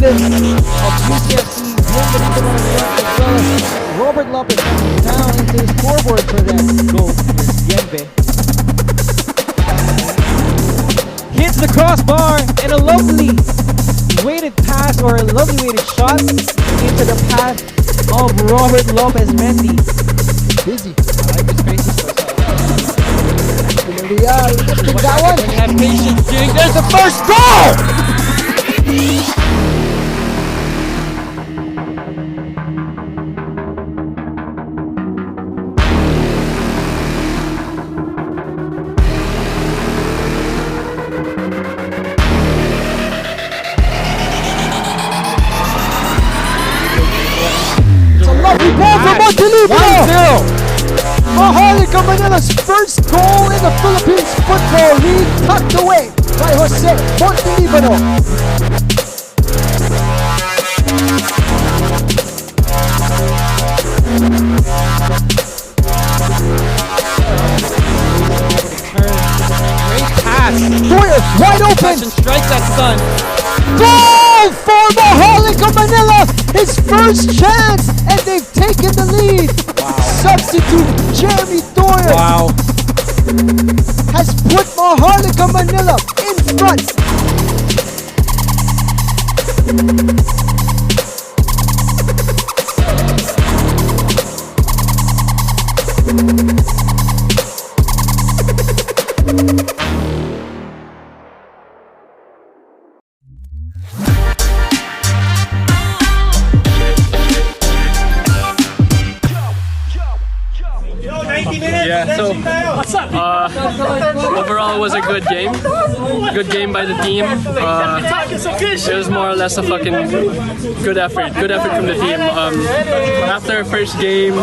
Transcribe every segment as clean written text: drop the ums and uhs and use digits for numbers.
Curated of UCFC, bienvenido as well as Robert Lopez down into the scoreboard for that goal for Bienve. Hits the crossbar and a lovely weighted pass or a lovely weighted shot into the path of Robert Lopez Mendy. Busy. I like his faces for lifting that one. When you have patience, Jing, there's the first goal! Maharlika Manila's first goal in the Philippines Football League, tucked away by Jose Montelibano. Great pass. Doyer wide open. Touch and strike that sun. Goal for Maharlika Manila. His first chance, and they've taken the lead. Wow. Substitute Jeremy Doyer has put Maharlika Manila in front. Yeah, so overall it was a good game. Good game by the team. It was more or less a fucking good effort from the team. After first game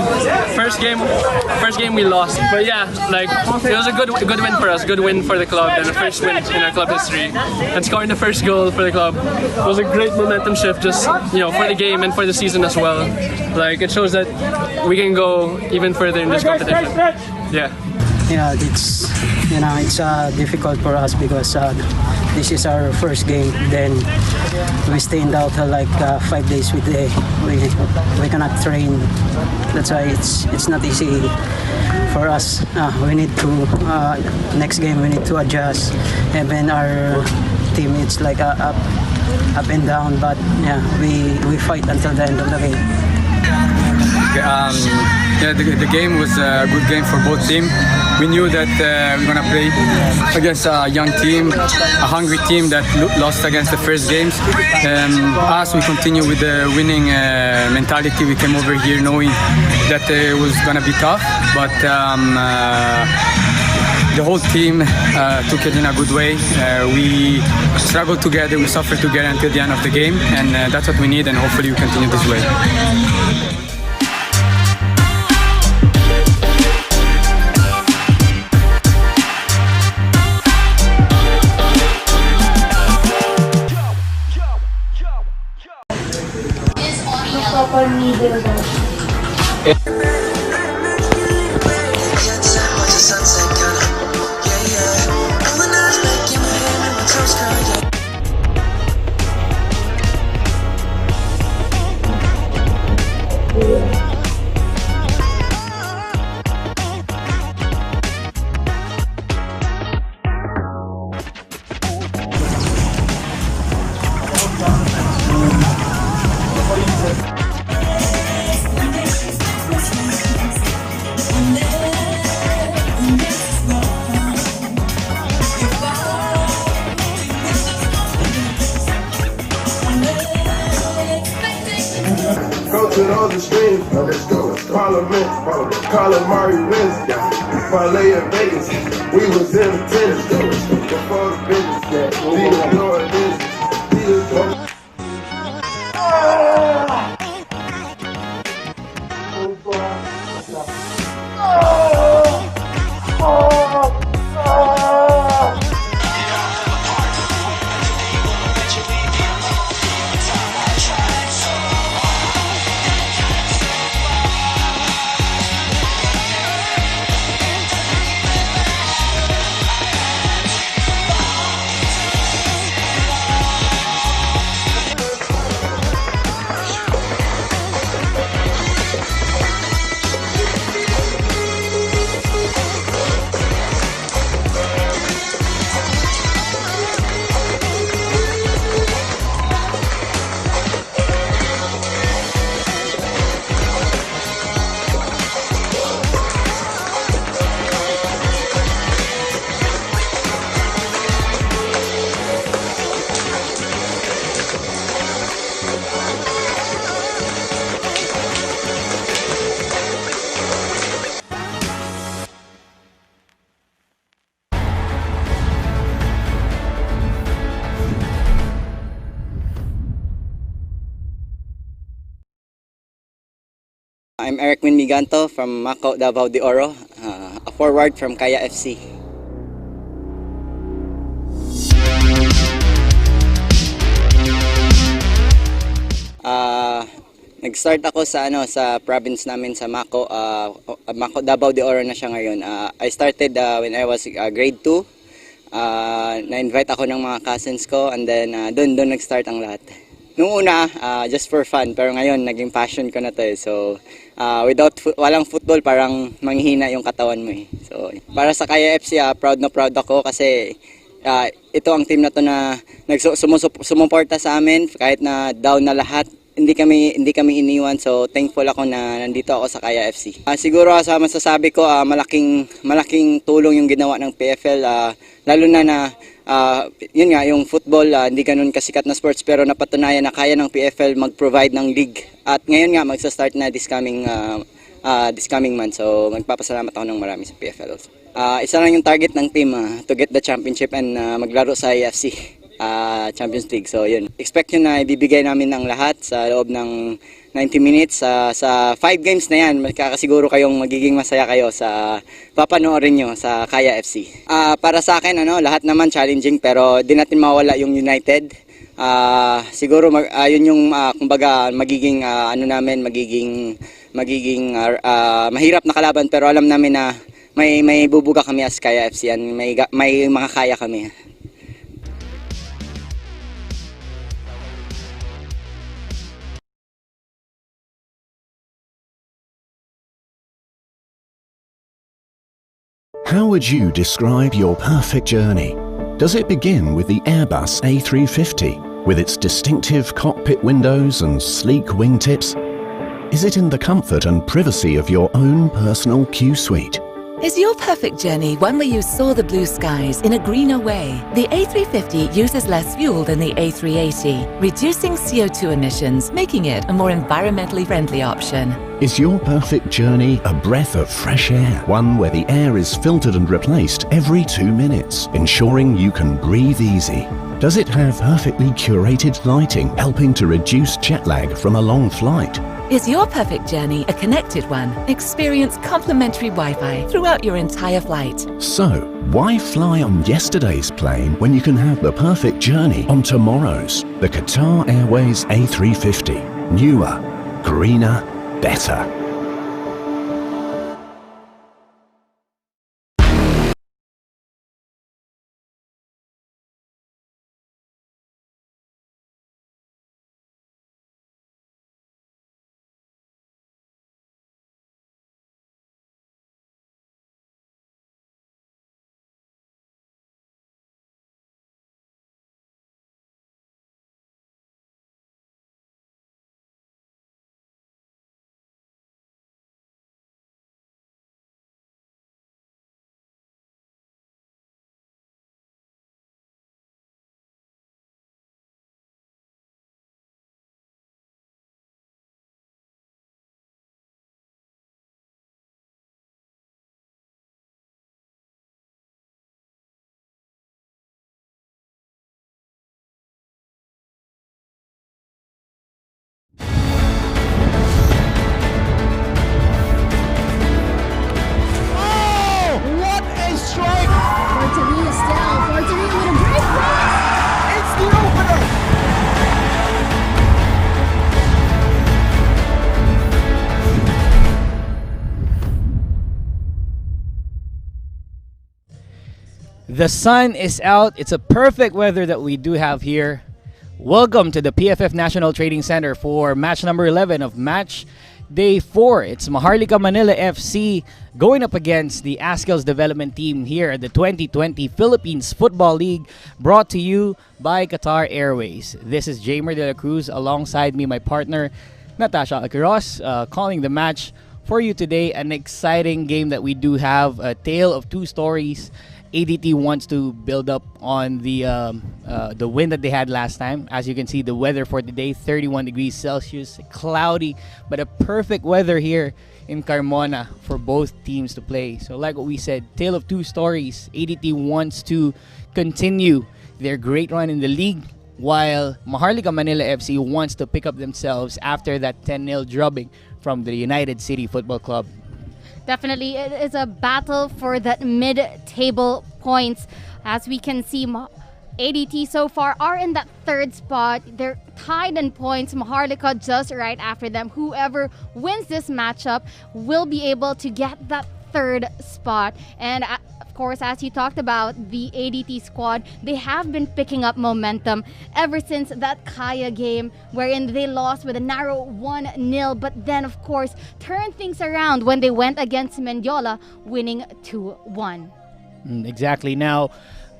we lost. But yeah, like it was a good win for us, good win for the club, and the first win in our club history. And scoring the first goal for the club was a great momentum shift, just for the game and for the season as well. Like it shows that we can go even further in this competition. Yeah. Yeah, it's difficult for us because this is our first game. Then we stayed out like 5 days with we cannot train. That's why it's not easy for us. We need to next game we need to adjust. And then our team it's like up and down, but yeah, we fight until the end of the game. Yeah, the game was a good game for both teams. We knew that we're gonna play against a young team, a hungry team that lost against the first games. Us, we continue with the winning mentality. We came over here knowing that it was gonna be tough, but the whole team took it in a good way. We struggled together, we suffered together until the end of the game, and that's what we need, and hopefully we continue this way. To those extremes, let's go. Parliament, calamari wins, parlay in Vegas. We was in tennis, before the business, Peter Lord business, I'm Eric Minmiganto from Mako, Davao de Oro, a forward from Kaya FC. Nag-start ako sa province namin sa Mako, Mako Davao de Oro na siya ngayon. I started when I was grade 2. Na-invite ako ng mga cousins ko and then doon nag-start ang lahat. Noong una, just for fun, pero ngayon naging passion ko na to eh. So, walang football, parang manghihina yung katawan mo eh. So, para sa Kaya FC, proud na proud ako kasi ito ang team na to na sumuporta sa amin kahit na down na lahat. Hindi kami iniwan, so thankful ako na nandito ako sa Kaya FC. Siguro sa masasabi ko, malaking tulong yung ginawa ng PFL, lalo na yun nga, yung football, hindi ganun kasikat na sports pero napatunayan na kaya ng PFL mag-provide ng league. At ngayon nga, magsa-start na this coming month, so magpapasalamat ako ng marami sa PFL also. Isa lang yung target ng team, to get the championship and maglaro sa AFC. Champions League. So yun. Expect nyo na ibibigay namin ng lahat sa loob ng 90 minutes. Sa 5 games na yan, magkakasiguro kayong magiging masaya kayo sa papanoorin nyo sa Kaya FC. Para sa akin, lahat naman challenging pero di natin mawala yung United. Siguro yun yung kumbaga magiging mahirap na kalaban pero alam namin na may bubuga kami as Kaya FC yan. May makakaya kami. How would you describe your perfect journey? Does it begin with the Airbus A350, with its distinctive cockpit windows and sleek wingtips? Is it in the comfort and privacy of your own personal Qsuite? Is your perfect journey one where you saw the blue skies in a greener way? The A350 uses less fuel than the A380, reducing CO2 emissions, making it a more environmentally friendly option. Is your perfect journey a breath of fresh air, one where the air is filtered and replaced every 2 minutes, ensuring you can breathe easy? Does it have perfectly curated lighting, helping to reduce jet lag from a long flight? Is your perfect journey a connected one? Experience complimentary Wi-Fi throughout your entire flight. So, why fly on yesterday's plane when you can have the perfect journey on tomorrow's? The Qatar Airways A350. Newer, greener, better. The sun is out. It's a perfect weather that we do have here. Welcome to the PFF National Trading Center for match number 11 of match day 4. It's Maharlika Manila FC going up against the Azkals development team here at the 2020 Philippines Football League, brought to you by Qatar Airways. This is Jamer De La Cruz, alongside me, my partner Natasha Akiros, calling the match for you today. An exciting game that we do have, a tale of two stories. ADT wants to build up on the win that they had last time. As you can see, the weather for today, 31 degrees Celsius, cloudy, but a perfect weather here in Carmona for both teams to play. So like what we said, tale of two stories. ADT wants to continue their great run in the league, while Maharlika Manila FC wants to pick up themselves after that 10-0 drubbing from the United City Football Club. Definitely, it is a battle for that mid-table points. As we can see, ADT so far are in that third spot. They're tied in points. Maharlika just right after them. Whoever wins this matchup will be able to get that third spot. And of course, as you talked about, the ADT squad, they have been picking up momentum ever since that Kaya game wherein they lost with a narrow 1-0, but then of course turned things around when they went against Mendiola, winning 2-1. Exactly. Now,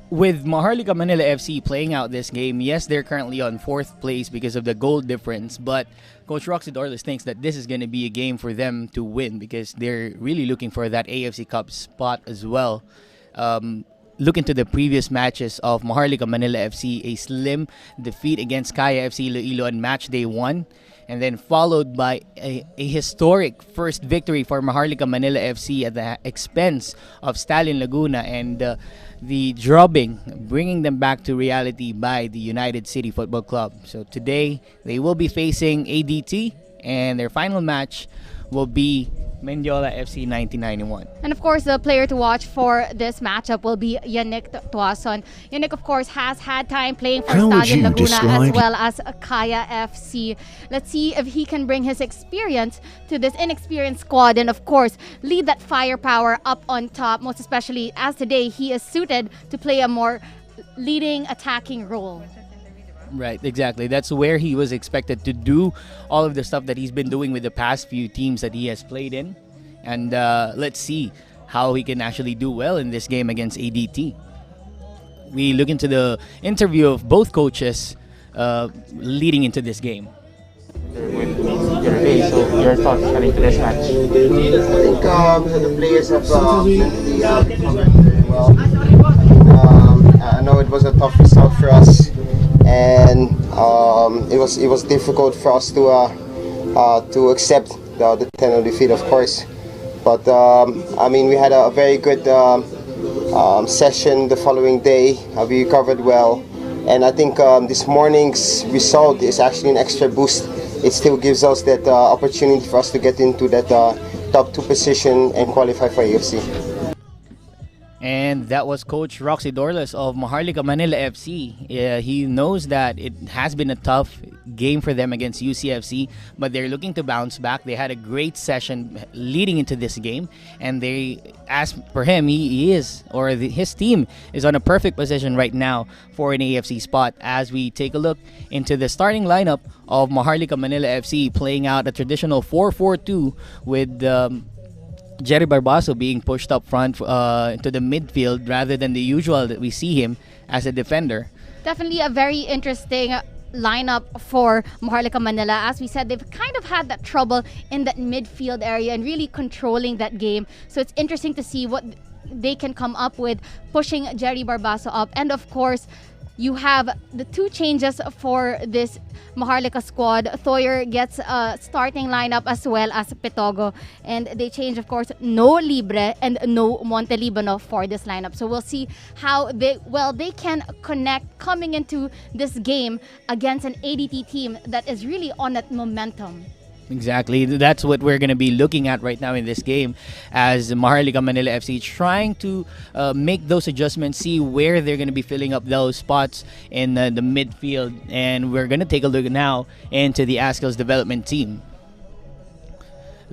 with Maharlika Manila FC playing out this game, yes, they're currently on 4th place because of the goal difference, but Coach Roxy Dorles thinks that this is going to be a game for them to win because they're really looking for that AFC Cup spot as well. Look into the previous matches of Maharlika Manila FC, a slim defeat against Kaya FC Iloilo on match day 1, and then followed by a historic first victory for Maharlika Manila FC at the expense of Stallion Laguna, and the drubbing, bringing them back to reality by the United City Football Club. So today, they will be facing ADT, and their final match will be Mendiola FC 1991. And of course, the player to watch for this matchup will be Yannick Tuason. Yannick, of course, has had time playing for Stallion Laguna as well as Kaya FC. Let's see if he can bring his experience to this inexperienced squad and, of course, lead that firepower up on top, most especially as today he is suited to play a more leading, attacking role. Right, exactly. That's where he was expected to do all of the stuff that he's been doing with the past few teams that he has played in. And let's see how he can actually do well in this game against ADT. We look into the interview of both coaches leading into this game. Your thoughts heading to this match? I think the players have recovered very well. I know it was a tough result for us, and it was difficult for us to accept the 10-0 defeat, of course. But I mean, we had a very good session the following day. We recovered well, and I think this morning's result is actually an extra boost. It still gives us that opportunity for us to get into that top 2 position and qualify for AFC. And that was Coach Roxy Dorles of Maharlika Manila FC. He knows that it has been a tough game for them against UCFC, but they're looking to bounce back. They had a great session leading into this game, and as per him, his team is on a perfect position right now for an AFC spot. As we take a look into the starting lineup of Maharlika Manila FC, playing out a traditional 4-4-2 with Jerry Barbaso being pushed up front to the midfield rather than the usual that we see him as a defender. Definitely a very interesting lineup for Maharlika Manila. As we said, they've kind of had that trouble in that midfield area and really controlling that game. So it's interesting to see what they can come up with, pushing Jerry Barbaso up. And of course, you have the 2 changes for this Maharlika squad. Thoyer gets a starting lineup as well as Pitogo. And they change, of course, no Libre and no Montelibano for this lineup. So we'll see how they can connect coming into this game against an ADT team that is really on that momentum. Exactly. That's what we're going to be looking at right now in this game, as Maharlika Manila FC trying to make those adjustments, see where they're going to be filling up those spots in the midfield. And we're going to take a look now into the Azkals development team.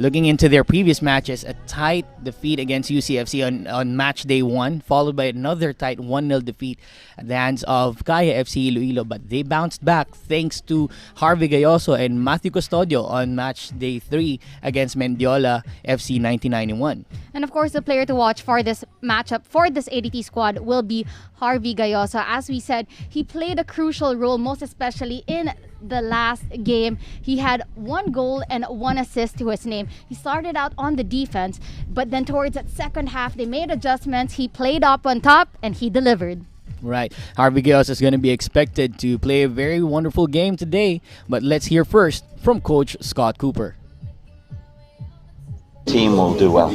Looking into their previous matches, a tight defeat against UCFC on match day 1, followed by another tight 1-0 defeat at the hands of Kaya FC Iloilo. But they bounced back thanks to Harvey Gayoso and Matthew Custodio on match day 3 against Mendiola FC 1991. And of course, the player to watch for this matchup for this ADT squad will be Harvey Gayoso. As we said, he played a crucial role, most especially in the last game. He had 1 goal and 1 assist to his name. He started out on the defense, but then towards that second half, they made adjustments. He played up on top and he delivered. Right. Harvey Gayoso is going to be expected to play a very wonderful game today, but let's hear first from Coach Scott Cooper. Team will do well.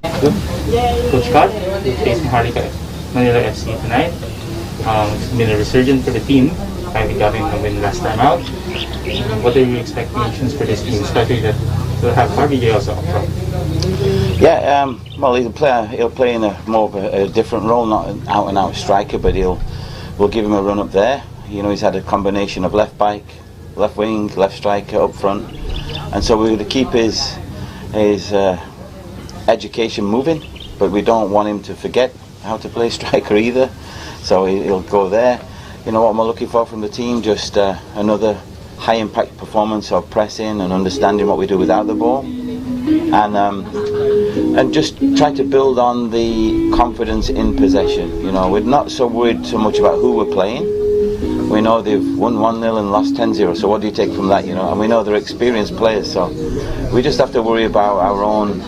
Coach Scott, you face Maharlika Manila FC tonight. It's been a resurgence for the team. finally getting a win last time out. What are your expectations for this team, especially that we'll have Harvey also up front? Yeah, well, he'll play in a more of a different role, not an out-and-out striker, but we'll give him a run up there. You know, he's had a combination of left back, left wing, left striker up front, and so we're going to keep his education moving, but we don't want him to forget how to play striker either. So he'll go there. You know what am I looking for from the team? Just another high-impact performance of pressing and understanding what we do without the ball, and just try to build on the confidence in possession. You know, we're not so worried so much about who we're playing. We know they've won 1-0 and lost 10-0, so what do you take from that, you know? And we know they're experienced players, so we just have to worry about our own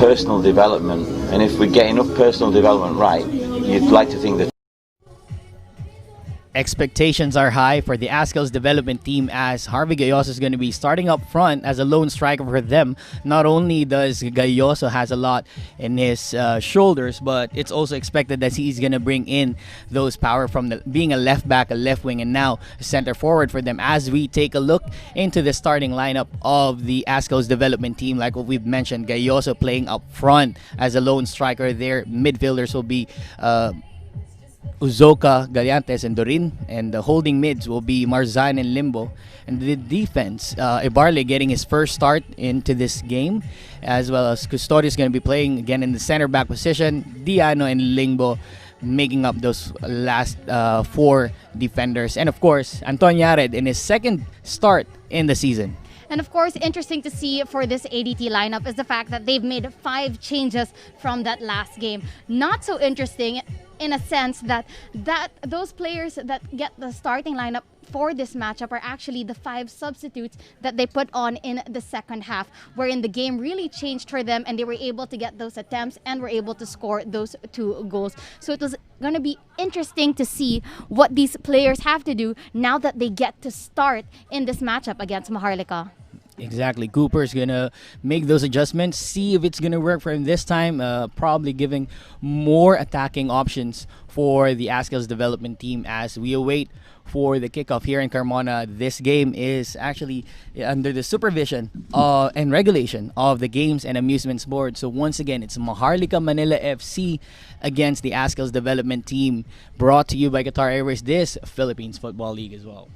personal development. And if we get enough personal development right, you'd like to think that expectations are high for the Azkals development team, as Harvey Gayoso is going to be starting up front as a lone striker for them. Not only does Gayoso has a lot in his shoulders, but it's also expected that he's going to bring in those power from being a left back, a left wing, and now a center forward for them. As we take a look into the starting lineup of the Azkals development team, like what we've mentioned, Gayoso playing up front as a lone striker. Their midfielders will be Uzoka, Galiantes, and Dorin, and the holding mids will be Marzan and Limbo. And the defense, Ibarle getting his first start into this game, as well as Custodio's going to be playing again in the center back position. Diano and Limbo making up those last four defenders. And of course, Anton Yared in his second start in the season. And of course, interesting to see for this ADT lineup is the fact that they've made 5 changes from that last game. Not so interesting in a sense that those players that get the starting lineup for this matchup are actually the 5 substitutes that they put on in the second half, wherein the game really changed for them and they were able to get those attempts and were able to score those 2 goals. So it was going to be interesting to see what these players have to do now that they get to start in this matchup against Maharlika. Exactly. Cooper's going to make those adjustments, see if it's going to work for him this time, probably giving more attacking options for the Azkals development team as we await for the kickoff here in Carmona. This game is actually under the supervision and regulation of the Games and Amusements Board. So once again, it's Maharlika Manila FC against the Azkals development team, brought to you by Qatar Airways, this Philippines Football League as well.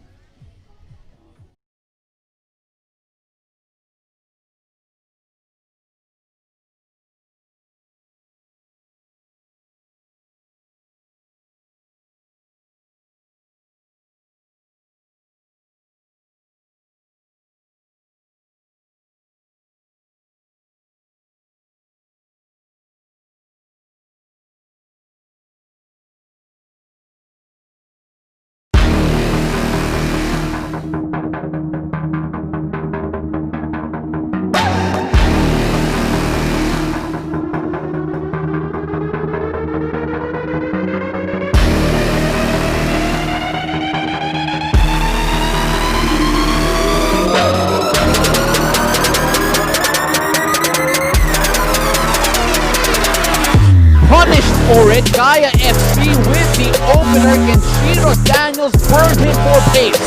For it, Gaia FC with the opener, and Chino Daniels burned him for pace.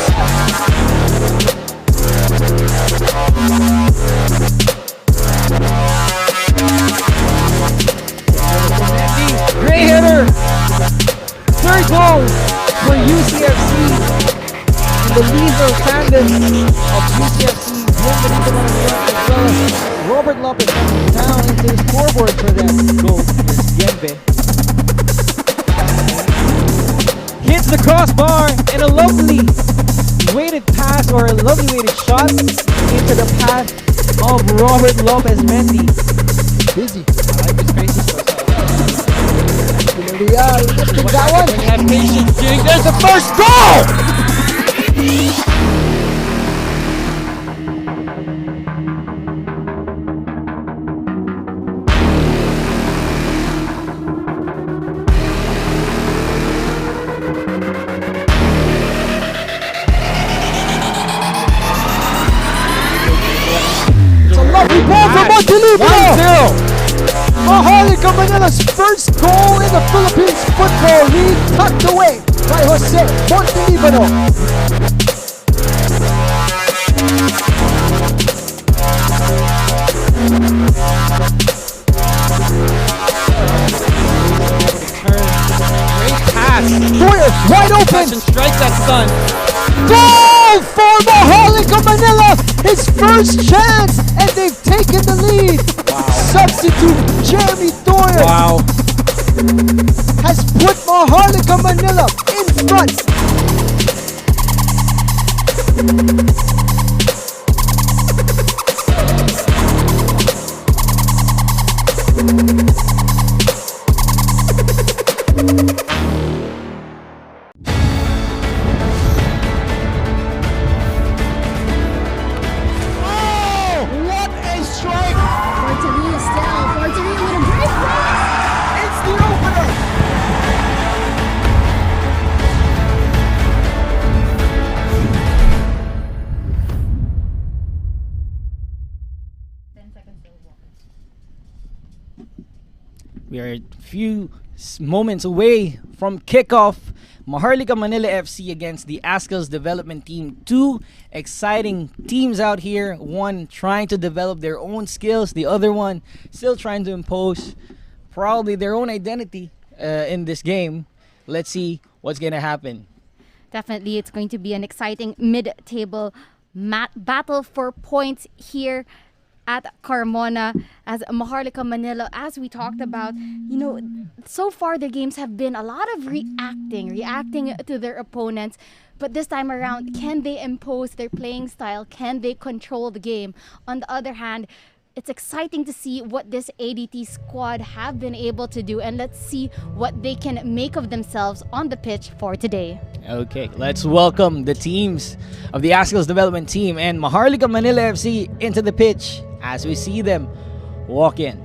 Great hitter. 3rd goal for UCFC. And the Lizzo Sanders of UCFC. Bienvenido Maharlika, as well as Robert Lopez coming down into the scoreboard for that goal. Bienve hits the crossbar, and a lovely weighted pass, or a lovely weighted shot into the path of Robert Lopez Mendy. Busy. I like his faces. That one. Have patience, Jing. There's the first goal! Lovely ball from Montelibro! 1-0! Maharlika Manila's first goal in the Philippines Football League, tucked away by Jose Montelibano. Great pass. Boyer wide open. Touch and strike that sun. Goal for Maharlika Manila. His first chance, and they've taken the lead. Substitute Jeremy Doyer has put Maharlika Manila in front. We are a few moments away from kickoff. Maharlika Manila FC against the Azkals development team. Two exciting teams out here. One trying to develop their own skills. The other one still trying to impose probably their own identity in this game. Let's see what's going to happen. Definitely, it's going to be an exciting mid-table battle for points here at Carmona, as Maharlika Manila, as we talked about, so far the games have been a lot of reacting to their opponents. But this time around, can they impose their playing style? Can they control the game? On the other hand, it's exciting to see what this ADT squad have been able to do, and let's see what they can make of themselves on the pitch for today. Okay, let's welcome the teams of the Azkals development team and Maharlika Manila FC into the pitch as we see them walk in.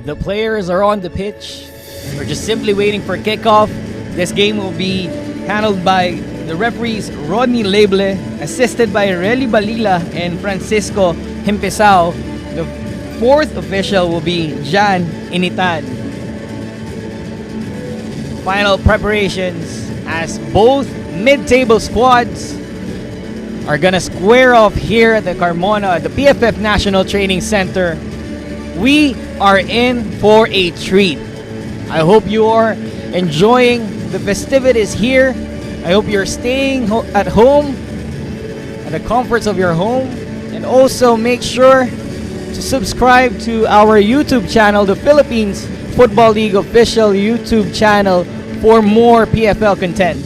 The players are on the pitch. We're just simply waiting for kickoff. This game will be handled by the referees Rodney Leble, assisted by Relly Balila and Francisco Himpesao. The fourth official will be Jan Initan. Final preparations as both mid-table squads are gonna square off here at the Carmona at the PFF National Training Center. We are in for a treat. I hope you are enjoying the festivities here. I hope you're staying at home, at the comforts of your home, and also make sure to subscribe to our YouTube channel, the Philippines Football League official YouTube channel, for more PFL content.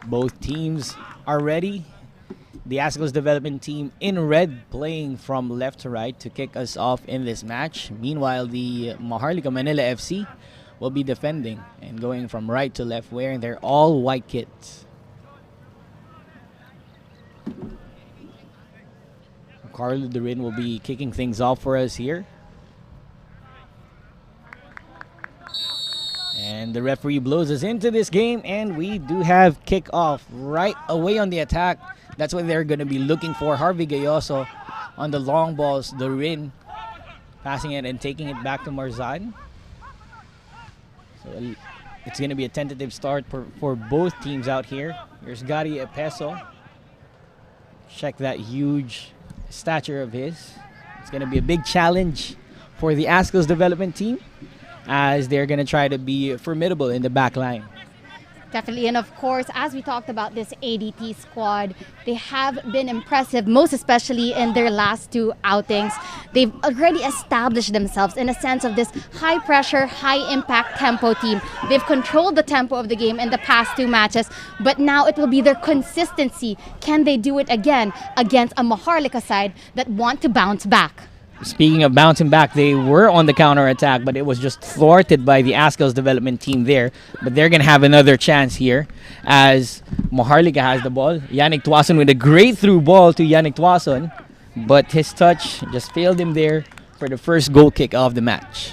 Both teams are ready. The Azkals development team in red playing from left to right to kick us off in this match. Meanwhile, the Maharlika Manila FC will be defending and going from right to left wearing their all white kits. Of Carlo Durin will be kicking things off for us here. And the referee blows us into this game, and we do have kickoff right away on the attack. That's what they're going to be looking for. Harvey Gayoso on the long balls. Durin passing it and taking it back to Marzan. So it's going to be a tentative start for both teams out here. Here's Gary Epeso. Check that huge stature of his. It's going to be a big challenge for the Azkals development team, as they're going to try to be formidable in the back line. Definitely, and of course, as we talked about this ADT squad, they have been impressive, most especially in their last two outings. They've already established themselves in a sense of this high-pressure, high-impact tempo team. They've controlled the tempo of the game in the past two matches, but now it will be their consistency. Can they do it again against a Maharlika side that want to bounce back? Speaking of bouncing back, they were on the counter-attack, but it was just thwarted by the Azkals development team there. But they're going to have another chance here as Maharlika has the ball. Yannick Tuason with a great through ball to Yannick Tuason, but his touch just failed him there for the first goal kick of the match.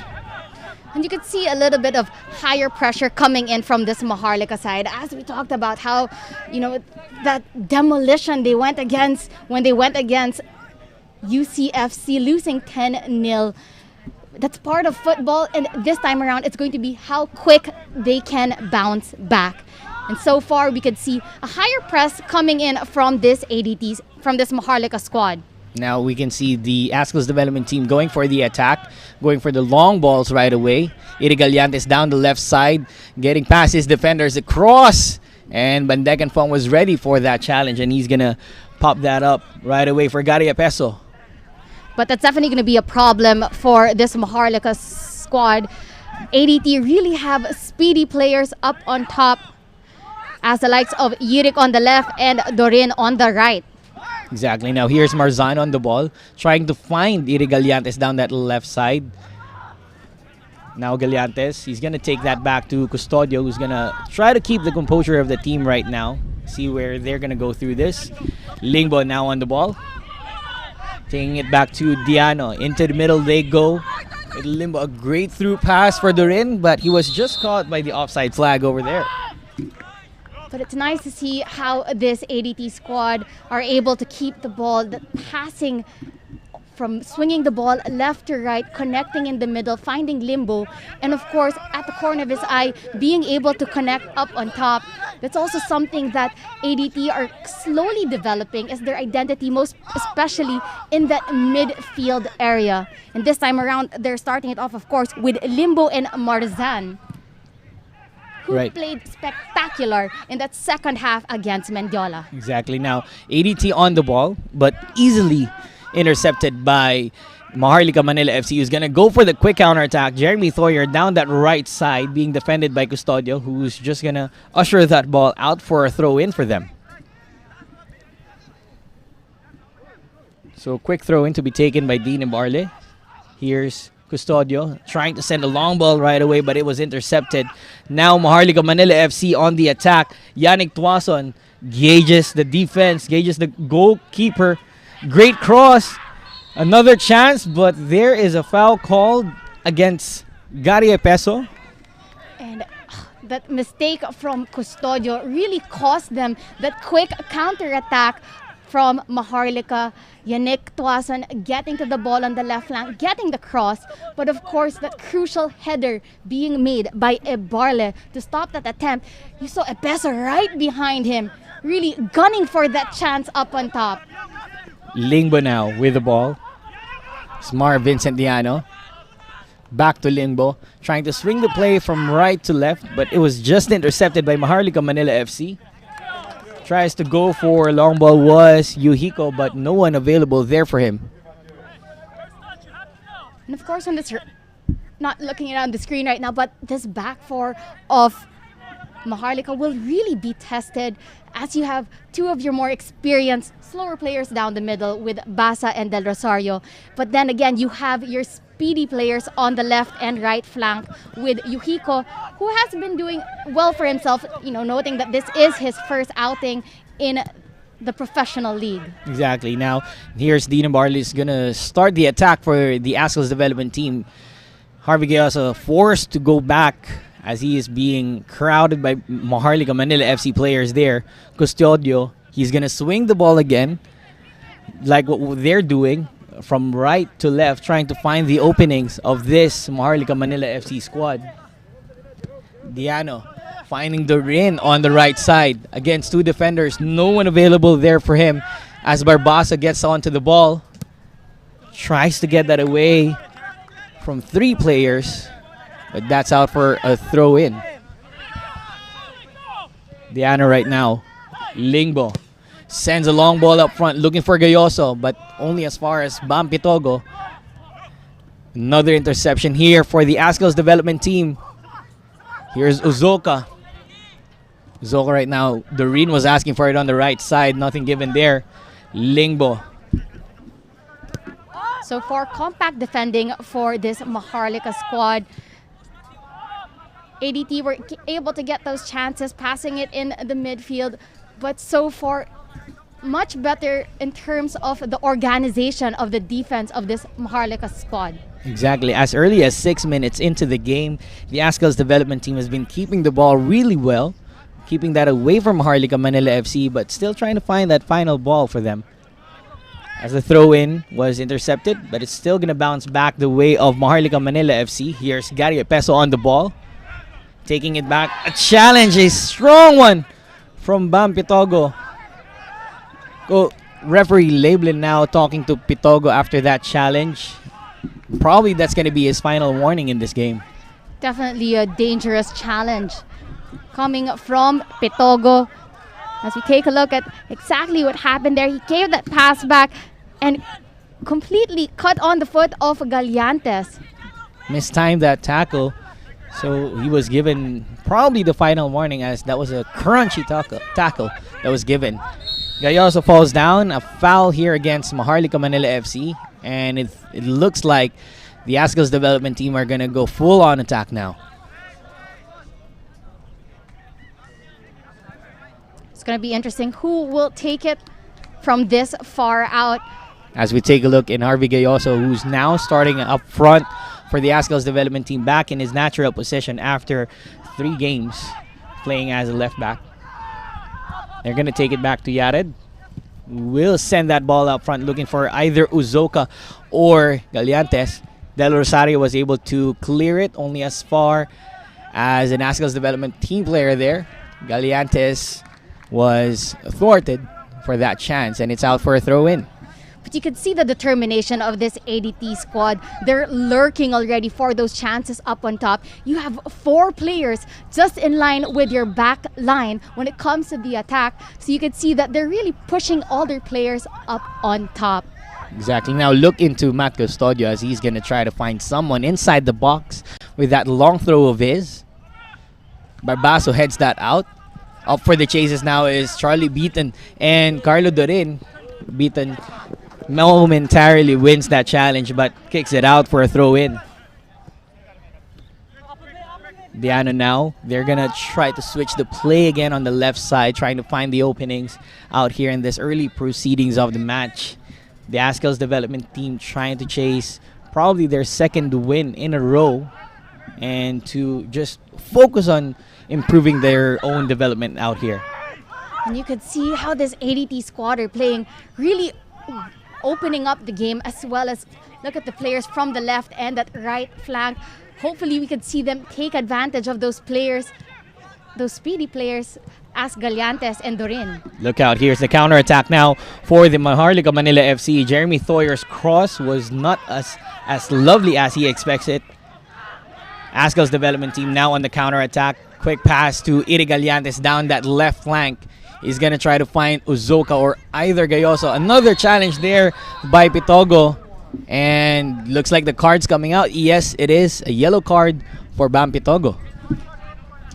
And you could see a little bit of higher pressure coming in from this Maharlika side, as we talked about how, that demolition they went against when they went against UCFC, losing 10-0. That's part of football, and this time around it's going to be how quick they can bounce back. And so far we could see a higher press coming in from this ADTs, from this Maharlika squad. Now we can see the Azkals development team going for the attack, going for the long balls right away. Irigallantes down the left side, getting past his defenders across, and Bandecan Fong was ready for that challenge, and he's gonna pop that up right away for Gary Epeso. But that's definitely going to be a problem for this Maharlika squad. ADT really have speedy players up on top, as the likes of Yirik on the left and Dorin on the right. Exactly. Now here's Marzan on the ball, trying to find Irigallantes down that left side. Now Gallantes, he's going to take that back to Custodio, who's going to try to keep the composure of the team right now. See where they're going to go through this. Lingbo now on the ball. Taking it back to Diano. Into the middle they go. Limbo, a great through pass for Durin, but he was just caught by the offside flag over there. But it's nice to see how this ADT squad are able to keep the ball, the passing from swinging the ball left to right, connecting in the middle, finding Limbo, and of course at the corner of his eye, being able to connect up on top. That's also something that ADT are slowly developing as their identity, most especially in that midfield area. And this time around, they're starting it off, of course, with Limbo and Marzan, who played spectacular in that second half against Mendiola. Exactly. Now, ADT on the ball, but easily intercepted by Maharlika Manila FC, who's going to go for the quick counterattack. Jeremy Thoyer down that right side, being defended by Custodio, who's just going to usher that ball out for a throw-in for them. So, quick throw-in to be taken by Dean Imbarle. Here's Custodio trying to send a long ball right away, but it was intercepted. Now, Maharlika Manila FC on the attack. Yannick Tuason gauges the defense, gauges the goalkeeper. Great cross. Another chance, but there is a foul called against Gary Epeso. And that mistake from Custodio really cost them that quick counter-attack from Maharlika. Yannick Tuason getting to the ball on the left flank, getting the cross. But of course, that crucial header being made by Ebarle to stop that attempt. You saw Epeso right behind him, really gunning for that chance up on top. Lingbo now with the ball. Smart Vincent Diano. Back to Lingbo, trying to swing the play from right to left, but it was just intercepted by Maharlika Manila FC. Tries to go for long ball was Yuhiko, but no one available there for him. And of course, on this, not looking it on the screen right now, but this back four of Maharlika will really be tested as you have two of your more experienced, slower players down the middle with Basa and Del Rosario. But then again, you have your speedy players on the left and right flank with Yuhiko, who has been doing well for himself, noting that this is his first outing in the professional league. Exactly. Now, here's Dina Barley's gonna start the attack for the Azkals development team. Harvey Gayoso forced to go back as he is being crowded by Maharlika Manila FC players there. Custodio, he's gonna swing the ball again, like what they're doing, from right to left, trying to find the openings of this Maharlika Manila FC squad. Diano finding the Rin on the right side against two defenders. No one available there for him as Barbasa gets onto the ball. Tries to get that away from three players, but that's out for a throw in. Diana right now. Lingbo sends a long ball up front looking for Gayoso, but only as far as Bam Pitogo. Another interception here for the Azkals development team. Here's Uzoka. Uzoka right now. Doreen was asking for it on the right side. Nothing given there. Lingbo. So for compact defending for this Maharlika squad, ADT were able to get those chances, passing it in the midfield, but so far much better in terms of the organization of the defense of this Maharlika squad. Exactly. As early as 6 minutes into the game, the Azkals development team has been keeping the ball really well, keeping that away from Maharlika Manila FC, but still trying to find that final ball for them. As the throw-in was intercepted, but it's still going to bounce back the way of Maharlika Manila FC. Here's Gary Peso on the ball. Taking it back. A challenge, a strong one from Bam Pitogo. Referee Lablin now talking to Pitogo after that challenge. Probably that's going to be his final warning in this game. Definitely a dangerous challenge coming from Pitogo. As we take a look at exactly what happened there, he gave that pass back and completely cut on the foot of Galiantes. Mistimed that tackle, so he was given probably the final warning, as that was a crunchy tackle that was given. Gayoso falls down. A foul here against Maharlika Manila FC, and it looks like the Azkals development team are going to go full-on attack now. It's going to be interesting who will take it from this far out. As we take a look in Harvey Gayoso, who's now starting up front for the Azkals development team, back in his natural position after 3 games playing as a left back. They're going to take it back to Yared. Will send that ball out front looking for either Uzoka or Galiantes. Del Rosario was able to clear it only as far as an Azkals development team player there. Galiantes was thwarted for that chance, and it's out for a throw-in. But you can see the determination of this ADT squad. They're lurking already for those chances up on top. You have 4 players just in line with your back line when it comes to the attack. So you can see that they're really pushing all their players up on top. Exactly. Now look into Matt Custodio as he's going to try to find someone inside the box with that long throw of his. Barbaso heads that out. Up for the chases now is Charlie Beaton and Carlo Dorin. Beaton momentarily wins that challenge but kicks it out for a throw-in. Diana now, they're going to try to switch the play again on the left side, trying to find the openings out here in this early proceedings of the match. The Azkals development team trying to chase probably their 2nd win in a row and to just focus on improving their own development out here. And you could see how this ADT squad are playing, really opening up the game, as well as look at the players from the left and that right flank. Hopefully we could see them take advantage of those players, those speedy players as Galiantes and Dorin. Look out, here's the counter-attack now for the Maharlika Manila FC. Jeremy Thoyer's cross was not as lovely as he expects it. Azkals development team now on the counter-attack. Quick pass to Iri Galiantes down that left flank. He's going to try to find Uzoka or either Gayoso. Another challenge there by Pitogo. And looks like the card's coming out. Yes, it is a yellow card for Bam Pitogo.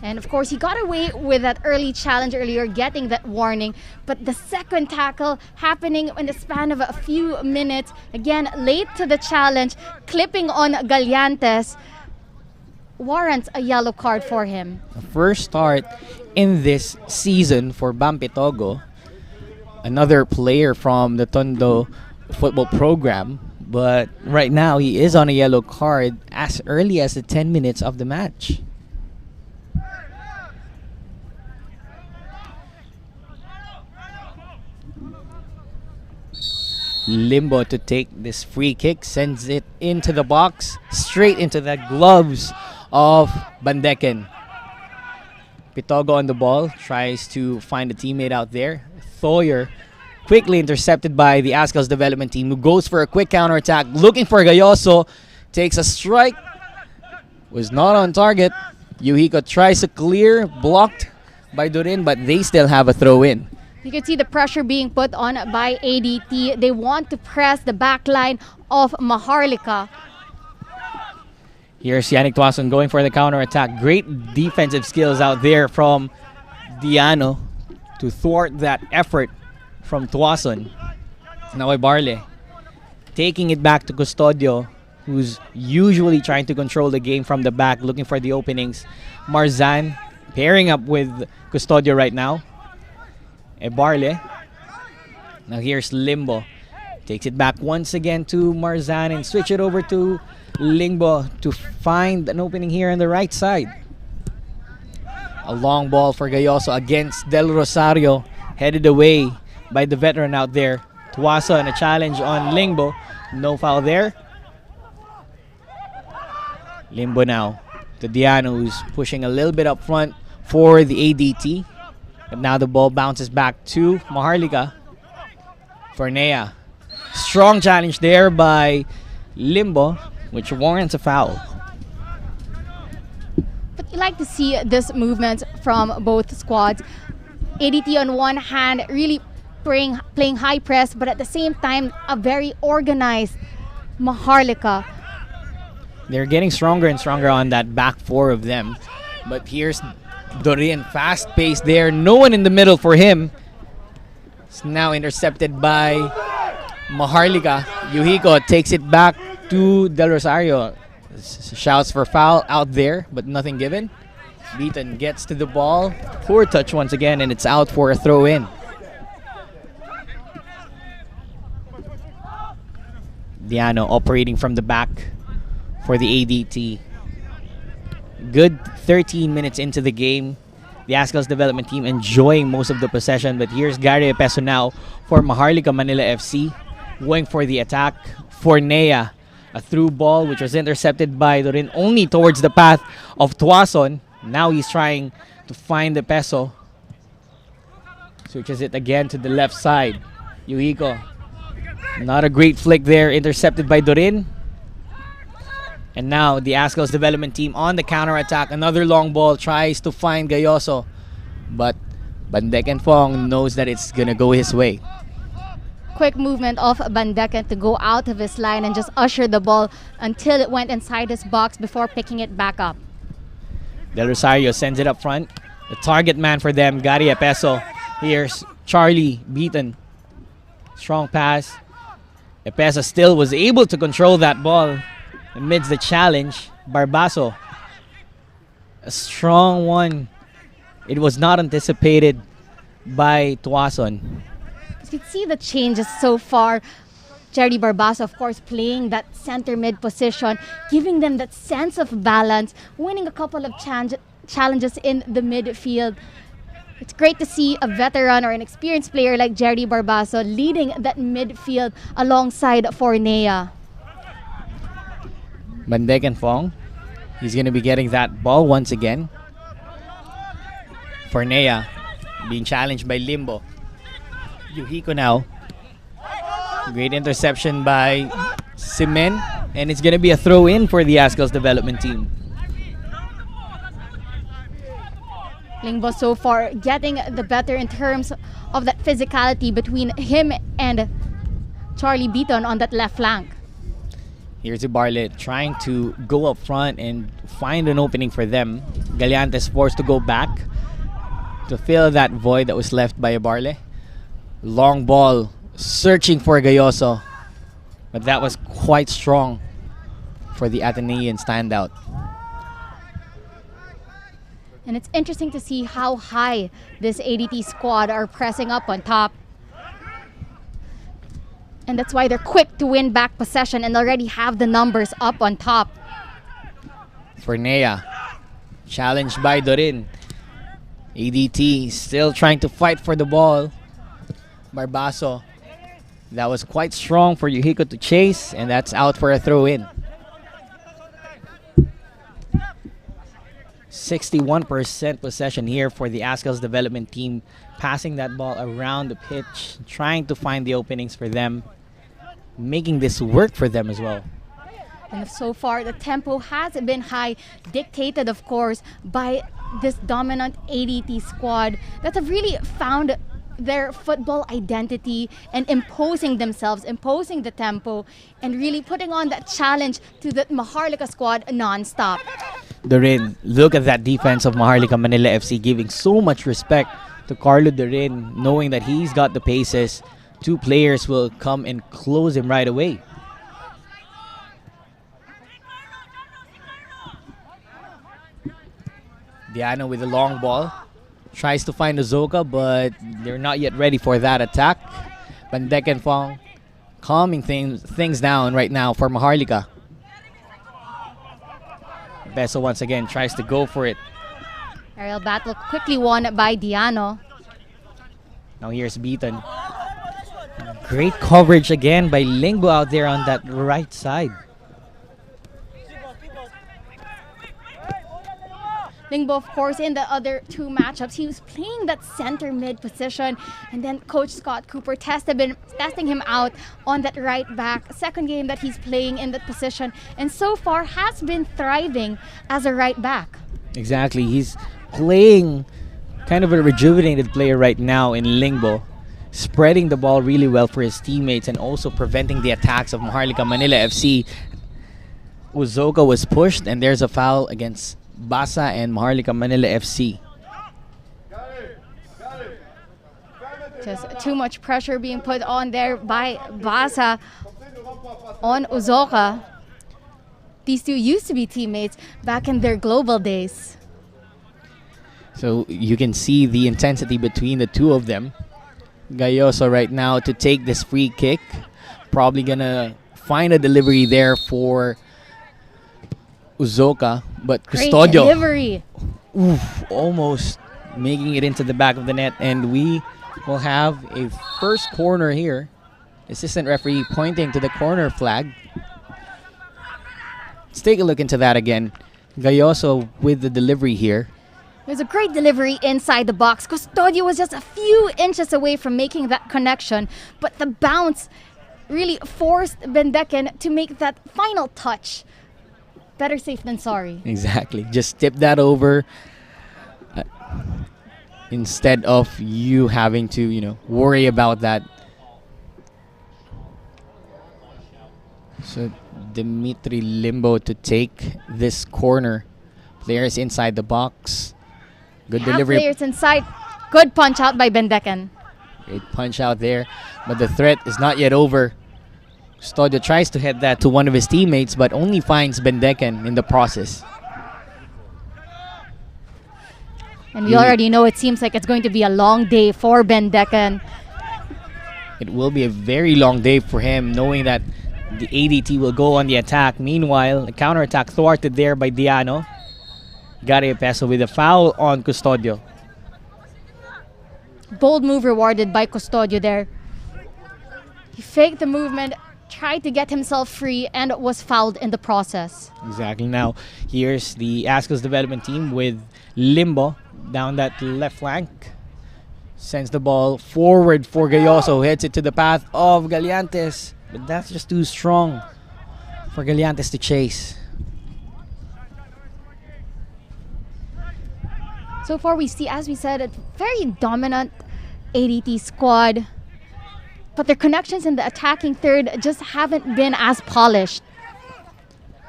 And of course, he got away with that early challenge earlier, getting that warning. But the second tackle happening in the span of a few minutes. Again, late to the challenge, clipping on Galiantes, warrants a yellow card for him. First start in this season for Bam Pitogo. another player from the Tondo football program. But right now, he is on a yellow card as early as the 10 minutes of the match. Limbo to take this free kick, sends it into the box, straight into the gloves of Bandeken. Pitogo on the ball, tries to find a teammate out there. Thoyer quickly intercepted by the Azkals development team, who goes for a quick counterattack, looking for Gayoso, takes a strike, was not on target. Yuhiko tries to clear, blocked by Durin, but they still have a throw in. You can see the pressure being put on by ADT. They want to press the back line of Maharlika. Here's Yannick Tuason going for the counter-attack. Great defensive skills out there from Diano to thwart that effort from Tuason. Now Barle taking it back to Custodio, who's usually trying to control the game from the back, looking for the openings. Marzan pairing up with Custodio right now. Ebarle. Now here's Limbo. Takes it back once again to Marzan and switch it over to Lingbo to find an opening here on the right side. A long ball for Gayoso against Del Rosario, headed away by the veteran out there. Tuasa and a challenge on Lingbo. No foul there. Limbo now to Diano, who's pushing a little bit up front for the ADT. But now the ball bounces back to Maharlika. Fornea. Strong challenge there by Limbo, which warrants a foul. But you like to see this movement from both squads. ADT on one hand really playing high press, but at the same time a very organized Maharlika. They're getting stronger and stronger on that back four of them. But here's Dorian, fast pace there. No one in the middle for him. It's now intercepted by Maharlika. Yuhiko takes it back to Del Rosario. Shouts for foul out there, but nothing given. Beaton gets to the ball. Poor touch once again, and it's out for a throw in. Diano operating from the back for the ADT. Good 13 minutes into the game. The Azkals development team enjoying most of the possession, but here's Gary Peso now for Maharlika Manila FC. Going for the attack. Fornea, a through ball which was intercepted by Dorin only towards the path of Tuason. Now he's trying to find the Peso. Switches it again to the left side. Yuhiko. Not a great flick there, intercepted by Dorin. And now the Azkals development team on the counter-attack. Another long ball, tries to find Gayoso. But Bandeken Fong knows that it's going to go his way. Quick movement of Bandeken to go out of his line and just usher the ball until it went inside his box before picking it back up. Del Rosario sends it up front. The target man for them, Gary Epeso. Here's Charlie Beaton. Strong pass. Epeso still was able to control that ball amidst the challenge. Barbaso. A strong one. It was not anticipated by Tuason. You can see the changes so far. Jerry Barbaso, of course, playing that center mid position, giving them that sense of balance, winning a couple of challenges in the midfield. It's great to see a veteran or an experienced player like Jerry Barbaso leading that midfield alongside Fornea. Bandeken Fong, he's going to be getting that ball once again. Fornea being challenged by Limbo. Yuhiko now. Great interception by Simen, and it's going to be a throw in for the Azkals development team. Lingbo so far getting the better in terms of that physicality between him and Charlie Beaton on that left flank. Here's Ibarle trying to go up front and find an opening for them. Galeantes forced to go back to fill that void that was left by Ibarle. Long ball, searching for Gayoso, but that was quite strong for the Atenean standout. And it's interesting to see how high this ADT squad are pressing up on top. And that's why they're quick to win back possession and already have the numbers up on top. Fornea, challenged by Dorin. ADT still trying to fight for the ball. Barbaso, that was quite strong for Yuhiko to chase, and that's out for a throw-in. 61% possession here for the Azkals development team, passing that ball around the pitch, trying to find the openings for them, making this work for them as well. And so far, the tempo has been high, dictated, of course, by this dominant ADT squad that have really found their football identity and imposing themselves, imposing the tempo, and really putting on that challenge to the Maharlika squad non-stop. Dorin, look at that defense of Maharlika Manila FC, giving so much respect to Carlo Dorin, knowing that he's got the paces. Two players will come and close him right away. Diano with the long ball. Tries to find Uzoka, but they're not yet ready for that attack. Bandek Fong calming things down right now for Maharlika. Beso once again tries to go for it. Aerial battle quickly won by Diano. Now here's Beaton. Great coverage again by Lingbo out there on that right side. Lingbo, of course, in the other two matchups, he was playing that center mid position, and then Coach Scott Cooper testing him out on that right back. Second game that he's playing in that position, and so far has been thriving as a right back. Exactly, he's playing kind of a rejuvenated player right now in Lingbo, spreading the ball really well for his teammates and also preventing the attacks of Maharlika Manila FC. Uzoka was pushed, and there's a foul against Basa and Maharlika Manila FC. Just too much pressure being put on there by Basa on Uzoka. These two used to be teammates back in their global days. So you can see the intensity between the two of them. Gayoso right now to take this free kick. Probably gonna find a delivery there for Uzoka, but Custodio, delivery. Almost making it into the back of the net, and we will have a first corner here. Assistant referee pointing to the corner flag. Let's take a look into that again. Gayoso with the delivery here. It was a great delivery inside the box. Custodio was just a few inches away from making that connection, but the bounce really forced Bendeken to make that final touch. Better safe than sorry. Exactly. Just tip that over instead of you having to, worry about that. So Dimitri Limbo to take this corner. Players inside the box. Good delivery. Players inside. Good punch out by Bendeken. Great punch out there. But the threat is not yet over. Custodio tries to head that to one of his teammates, but only finds Bendeken in the process. And we already know it seems like it's going to be a long day for Bendeken. It will be a very long day for him, knowing that the ADT will go on the attack. Meanwhile, the counterattack thwarted there by Diano. Gary Peso with a foul on Custodio. Bold move rewarded by Custodio there. He faked the movement, tried to get himself free, and was fouled in the process. Exactly. Now, here's the Azkals development team with Limbo down that left flank. Sends the ball forward for Gayoso. Heads it to the path of Galiantes. But that's just too strong for Galiantes to chase. So far, we see, as we said, a very dominant ADT squad. But their connections in the attacking third just haven't been as polished.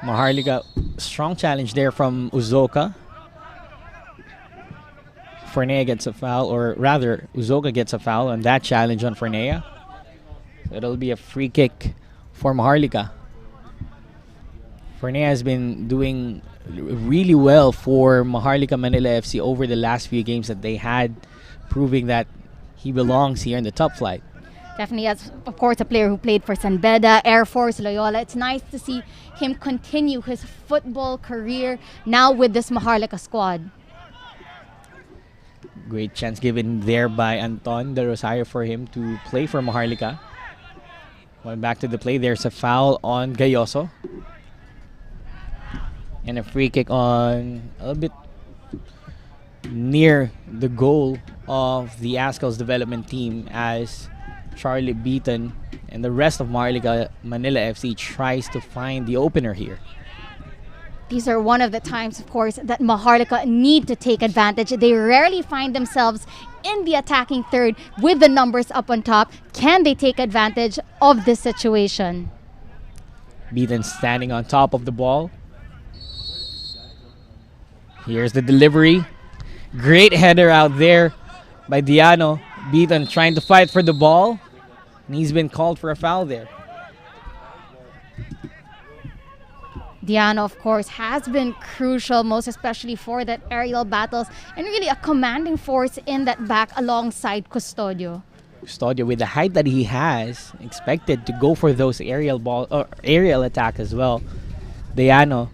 Maharlika, strong challenge there from Uzoka. Fornea gets a foul, or rather, Uzoka gets a foul on that challenge on Fornea. So it'll be a free kick for Maharlika. Fornea has been doing really well for Maharlika Manila FC over the last few games that they had, proving that he belongs here in the top flight. Definitely, as of course a player who played for San Beda, Air Force, Loyola. It's nice to see him continue his football career now with this Maharlika squad. Great chance given there by Anton de Rosario for him to play for Maharlika. Going back to the play, there's a foul on Gayoso. And a free kick on a little bit near the goal of the Azkals development team as Charlie Beaton and the rest of Maharlika Manila FC tries to find the opener here. These are one of the times, of course, that Maharlika need to take advantage. They rarely find themselves in the attacking third with the numbers up on top. Can they take advantage of this situation? Beaton standing on top of the ball. Here's the delivery. Great header out there by Diano. Beaton trying to fight for the ball. And he's been called for a foul there. Diano, of course, has been crucial, most especially for that aerial battles, and really a commanding force in that back alongside Custodio. Custodio, with the height that he has, expected to go for those aerial ball or aerial attack as well. Diano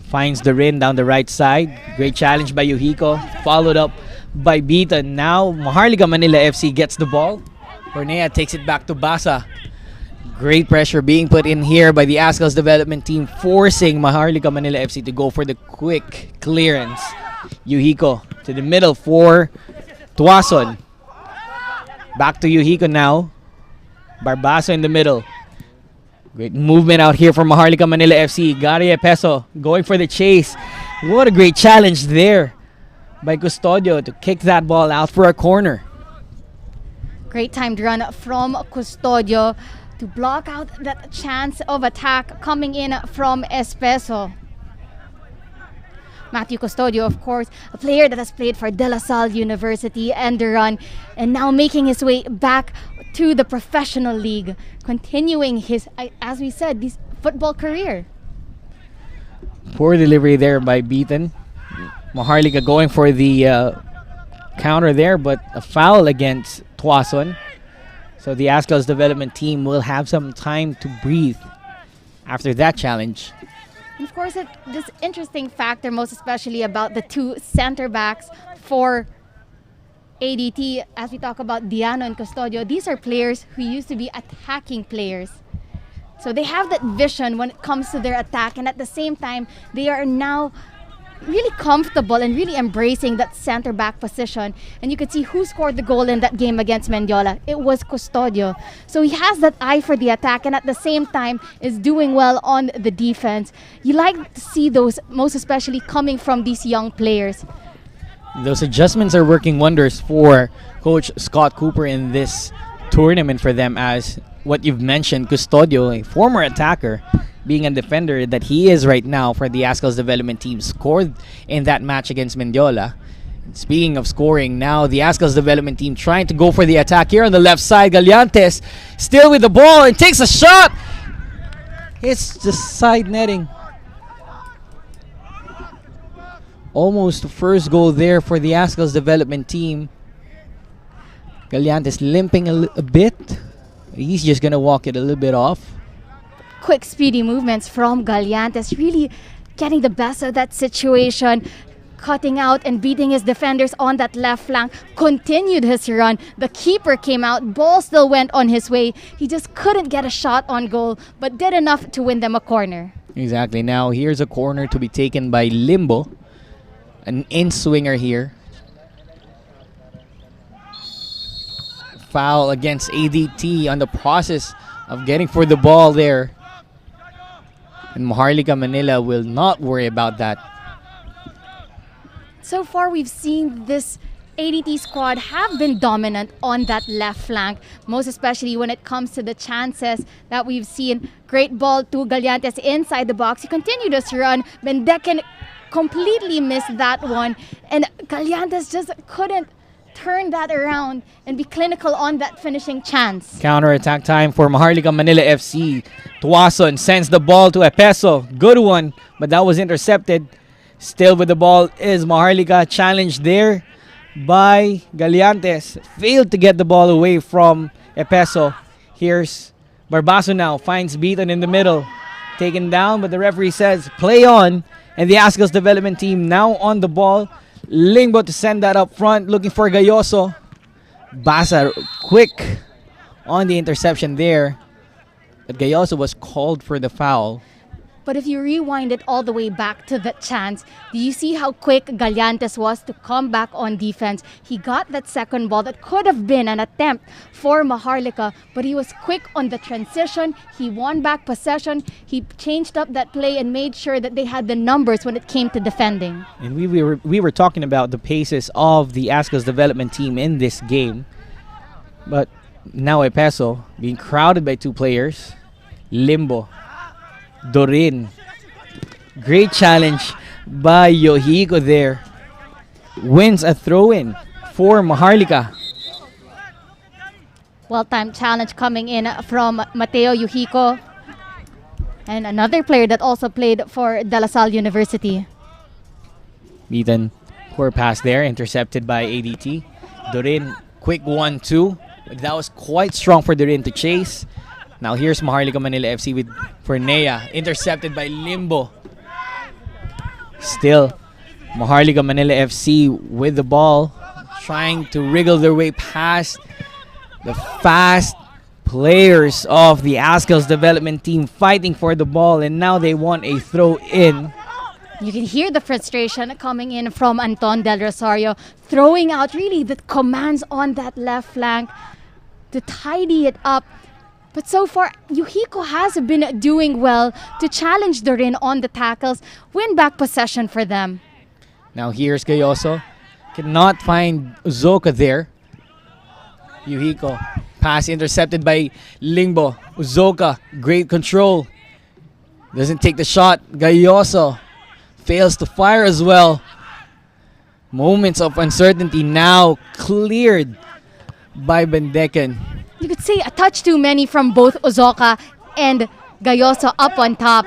finds the rin down the right side. Great challenge by Yuhiko, followed up by Beaton. Now Maharlika Manila FC gets the ball. Cornea takes it back to Basa. Great pressure being put in here by the Azkals development team, forcing Maharlika Manila FC to go for the quick clearance. Yuhiko to the middle for Tuason. Back to Yuhiko now. Barbaso in the middle. Great movement out here from Maharlika Manila FC. Gary Peso going for the chase. What a great challenge there by Custodio to kick that ball out for a corner. Great timed run from Custodio to block out that chance of attack coming in from Espeso. Matthew Custodio, of course, a player that has played for De La Salle University and Duran, and now making his way back to the professional league, continuing his, as we said, this football career. Poor delivery there by Beaton. Maharlika going for the counter there, but a foul against Tuason. So the Azkals development team will have some time to breathe after that challenge. And of course, this interesting factor, most especially about the two center backs for ADT, as we talk about Diano and Custodio, these are players who used to be attacking players. So they have that vision when it comes to their attack, and at the same time, they are now really comfortable and really embracing that center back position. And you could see who scored the goal in that game against Mendiola. It was Custodio. So he has that eye for the attack, and at the same time is doing well on the defense. You like to see those, most especially coming from these young players. Those adjustments are working wonders for Coach Scott Cooper in this tournament for them, as what you've mentioned, Custodio, a former attacker, being a defender that he is right now for the Azkals development team, scored in that match against Mendiola. Speaking of scoring, now the Azkals development team trying to go for the attack here on the left side. Gallantes still with the ball and takes a shot. It's just side netting. Almost the first goal there for the Azkals development team. Gallantes limping a bit. He's just going to walk it a little bit off. Quick, speedy movements from Gallantes, really getting the best of that situation, cutting out and beating his defenders on that left flank, continued his run. The keeper came out, ball still went on his way. He just couldn't get a shot on goal, but did enough to win them a corner. Exactly. Now here's a corner to be taken by Limbo, an in-swinger here. Foul against ADT on the process of getting for the ball there. And Maharlika Manila will not worry about that. So far, we've seen this ADT squad have been dominant on that left flank, most especially when it comes to the chances that we've seen. Great ball to Gallantes inside the box. He continued his run. Bendekin completely missed that one. And Gallantes just couldn't turn that around and be clinical on that finishing chance. Counter-attack time for Maharlika Manila FC. Tuason sends the ball to Epeso. Good one, but that was intercepted. Still with the ball is Maharlika. Challenge there by Gallantes. Failed to get the ball away from Epeso. Here's Barbaso now. Finds Beaton in the middle. Taken down, but the referee says play on. And the Azkals development team now on the ball. Lingbo to send that up front. Looking for Gayoso. Basa quick on the interception there. But Gayoso was called for the foul. But if you rewind it all the way back to that chance, do you see how quick Gallantes was to come back on defense? He got that second ball that could have been an attempt for Maharlika, but he was quick on the transition. He won back possession. He changed up that play and made sure that they had the numbers when it came to defending. And we were talking about the paces of the Azkals development team in this game. But now Epeso being crowded by two players. Limbo. Dorin. Great challenge by Yohiko there. Wins a throw-in for Maharlika. Well-timed challenge coming in from Mateo Yohiko. And another player that also played for De La Salle University. Beaton, poor pass there, intercepted by ADT. Dorin, quick 1-2. That was quite strong for Dorin to chase. Now here's Maharlika Manila FC with Fornea, intercepted by Limbo. Still, Maharlika Manila FC with the ball, trying to wriggle their way past the fast players of the Azkals development team fighting for the ball, and now they want a throw in. You can hear the frustration coming in from Anton Del Rosario, throwing out really the commands on that left flank to tidy it up. But so far, Yohiko has been doing well to challenge Dorin on the tackles, win back possession for them. Now here's Gayoso. Cannot find Uzoka there. Yohiko. Pass intercepted by Lingbo. Uzoka, great control. Doesn't take the shot. Gayoso fails to fire as well. Moments of uncertainty now cleared by Bendecan. You could say a touch too many from both Uzoka and Gayoso up on top.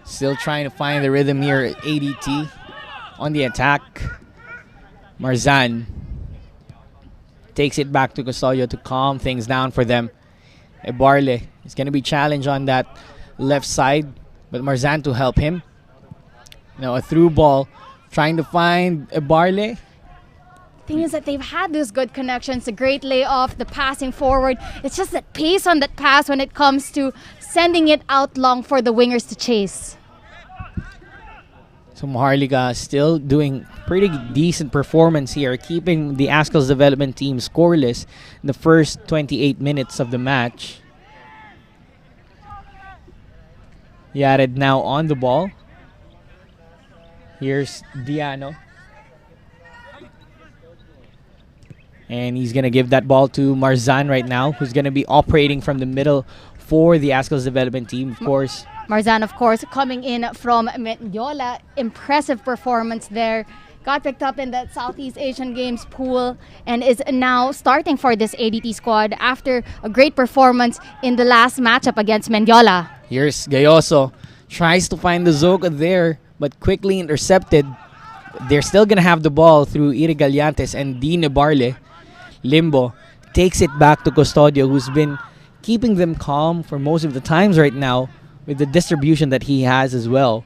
Still trying to find the rhythm here at ADT on the attack. Marzan takes it back to Custodio to calm things down for them. Ebarle is going to be challenged on that left side, but Marzan to help him. Now a through ball, trying to find Ebarle. Thing is that they've had those good connections, the great layoff, the passing forward. It's just that pace on that pass when it comes to sending it out long for the wingers to chase. So Maharlika still doing pretty decent performance here, keeping the Azkals development team scoreless in the first 28 minutes of the match. Yared now on the ball. Here's Diano. And he's going to give that ball to Marzan right now, who's going to be operating from the middle for the Azkals development team, of course. Marzan, of course, coming in from Mendiola. Impressive performance there. Got picked up in that Southeast Asian Games pool and is now starting for this ADT squad after a great performance in the last matchup against Mendiola. Here's Gayoso. Tries to find the Zoka there, but quickly intercepted. They're still going to have the ball through Iri Gallantes and Dean Ebarle. Limbo takes it back to Custodio, who's been keeping them calm for most of the times right now with the distribution that he has as well.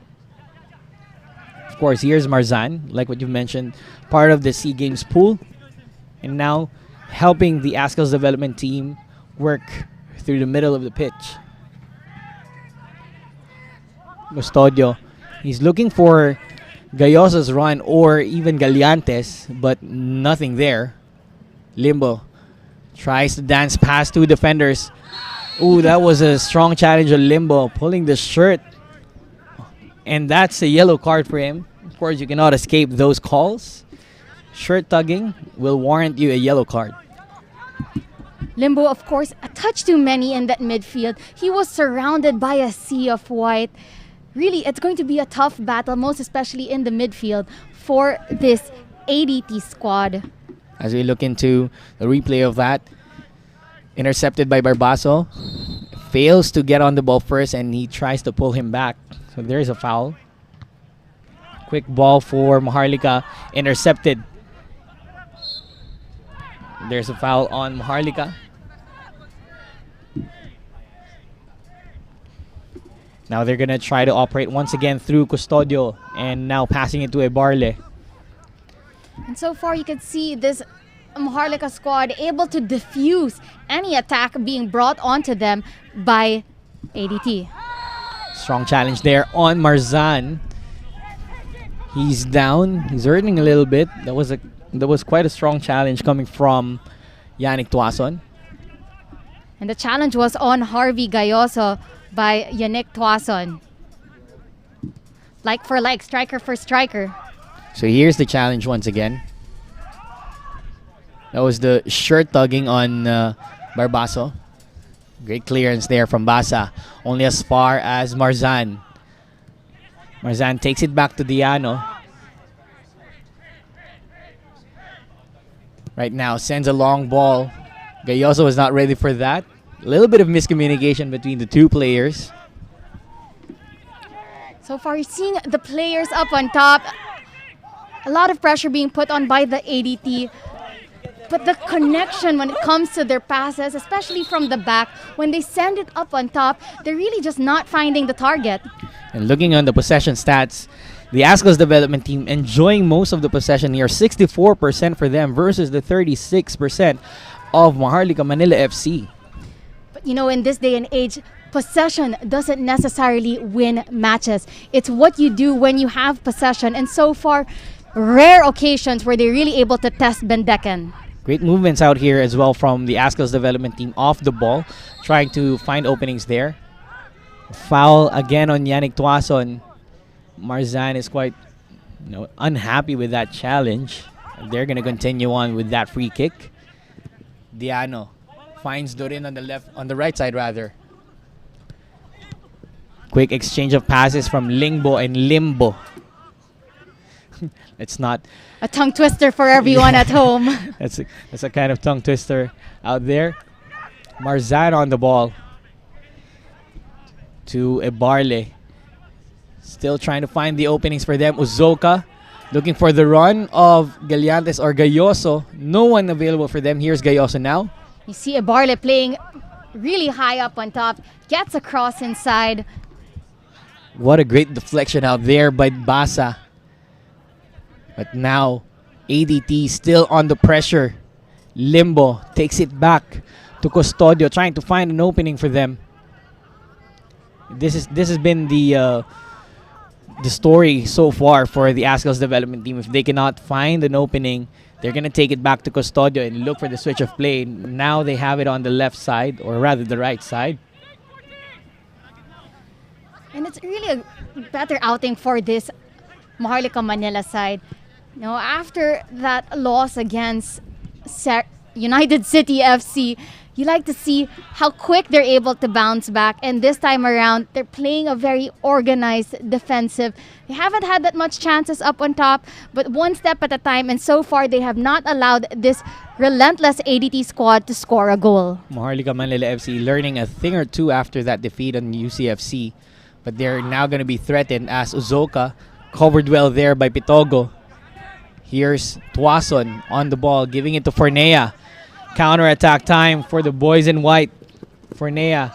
Of course, here's Marzan, like what you mentioned, part of the SEA Games pool, and now helping the Azkals development team work through the middle of the pitch. Custodio, he's looking for Gayoso's run or even Gallantes, but nothing there. Limbo tries to dance past two defenders. Ooh, that was a strong challenge on Limbo, pulling the shirt. And that's a yellow card for him. Of course, you cannot escape those calls. Shirt tugging will warrant you a yellow card. Limbo, of course, a touch too many in that midfield. He was surrounded by a sea of white. Really, it's going to be a tough battle, most especially in the midfield for this ADT squad. As we look into the replay of that, intercepted by Barbaso, fails to get on the ball first, and he tries to pull him back. So there's a foul. Quick ball for Maharlika, intercepted. There's a foul on Maharlika. Now they're gonna try to operate once again through Custodio and now passing it to Ebarle. And so far you can see this Maharlika squad able to diffuse any attack being brought onto them by ADT. Strong challenge there on Marzan. He's down. He's hurting a little bit. That was quite a strong challenge coming from Yannick Tuason. And the challenge was on Harvey Gayoso by Yannick Tuason. Like for like, striker for striker. So here's the challenge once again. That was the shirt tugging on Barbaso. Great clearance there from Basa. Only as far as Marzan. Marzan takes it back to Diano. Right now, sends a long ball. Gayoso was not ready for that. A little bit of miscommunication between the two players. So far, you're seeing the players up on top. A lot of pressure being put on by the ADT. But the connection when it comes to their passes, especially from the back, when they send it up on top, they're really just not finding the target. And looking on the possession stats, the Azkals development team enjoying most of the possession here, 64% for them versus the 36% of Maharlika Manila FC. But you know, in this day and age, possession doesn't necessarily win matches. It's what you do when you have possession. And so far, rare occasions where they're really able to test Bendecken. Great movements out here as well from the Azkals development team off the ball, trying to find openings there. Foul again on Yannick Tuason. Marzan is quite unhappy with that challenge. They're going to continue on with that free kick. Diano finds Dorin on the right side rather. Quick exchange of passes from Lingbo and Limbo. It's not a tongue twister for everyone at home. That's a kind of tongue twister out there. Marzan on the ball to Ebarle. Still trying to find the openings for them. Uzoka looking for the run of Galiantes or Gayoso. No one available for them. Here's Gayoso now. You see Ebarle playing really high up on top. Gets across inside. What a great deflection out there by Basa. But now, ADT still on the pressure. Limbo takes it back to Custodio, trying to find an opening for them. This has been the story so far for the Azkals development team. If they cannot find an opening, they're gonna take it back to Custodio and look for the switch of play. Now they have it on the left side, or rather the right side. And it's really a better outing for this Maharlika Manila side. After that loss against United City FC, you like to see how quick they're able to bounce back. And this time around, they're playing a very organized defensive. They haven't had that much chances up on top, but one step at a time. And so far, they have not allowed this relentless ADT squad to score a goal. Maharlika Manila FC learning a thing or two after that defeat on UCFC. But they're now going to be threatened as Uzoka covered well there by Pitogo. Here's Tuason on the ball, giving it to Fornea. Counter-attack time for the boys in white. Fornea.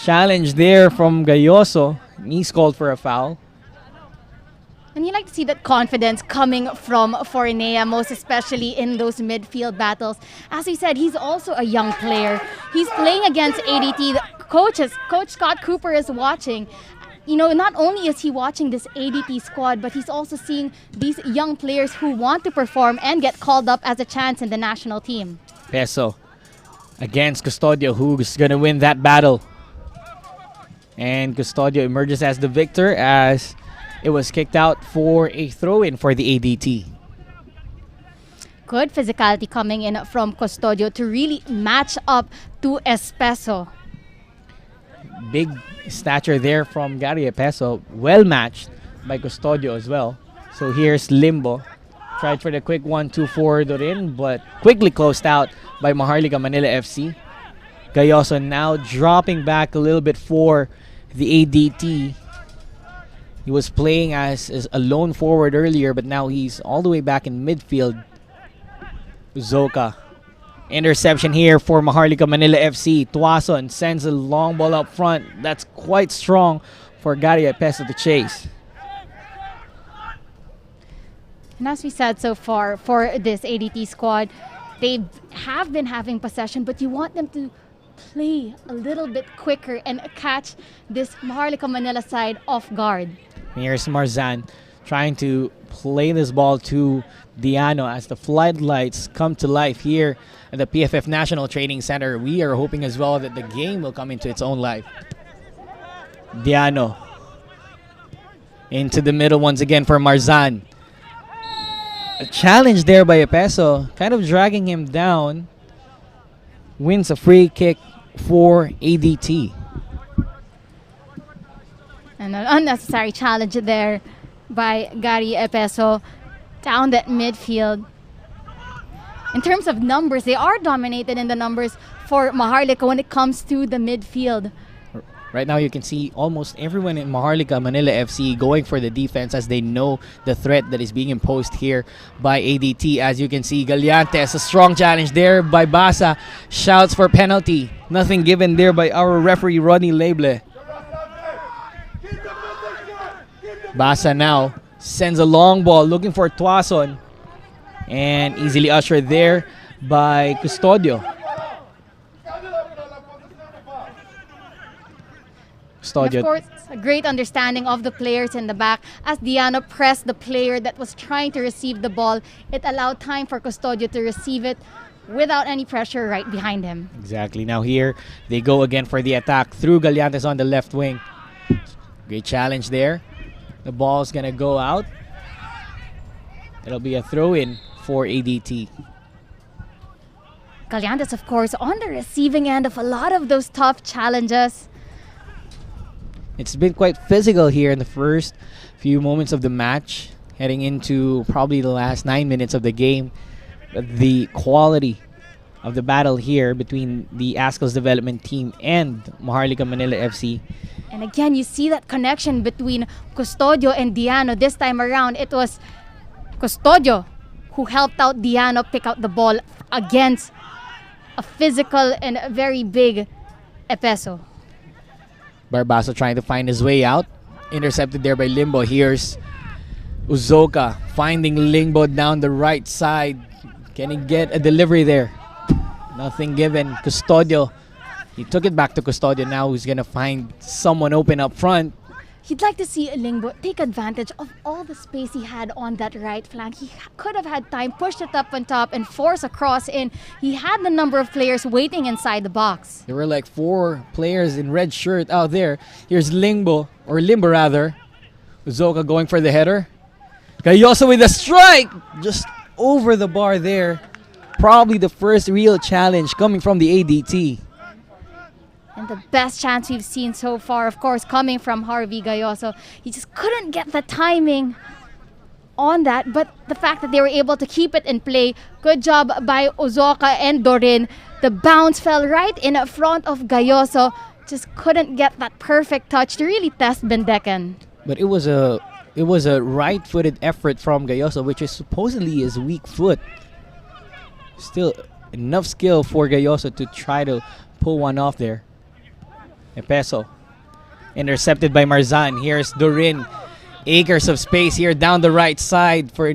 Challenge there from Gayoso. He's called for a foul. And you like to see that confidence coming from Fornea, most especially in those midfield battles. As we said, he's also a young player. He's playing against ADT. Coach Scott Cooper is watching. Not only is he watching this ADT squad, but he's also seeing these young players who want to perform and get called up as a chance in the national team. Peso against Custodio, who's going to win that battle. And Custodio emerges as the victor as it was kicked out for a throw-in for the ADT. Good physicality coming in from Custodio to really match up to Espeso. Big stature there from Gary Epeso. Well matched by Custodio as well. So here's Limbo. Tried for the quick 1-2 for Dorin, but quickly closed out by Maharlika Manila FC. Gayoso now dropping back a little bit for the ADT. He was playing as a lone forward earlier, but now he's all the way back in midfield. Uzoka Interception here for Maharlika Manila FC. Tuason sends a long ball up front. That's quite strong for Gary Epeso to chase. And as we said so far for this ADT squad, they have been having possession, but you want them to play a little bit quicker and catch this Maharlika Manila side off guard. Here's Marzan trying to play this ball to Diano as the floodlights come to life here at the PFF National Training Center. We are hoping as well that the game will come into its own life. Diano into the middle once again for Marzan. A challenge there by Epeso, kind of dragging him down. Wins a free kick for ADT. And an unnecessary challenge there by Gary Epeso down that midfield. In terms of numbers, they are dominated in the numbers for Maharlika when it comes to the midfield. Right now you can see almost everyone in Maharlika Manila FC going for the defense as they know the threat that is being imposed here by ADT. As you can see, Gallantes, a strong challenge there by Basa. Shouts for penalty. Nothing given there by our referee, Ronnie Leble. Basa now sends a long ball looking for Tuason. And easily ushered there by Custodio. And of course, a great understanding of the players in the back. As Diano pressed the player that was trying to receive the ball, it allowed time for Custodio to receive it without any pressure right behind him. Exactly. Now here, they go again for the attack through Gallantes on the left wing. Great challenge there. The ball's going to go out. It'll be a throw-in for ADT. Gallantes, of course, on the receiving end of a lot of those tough challenges. It's been quite physical here in the first few moments of the match, heading into probably the last 9 minutes of the game. The quality of the battle here between the Azkals development team and Maharlika Manila FC. And again, you see that connection between Custodio and Diano. This time around, it was Custodio who helped out Diano pick out the ball against a physical and very big Epeso. Barbaso trying to find his way out. Intercepted there by Limbo. Here's Uzoka finding Limbo down the right side. Can he get a delivery there? Nothing given. Custodio. He took it back to Custodio. Now he's going to find someone open up front. He'd like to see Lingbo take advantage of all the space he had on that right flank. He could have had time, pushed it up on top, and force a cross in. He had the number of players waiting inside the box. There were like 4 players in red shirt out there. Here's Limbo rather. Uzoka going for the header. Gayoso with a strike! Just over the bar there. Probably the first real challenge coming from the ADT. And the best chance we've seen so far, of course, coming from Harvey Gayoso. He just couldn't get the timing on that. But the fact that they were able to keep it in play, good job by Uzoka and Dorin. The bounce fell right in front of Gayoso. Just couldn't get that perfect touch to really test Bendecan. But it was a right-footed effort from Gayoso, which is supposedly his weak foot. Still enough skill for Gayoso to try to pull one off there. Epeso intercepted by Marzan. Here's Dorin. Acres of space here down the right side for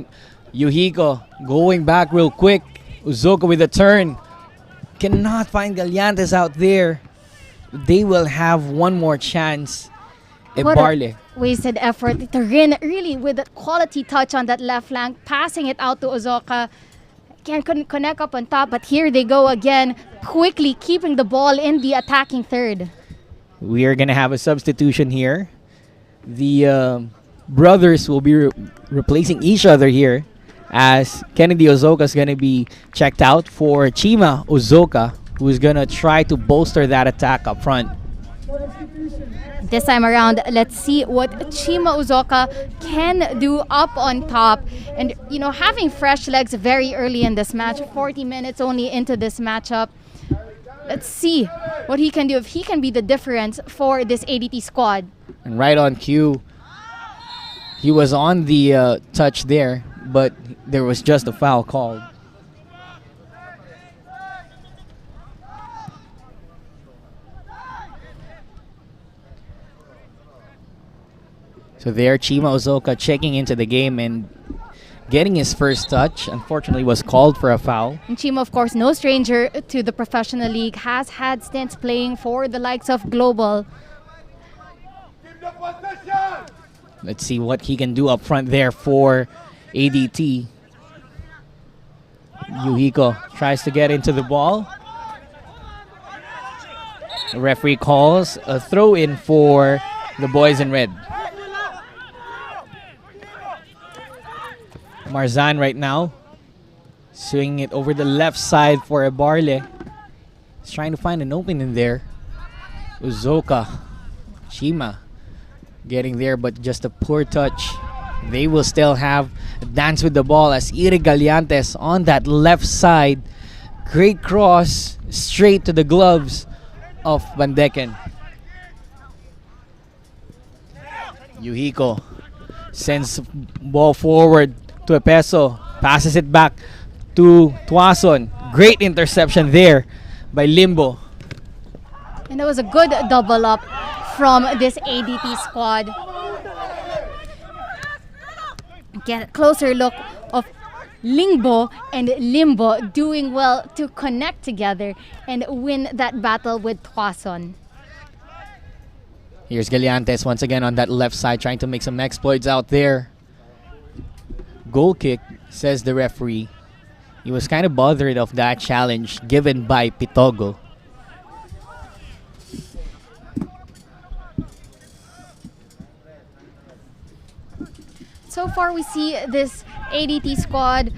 Yuhiko. Going back real quick. Uzoka with a turn. Cannot find Gallantes out there. They will have one more chance. Barley. Wasted effort. Dorin really with that quality touch on that left flank. Passing it out to Uzoka. Again, couldn't connect up on top. But here they go again. Quickly keeping the ball in the attacking third. We are going to have a substitution here. The brothers will be replacing each other here as Kennedy Uzoka is going to be checked out for Chima Uzoka, who is going to try to bolster that attack up front. This time around, let's see what Chima Uzoka can do up on top. And, you know, having fresh legs very early in this match, 40 minutes only into this matchup. Let's see what he can do, if he can be the difference for this ADT squad. And right on cue, he was on the touch there, but there was just a foul called. So there, Chima Ozoka checking into the game and getting his first touch. Unfortunately, was called for a foul. And Chima, of course, no stranger to the professional league, has had stints playing for the likes of Global. Let's see what he can do up front there for ADT. Yuhiko tries to get into the ball. The referee calls a throw-in for the boys in red. Marzan right now swinging it over the left side for Barle. He's trying to find an opening there. Uzoka, Chima getting there, but just a poor touch. They will still have a dance with the ball as Ire Galiantes on that left side. Great cross straight to the gloves of Bandeken. Yuhiko sends ball forward to Epeso. Passes it back to Tuason. Great interception there by Limbo. And it was a good double up from this ADT squad. Get a closer look of Lingbo and Limbo doing well to connect together and win that battle with Tuason. Here's Galiantes once again on that left side trying to make some exploits out there. Goal kick, says the referee. He was kind of bothered of that challenge given by Pitogo. So far, we see this ADT squad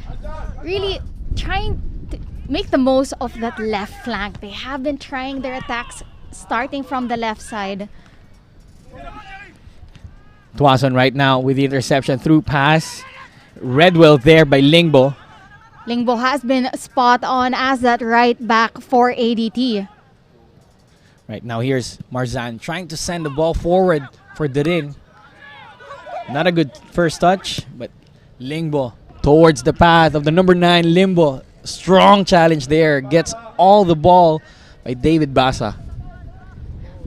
really trying to make the most of that left flank. They have been trying their attacks starting from the left side. Tuason right now with the interception through pass. Redwell there by Lingbo. Lingbo has been spot on as that right back for ADT. Right now, here's Marzan trying to send the ball forward for Darin. Not a good first touch, but Lingbo towards the path of the number 9 Limbo. Strong challenge there. Gets all the ball by David Basa.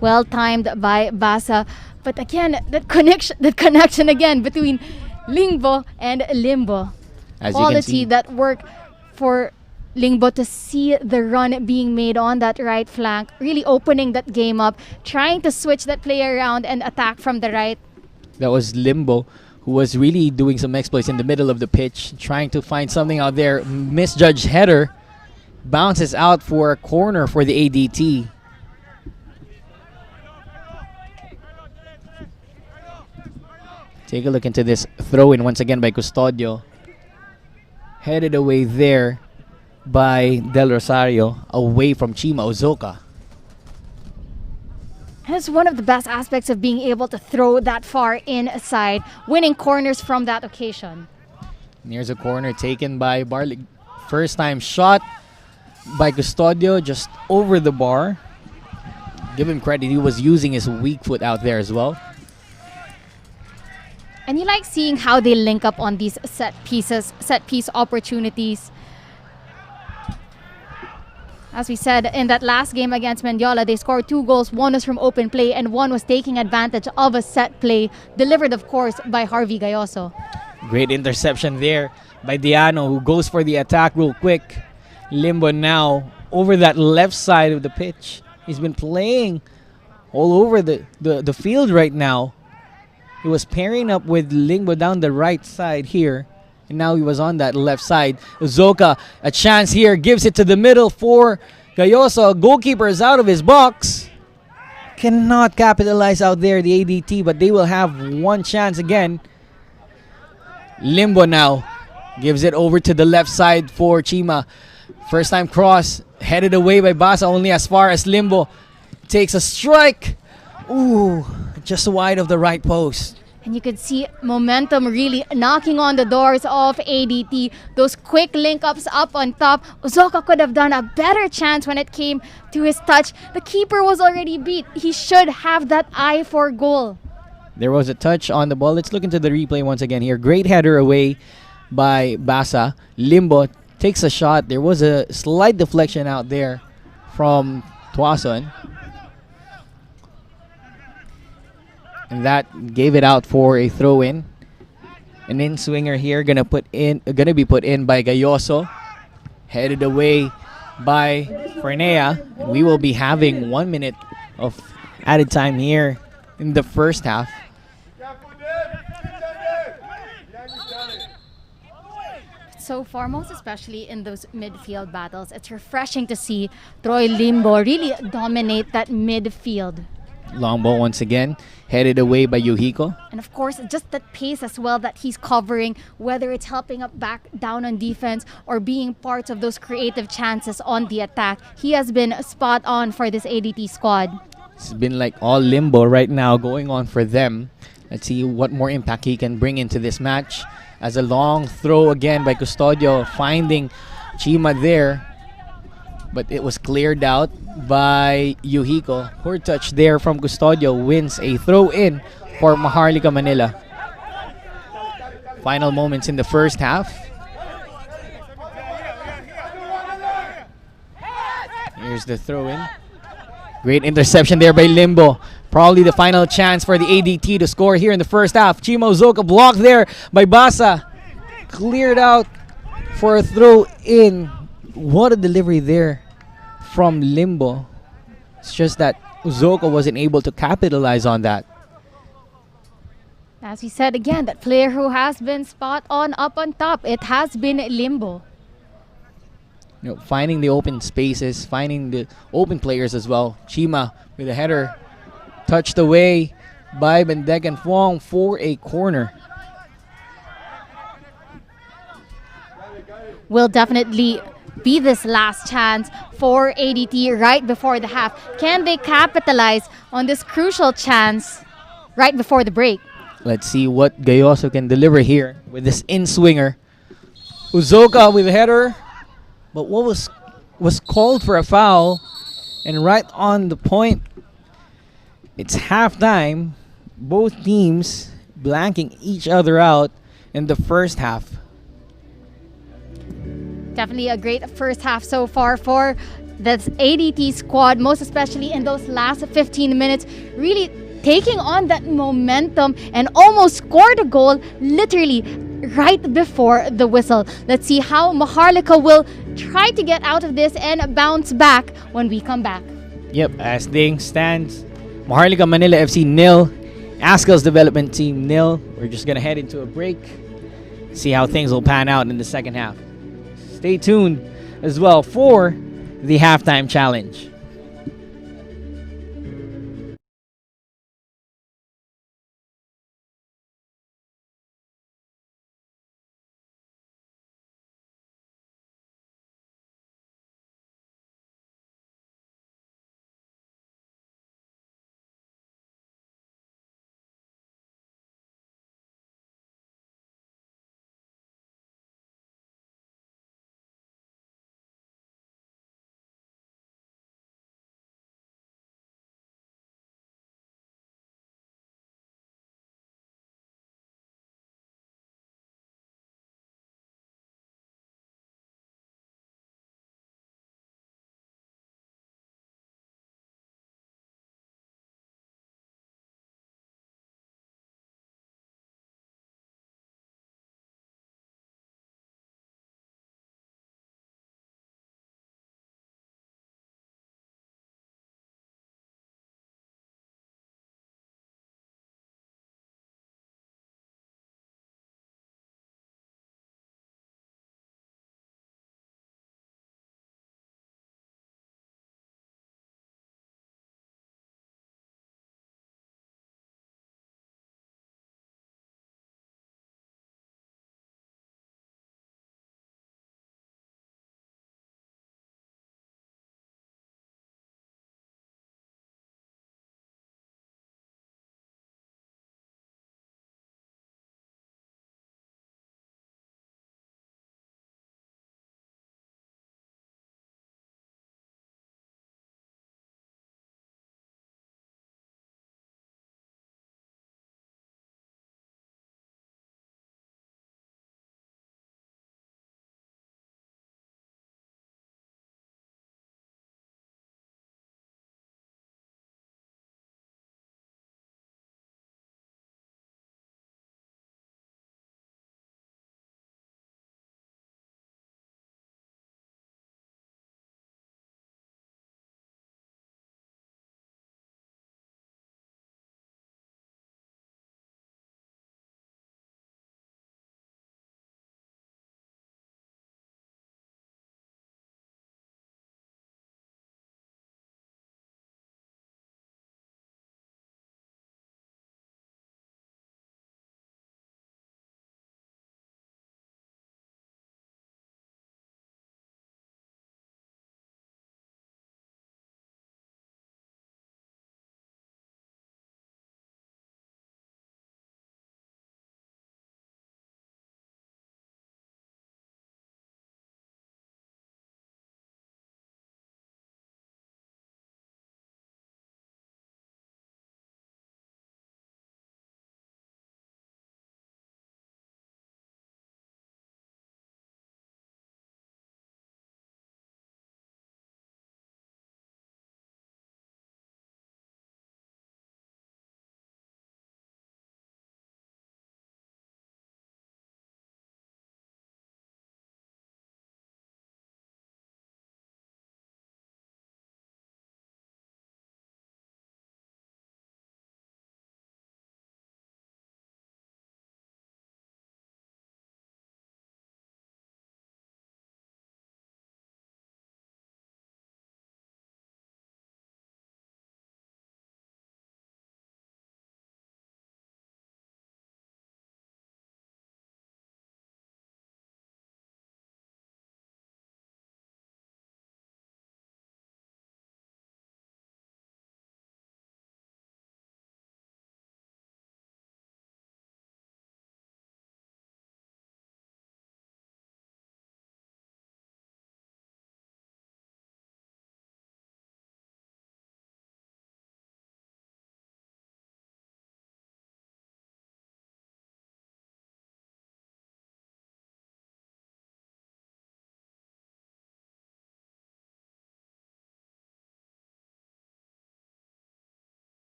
Well timed by Basa. But again, that connection again between Lingbo and Limbo. As Quality you can see, that work for Lingbo to see the run being made on that right flank. Really opening that game up. Trying to switch that play around and attack from the right. that was Limbo, who was really doing some exploits in the middle of the pitch, trying to find something out there. Misjudged header. Bounces out for a corner for the ADT. Take a look into this throw-in once again by Custodio. Headed away there by Del Rosario, away from Chima Ozoka. And it's one of the best aspects of being able to throw that far inside, winning corners from that occasion. Here's a corner taken by Barley. First time shot by Custodio, just over the bar. Give him credit, he was using his weak foot out there as well. And you like seeing how they link up on these set piece opportunities. As we said, in that last game against Mendiola, they scored 2 goals. One was from open play and one was taking advantage of a set play, delivered, of course, by Harvey Gayoso. Great interception there by Diano, who goes for the attack real quick. Limbo now over that left side of the pitch. He's been playing all over the field right now. He was pairing up with Limbo down the right side here. And now he was on that left side. Uzoka, a chance here, gives it to the middle for Gayoso. Goalkeeper is out of his box. Cannot capitalize out there, the ADT, but they will have one chance again. Limbo now gives it over to the left side for Chima. First time cross, headed away by Basa, only as far as Limbo takes a strike. Ooh, just wide of the right post. And you could see momentum really knocking on the doors of ADT. Those quick link-ups up on top. Uzoka could have done a better chance when it came to his touch. The keeper was already beat. He should have that eye for goal. There was a touch on the ball. Let's look into the replay once again here. Great header away by Basa. Limbo takes a shot. There was a slight deflection out there from Tuason. And that gave it out for a throw-in. An in-swinger here gonna be put in by Gayoso. Headed away by Fernea. We will be having 1 minute of added time here in the first half. So far, most especially in those midfield battles, it's refreshing to see Troy Limbo really dominate that midfield. Long ball once again, headed away by Yuhiko. And of course, just that pace as well that he's covering, whether it's helping up back down on defense or being part of those creative chances on the attack. He has been spot on for this ADT squad. It's been like all Limbo right now going on for them. Let's see what more impact he can bring into this match. As a long throw again by Custodio, finding Chima there. But it was cleared out by Yuhiko. Poor touch there from Custodio wins a throw-in for Maharlika Manila. Final moments in the first half. Here's the throw-in. Great interception there by Limbo. Probably the final chance for the ADT to score here in the first half. Chimo Zoka blocked there by Basa. Cleared out for a throw-in. What a delivery there from Limbo. It's just that Uzoka wasn't able to capitalize on that. As we said again, that player who has been spot on up on top, it has been Limbo. You know, finding the open spaces, finding the open players as well. Chima with a header. Touched away by Bendegan Fong for a corner. Will definitely be this last chance for ADT right before the half. Can they capitalize on this crucial chance right before the break? Let's see what Gayoso can deliver here with this in-swinger. Uzoka with a header. But what was called for a foul. And right on the point, it's halftime. Both teams blanking each other out in the first half. Definitely a great first half so far for this ADT squad, most especially in those last 15 minutes, really taking on that momentum and almost scored a goal literally right before the whistle. Let's see how Maharlika will try to get out of this and bounce back when we come back. Yep, as things stand, Maharlika Manila FC 0, Azkals development team 0. We're just going to head into a break, see how things will pan out in the second half. Stay tuned as well for the halftime challenge.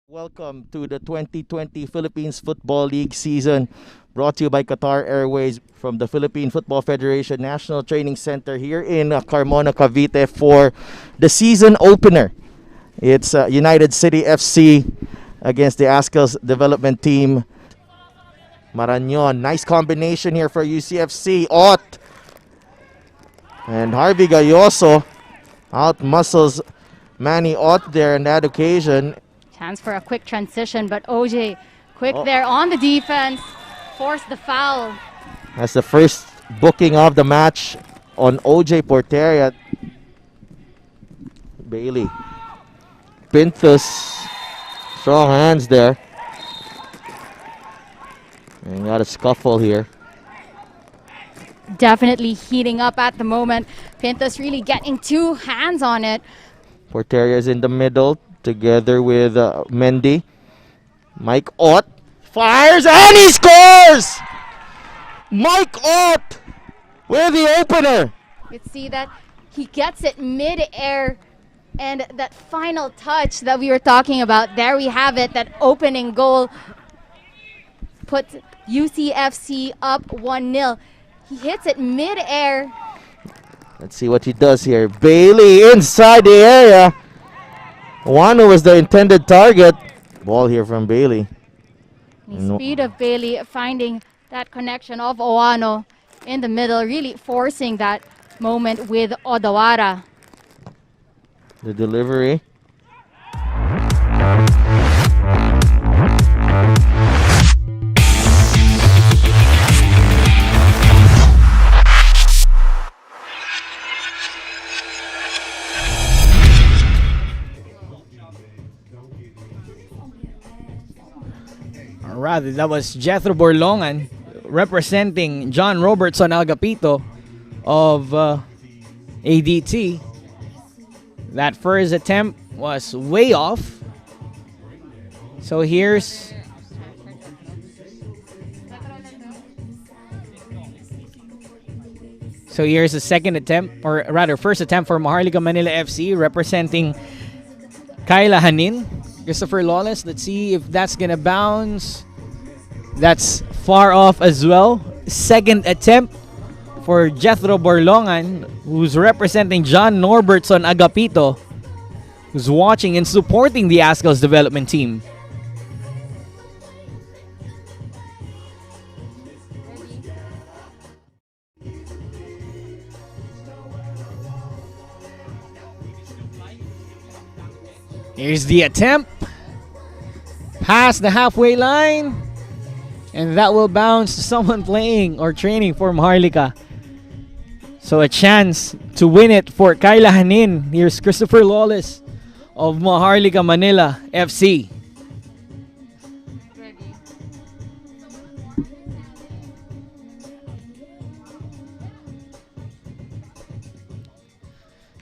Welcome to the 2020 Philippines Football League season, brought to you by Qatar Airways from the Philippine Football Federation National Training Center here in Carmona, Cavite for the season opener. It's United City FC against the Azkals development team. Marañon, nice combination here for UCFC. Ott and Harvey Gayoso out-muscles Manny Ott there on that occasion. Chance for a quick transition, but OJ quick there on the defense, forced the foul. That's the first booking of the match on OJ Porteria. Bailey. Pintus. Strong hands there. And got a scuffle here. Definitely heating up at the moment. Pintus really getting two hands on it. Porteria is in the middle together with Mendy. Mike Ott fires and he scores! Mike Ott with the opener. You can see that he gets it mid-air, and that final touch that we were talking about, there we have it, that opening goal puts UCFC up 1-0. He hits it mid-air. Let's see what he does here. Bailey inside the area. Wano was the intended target. Ball here from Bailey. The speed of Bailey finding that connection of Owano in the middle, really forcing that moment with Odawara. The delivery. Rather, that was Jethro Borlongan representing John Robertson Agapito of ADT. That first attempt was way off. So here's the second attempt, or rather first attempt for Maharlika Manila FC representing Kyla Hanin. Christopher Lawless, let's see if that's gonna bounce. That's far off as well. Second attempt for Jethro Borlongan, who's representing John Norbertson Agapito, who's watching and supporting the Azkals development team. Here's the attempt. Past the halfway line. And that will bounce to someone playing or training for Maharlika. So a chance to win it for Kyla Hanin. Here's Christopher Lawless of Maharlika Manila FC.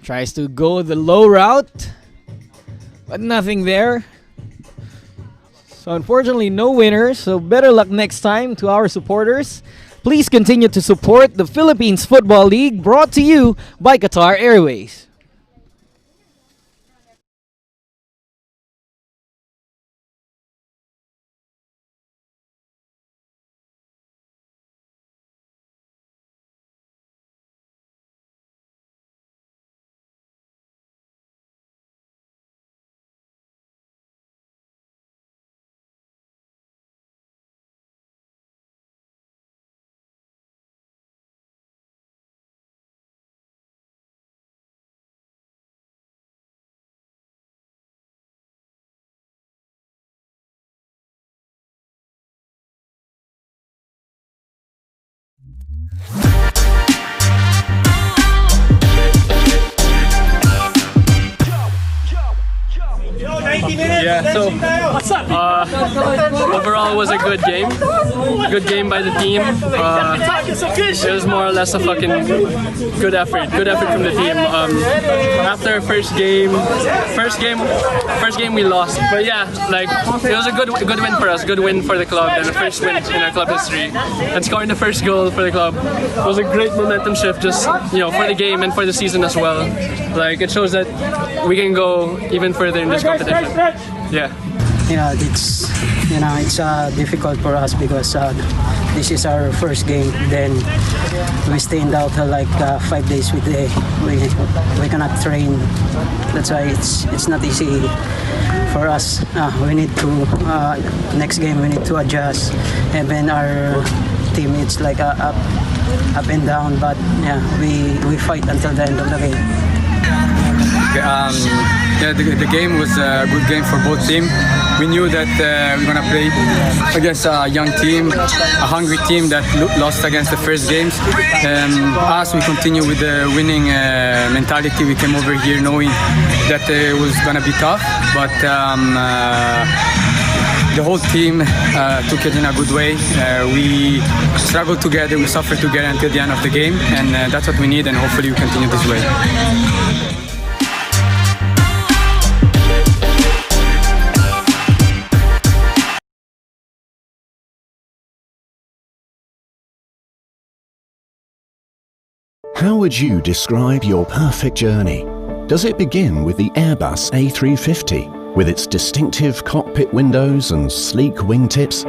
Tries to go the low route, but nothing there. So unfortunately, no winners. So better luck next time to our supporters. Please continue to support the Philippines Football League, brought to you by Qatar Airways. Yeah, so overall it was a good game. Good game by the team. It was more or less a fucking good effort from the team. After first game we lost. But yeah, like it was a good win for us, good win for the club, and the first win in our club history. And scoring the first goal for the club was a great momentum shift, just for the game and for the season as well. Like it shows that we can go even further in this competition. Yeah. it's difficult for us because this is our first game. Then we stayed out 5 days with the we cannot train. That's why it's not easy for us. We need to next game we need to adjust. And then our team it's like up and down, but yeah, we fight until the end of the game. The game was a good game for both teams. We knew that we're gonna play against a young team, a hungry team that lost against the first games. Us, we continue with the winning mentality. We came over here knowing that it was gonna be tough, but the whole team took it in a good way. We struggled together, we suffered together until the end of the game, and that's what we need, and hopefully we continue this way. How would you describe your perfect journey? Does it begin with the Airbus A350 with its distinctive cockpit windows and sleek wingtips?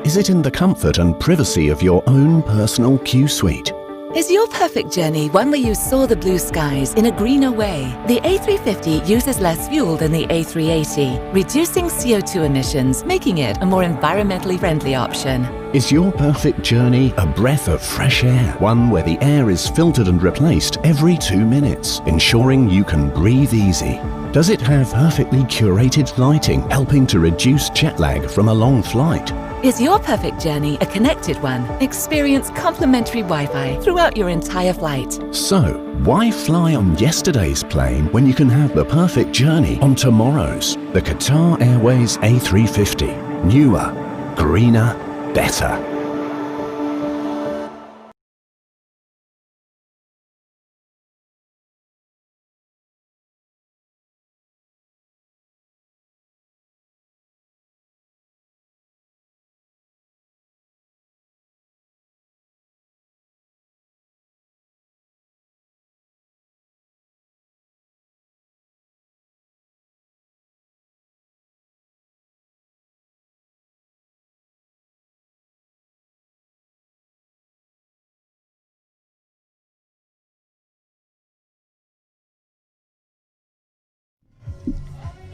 Is it in the comfort and privacy of your own personal Qsuite? Is your perfect journey one where you saw the blue skies in a greener way? The A350 uses less fuel than the A380, reducing CO2 emissions, making it a more environmentally friendly option. Is your perfect journey a breath of fresh air? One where the air is filtered and replaced every 2 minutes, ensuring you can breathe easy? Does it have perfectly curated lighting, helping to reduce jet lag from a long flight? Is your perfect journey a connected one? Experience complimentary Wi-Fi throughout your entire flight. So, why fly on yesterday's plane when you can have the perfect journey on tomorrow's? The Qatar Airways A350. Newer, greener, better.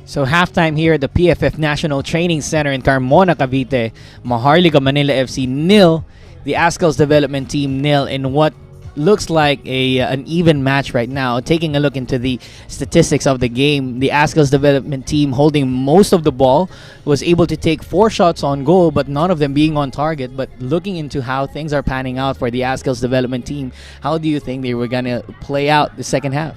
So halftime here at the PFF National Training Center in Carmona, Cavite. Maharlika Manila FC 0, the Azkals development team 0 in what looks like an even match right now. Taking a look into the statistics of the game, the Azkals development team holding most of the ball was able to take 4 shots on goal, but none of them being on target. But looking into how things are panning out for the Azkals development team, how do you think they were gonna play out the second half?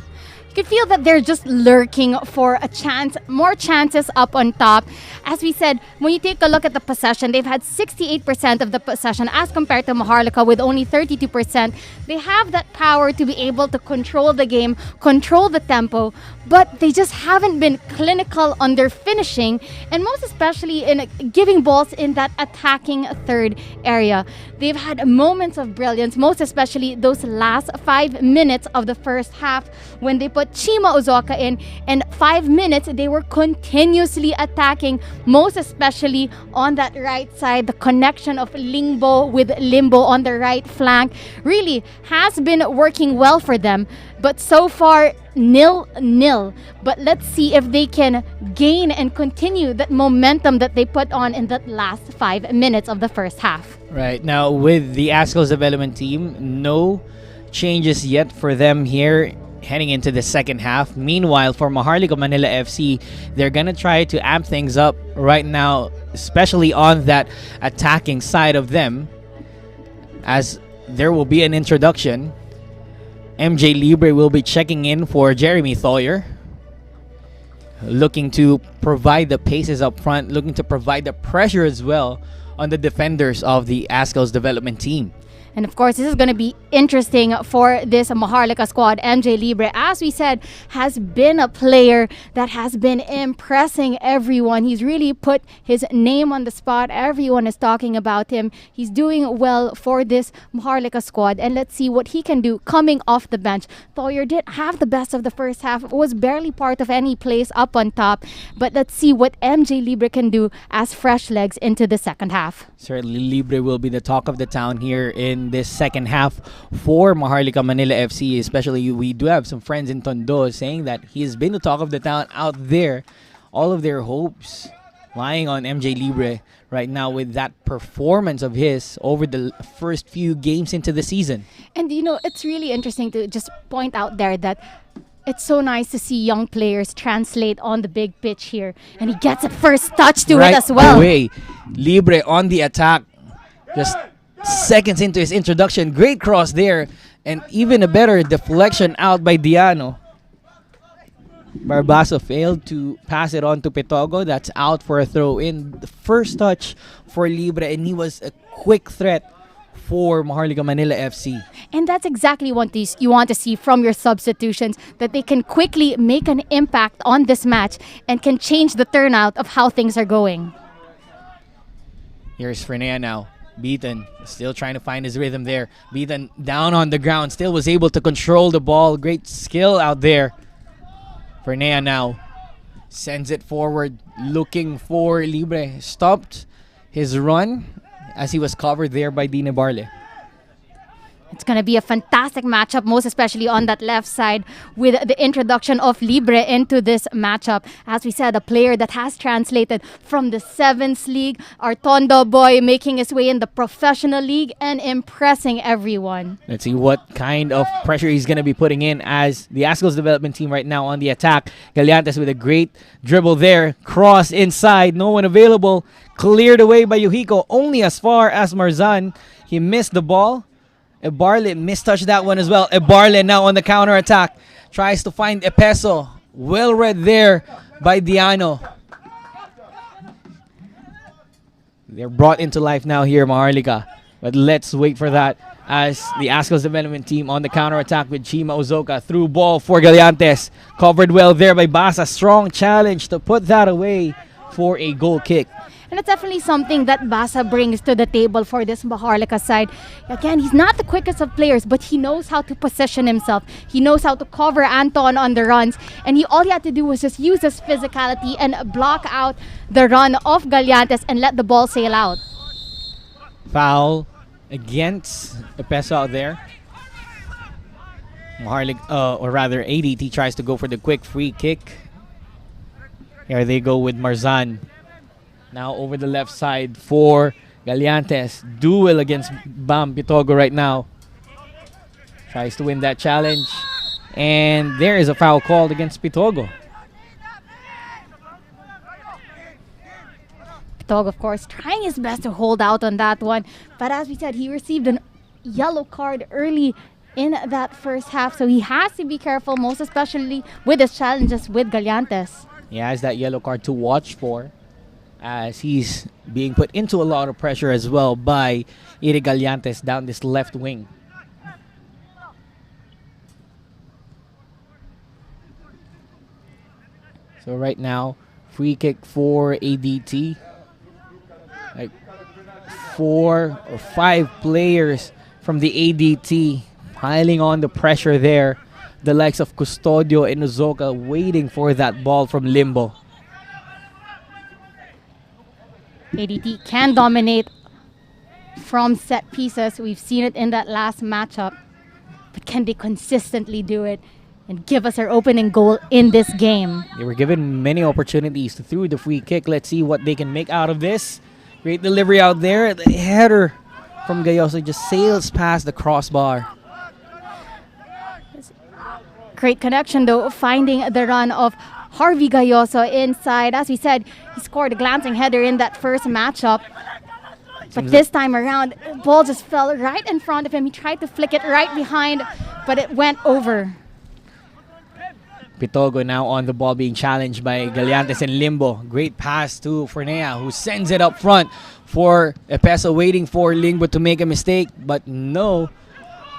You can feel that they're just lurking for a chance, more chances up on top. As we said, when you take a look at the possession, they've had 68% of the possession as compared to Maharlika with only 32%. They have that power to be able to control the game, control the tempo, but they just haven't been clinical on their finishing, and most especially in giving balls in that attacking third area. They've had moments of brilliance, most especially those last 5 minutes of the first half when they put Chima Uzoka in. In 5 minutes, they were continuously attacking, most especially on that right side. The connection of Lingbo with Limbo on the right flank really has been working well for them. But so far, 0-0. But let's see if they can gain and continue that momentum that they put on in that last 5 minutes of the first half. Right, now with the Azkals development team, no changes yet for them here heading into the second half. Meanwhile, for Maharlika Manila FC, they're gonna try to amp things up right now, especially on that attacking side of them, as there will be an introduction. MJ Libre will be checking in for Jeremy Thoyer, looking to provide the paces up front, looking to provide the pressure as well on the defenders of the Azkals development team. And of course, this is going to be interesting for this Maharlika squad. MJ Libre, as we said, has been a player that has been impressing everyone. He's really put his name on the spot. Everyone is talking about him. He's doing well for this Maharlika squad. And let's see what he can do coming off the bench. Thoyer did have the best of the first half. Was barely part of any plays up on top. But But let's see what MJ Libre can do as fresh legs into the second half. Certainly, Libre will be the talk of the town here in this second half for Maharlika Manila FC. Especially, we do have some friends in Tondo saying that he has been the talk of the town out there. All of their hopes lying on MJ Libre right now with that performance of his over the first few games into the season. And you know, it's really interesting to just point out there that it's so nice to see young players translate on the big pitch here. And he gets a first touch to it as well. Away. Libre on the attack. Just seconds into his introduction. Great cross there. And even a better deflection out by Diano. Barbaso failed to pass it on to Pitogo. That's out for a throw in. The first touch for Libre, and he was a quick threat for Maharlika Manila FC. And that's exactly what you want to see from your substitutions, that they can quickly make an impact on this match and can change the turnout of how things are going. Here's Frenea now. Beaton still trying to find his rhythm there. Beaton down on the ground, still was able to control the ball. Great skill out there. Frenea now sends it forward, looking for Libre. Stopped his run as he was covered there by Dine Barle. It's going to be a fantastic matchup, most especially on that left side with the introduction of Libre into this matchup. As we said, a player that has translated from the Sevens League, our Tondo boy making his way in the professional league and impressing everyone. Let's see what kind of pressure he's going to be putting in as the Azkals development team right now on the attack. Galiantes with a great dribble there. Cross inside, no one available. Cleared away by Yuhiko, only as far as Marzan. He missed the ball. Ebarle mistouched that one as well. Ebarle now on the counter attack. Tries to find Epeso. Well read there by Diano. They're brought into life now here, Maharlika. But let's wait for that as the Azkals development team on the counter attack with Chima Uzoka. Through ball for Galiantes. Covered well there by Basa. Strong challenge to put that away for a goal kick. And it's definitely something that Basa brings to the table for this Maharlika side. Again, he's not the quickest of players, but he knows how to position himself. He knows how to cover Anton on the runs. And all he had to do was just use his physicality and block out the run of Galiantes and let the ball sail out. Foul against Epeso out there. Maharlika, or rather ADT tries to go for the quick free kick. Here they go with Marzan. Now over the left side for Galiantes. Duel against Bam Pitogo right now. Tries to win that challenge. And there is a foul called against Pitogo. Pitogo, of course, trying his best to hold out on that one. But as we said, he received a yellow card early in that first half. So he has to be careful, most especially with his challenges with Galiantes. He has that yellow card to watch for, as he's being put into a lot of pressure as well by Iri Galiantes down this left wing. So right now, free kick for ADT. Like 4 or 5 players from the ADT piling on the pressure there. The likes of Custodio and Uzoka waiting for that ball from Limbo. ADT can dominate from set pieces. We've seen it in that last matchup. But can they consistently do it and give us our opening goal in this game? They were given many opportunities to throw the free kick. Let's see what they can make out of this. Great delivery out there. The header from Gayoso just sails past the crossbar. Great connection though, finding the run of Harvey Gayoso inside. As we said, he scored a glancing header in that first matchup. But this time around, the ball just fell right in front of him. He tried to flick it right behind, but it went over. Pitogo now on the ball being challenged by Galiantes and Limbo. Great pass to Fernea, who sends it up front for Epeso, waiting for Limbo to make a mistake. But no.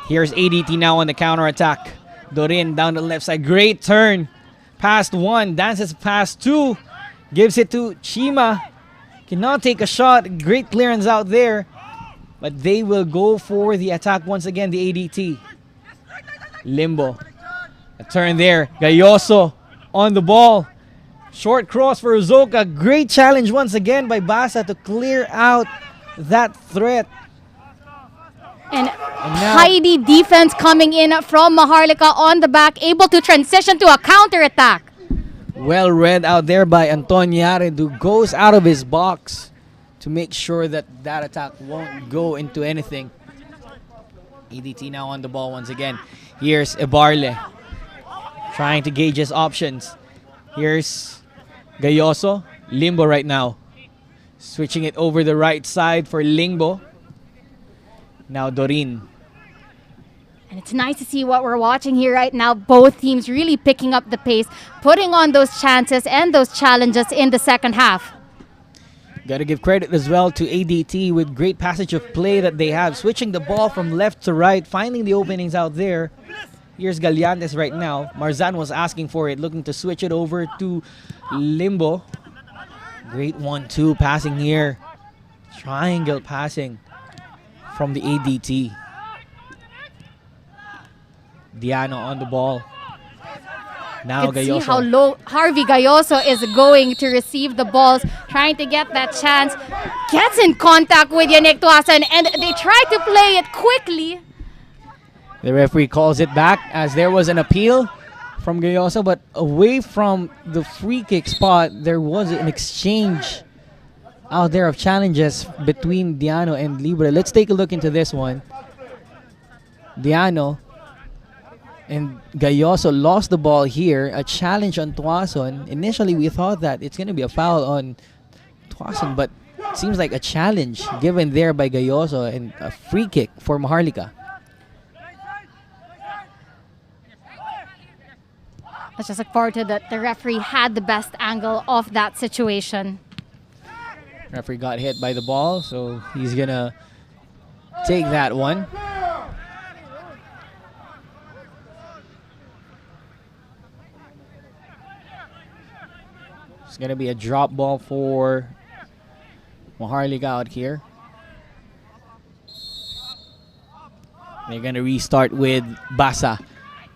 Here's ADT now on the counter attack. Dorin down the left side. Great turn. Past 1. Dances past 2. Gives it to Chima. Cannot take a shot. Great clearance out there. But they will go for the attack once again, the ADT. Limbo. A turn there. Gayoso on the ball. Short cross for Uzoka. Great challenge once again by Basa to clear out that threat. And now- Heidi defense coming in from Maharlika on the back, able to transition to a counter attack. Well read out there by Anton Yared, who goes out of his box to make sure that that attack won't go into anything. EDT now on the ball once again. Here's Ebarle trying to gauge his options. Here's Gayoso. Limbo right now. Switching it over the right side for Lingbo. Now Dorin. And it's nice to see what we're watching here right now. Both teams really picking up the pace, putting on those chances and those challenges in the second half. Got to give credit as well to ADT with great passage of play that they have. Switching the ball from left to right, finding the openings out there. Here's Galiantes right now. Marzan was asking for it, looking to switch it over to Limbo. Great 1-2 passing here. Triangle passing from the ADT. Diano on the ball. Now You can see Gayoso. how low Harvey Gayoso is going to receive the balls, trying to get that chance. Gets in contact with Yannick Tuasan, and they try to play it quickly. The referee calls it back as there was an appeal from Gayoso, but away from the free kick spot, there was an exchange out there of challenges between Diano and Libre. Let's take a look into this one. Diano and Gayoso lost the ball here. A challenge on Tuason. Initially, we thought that it's going to be a foul on Tuason, but it seems like a challenge given there by Gayoso and a free kick for Maharlika. Let's just look forward to that. The referee had the best angle of that situation. Referee got hit by the ball, so he's going to take that one. It's going to be a drop ball for Maharlika out here. They're going to restart with Basa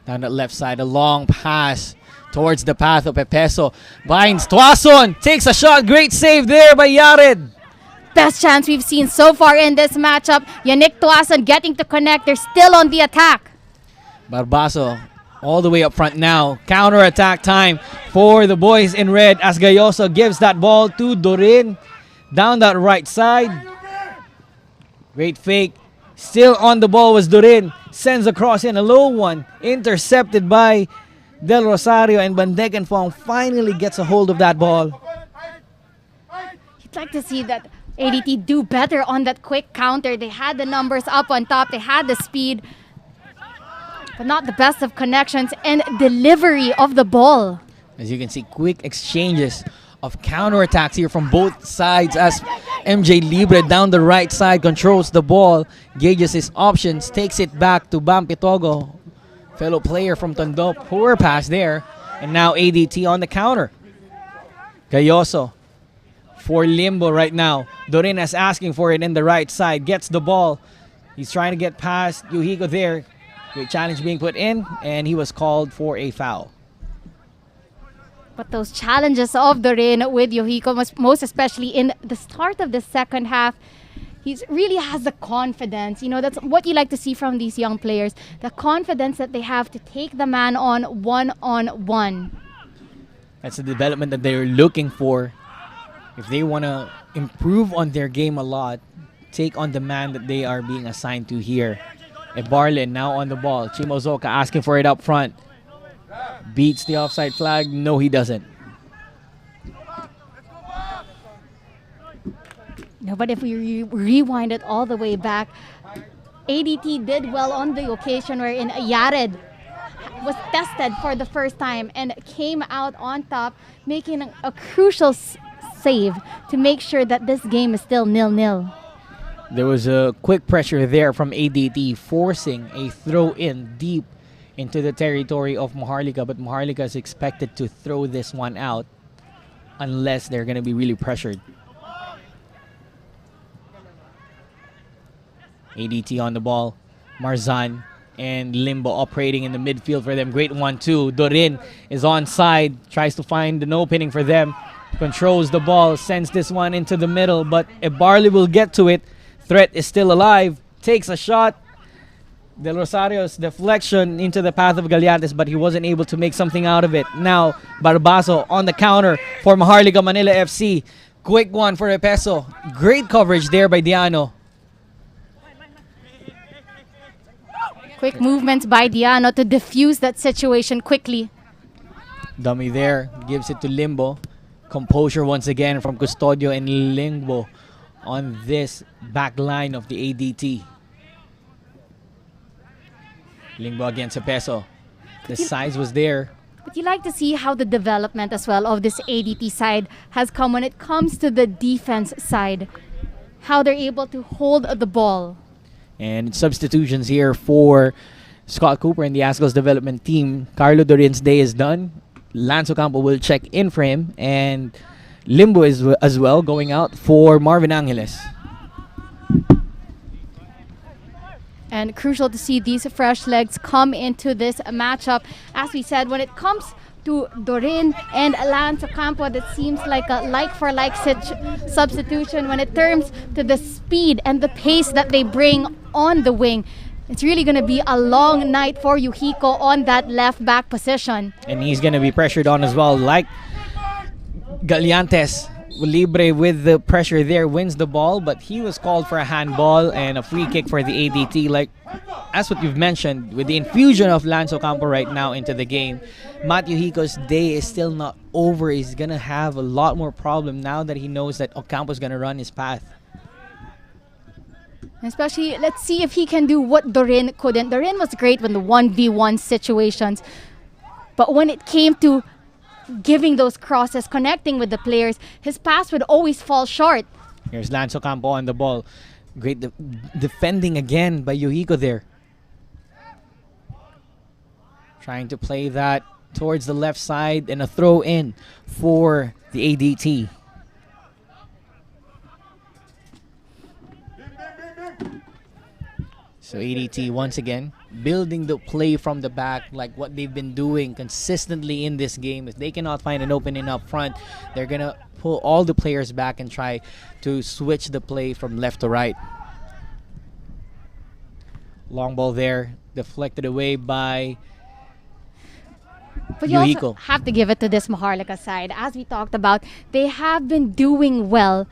down the left side. A long pass towards the path of Pepeso. Binds Tuason. Takes a shot. Great save there by Yared. Best chance we've seen so far in this matchup. Yannick Tuason getting to connect. They're still on the attack. Barbaso all the way up front now. Counter-attack time for the boys in red as Gayoso gives that ball to Dorin. Down that right side. Great fake. Still on the ball was Dorin. Sends a cross in, a low one. Intercepted by Del Rosario, and Bandekenfong finally gets a hold of that ball. You'd like to see that ADT do better on that quick counter. They had the numbers up on top. They had the speed. But not the best of connections and delivery of the ball. As you can see, quick exchanges of counterattacks here from both sides as MJ Libre down the right side controls the ball, gauges his options, takes it back to Bam Pitogo, fellow player from Tondo. Poor pass there. And now ADT on the counter. Gayoso for Limbo right now. Dorin is asking for it in the right side. Gets the ball. He's trying to get past Yuhiko there. Great challenge being put in, and he was called for a foul. But those challenges of Dorin with Yohiko, most especially in the start of the second half, he really has the confidence. You know, that's what you like to see from these young players. The confidence that they have to take the man on one-on-one. That's the development that they're looking for. If they want to improve on their game a lot, take on the man that they are being assigned to here. Ebarlin now on the ball. Chimozoka asking for it up front. Beats the offside flag. No, he doesn't. No, but if we rewind it all the way back, ADT did well on the occasion wherein Yared was tested for the first time and came out on top, making a crucial save to make sure that this game is still 0-0. There was a quick pressure there from ADT, forcing a throw-in deep into the territory of Maharlika, but Maharlika is expected to throw this one out unless they're going to be really pressured. ADT on the ball. Marzan And Limbo operating in the midfield for them. Great 1-2. Dorin is onside. Tries to find an opening for them. Controls the ball. Sends this one into the middle. But Ebarli will get to it. Threat is still alive. Takes a shot. Del Rosario's deflection into the path of Galiantes, but he wasn't able to make something out of it. Now, Barbaso on the counter for Maharlika Manila FC. Quick one for Epeso. Great coverage there by Diano. Quick movements by Diano to defuse that situation quickly. Dummy there. Gives it to Limbo. Composure once again from Custodio and Limbo on this back line of the ADT. Limbo against Epeso. The size was there. But you like to see how the development as well of this ADT side has come when it comes to the defense side. How they're able to hold the ball. And substitutions here for Scott Cooper and the Azkals development team. Carlo Dorin's day is done. Lance Ocampo will check in for him. And Limbo is as well going out for Marvin Angeles. And crucial to see these fresh legs come into this matchup. As we said, when it comes to Dorin and Lance Ocampo, that seems like a like-for-like substitution. When it comes to the speed and the pace that they bring on the wing, it's really going to be a long night for Yuhiko on that left back position. And he's going to be pressured on as well, like Galiantes. Libre with the pressure there wins the ball, but he was called for a handball and a free kick for the ADT. Like, as what you've mentioned, with the infusion of Lance Ocampo right now into the game, Matthew Hiko's day is still not over. He's going to have a lot more problem now that he knows that Ocampo's going to run his path. Especially, let's see if he can do what Dorin couldn't. Dorin was great when the 1v1 situations, but when it came to giving those crosses, connecting with the players, his pass would always fall short. Here's Lance Ocampo on the ball. Great defending again by Yuhiko there. Trying to play that towards the left side and a throw in for the ADT. So ADT once again building the play from the back like what they've been doing consistently in this game. If they cannot find an opening up front, they're going to pull all the players back and try to switch the play from left to right. Long ball there, deflected away by But you also have to give it to this Maharlika side. As we talked about, they have been doing well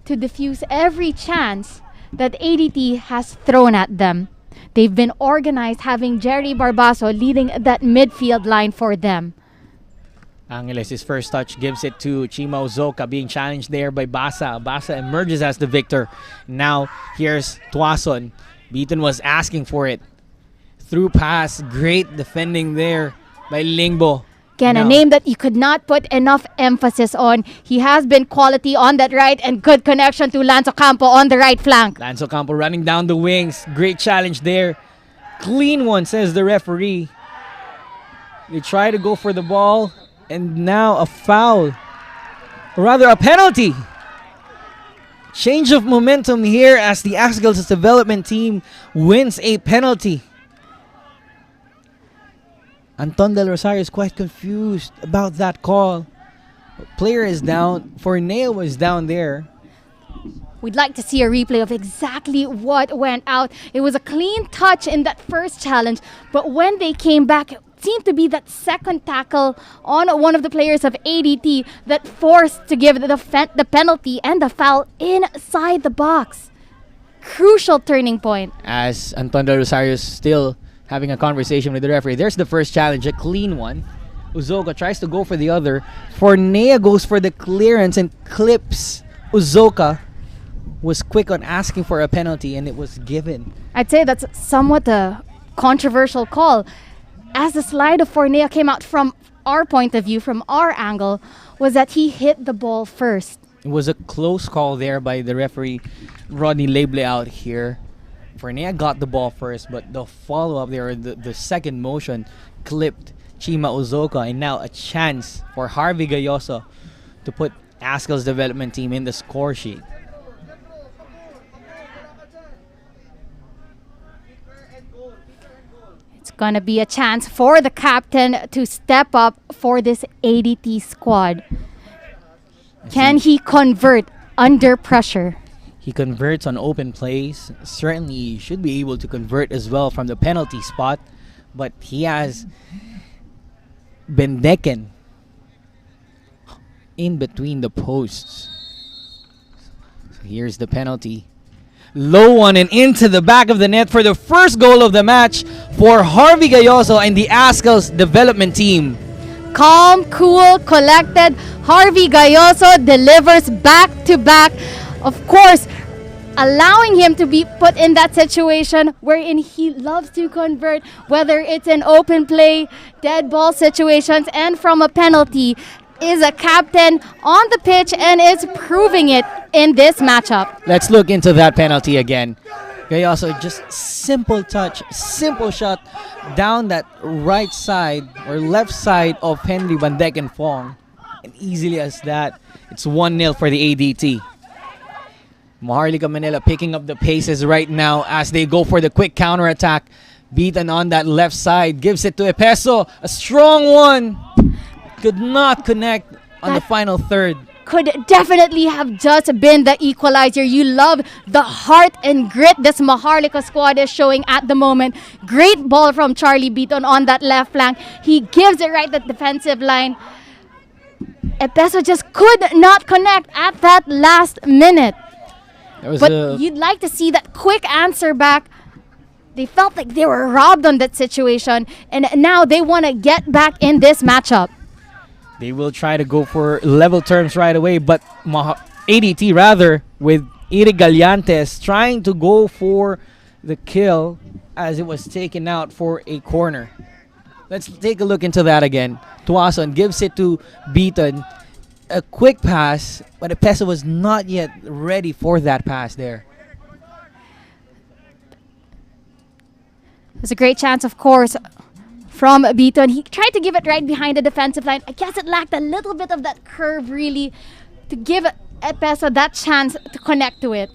to defuse every chance that ADT has thrown at them. They've been organized, having Jerry Barbaso leading that midfield line for them. Angeles, his first touch, gives it to Chima Uzoka, being challenged there by Basa. Basa emerges as the victor. Now, here's Tuason. Beaton was asking for it. Through pass, great defending there by Lingbo. Again, a name that you could not put enough emphasis on. He has been quality on that right and good connection to Lance Ocampo on the right flank. Lance Ocampo running down the wings. Great challenge there. Clean one, says the referee. They try to go for the ball. And now a foul. Or rather, a penalty. Change of momentum here as the Azkals development team wins a penalty. Anton Del Rosario is quite confused about that call. Player is down. Fornea was down there. We'd like to see a replay of exactly what went out. It was a clean touch in that first challenge, but when they came back, it seemed to be that second tackle on one of the players of ADT that forced to give the penalty and the foul inside the box. Crucial turning point. As Anton Del Rosario is still having a conversation with the referee. There's the first challenge, a clean one. Uzoka tries to go for the other. Fornea goes for the clearance and clips Uzoka. Was quick on asking for a penalty and it was given. I'd say that's somewhat a controversial call. As the slide of Fornea came out from our point of view, from our angle, was that he hit the ball first. It was a close call there by the referee, Rodney Lable out here. Fornea got the ball first, but the follow-up there, the second motion, clipped Chima Uzoka, and now a chance for Harvey Gayoso to put Azkals development team in the score sheet. Gonna be a chance for the captain to step up for this ADT squad. Can he convert under pressure? He converts on open plays. Certainly he should be able to convert as well from the penalty spot. But he has Bendekin in between the posts. So here's the penalty. Low one and into the back of the net for the first goal of the match for Harvey Gayoso and the Azkals development team. Calm, cool, collected. Harvey Gayoso delivers back to back. Of course, allowing him to be put in that situation wherein he loves to convert, whether it's an open play, dead ball situations, and from a penalty, is a captain on the pitch and is proving it in this matchup. Let's look into that penalty again. Gayoso, just simple touch, simple shot down that right side or left side of Henry Bandek Fong. And easily as that, it's 1-0 for the ADT. Maharlika Manila picking up the paces right now as they go for the quick counterattack. Beaten on that left side, gives it to Epeso. A strong one. Could not connect on the final third. Could definitely have just been the equalizer. You love the heart and grit this Maharlika squad is showing at the moment. Great ball from Charlie Beaton on that left flank. He gives it right at the defensive line. Epeso just could not connect at that last minute. But you'd like to see that quick answer back. They felt like they were robbed on that situation, and now they want to get back in this matchup. They will try to go for level terms right away, but ADT rather, with Eric Gallantes trying to go for the kill as it was taken out for a corner. Let's take a look into that again. Tuason gives it to Beaton. A quick pass, but Epeso was not yet ready for that pass there. There's a great chance, of course, from Beaton. He tried to give it right behind the defensive line. I guess it lacked a little bit of that curve, really, to give Epeso that chance to connect to it.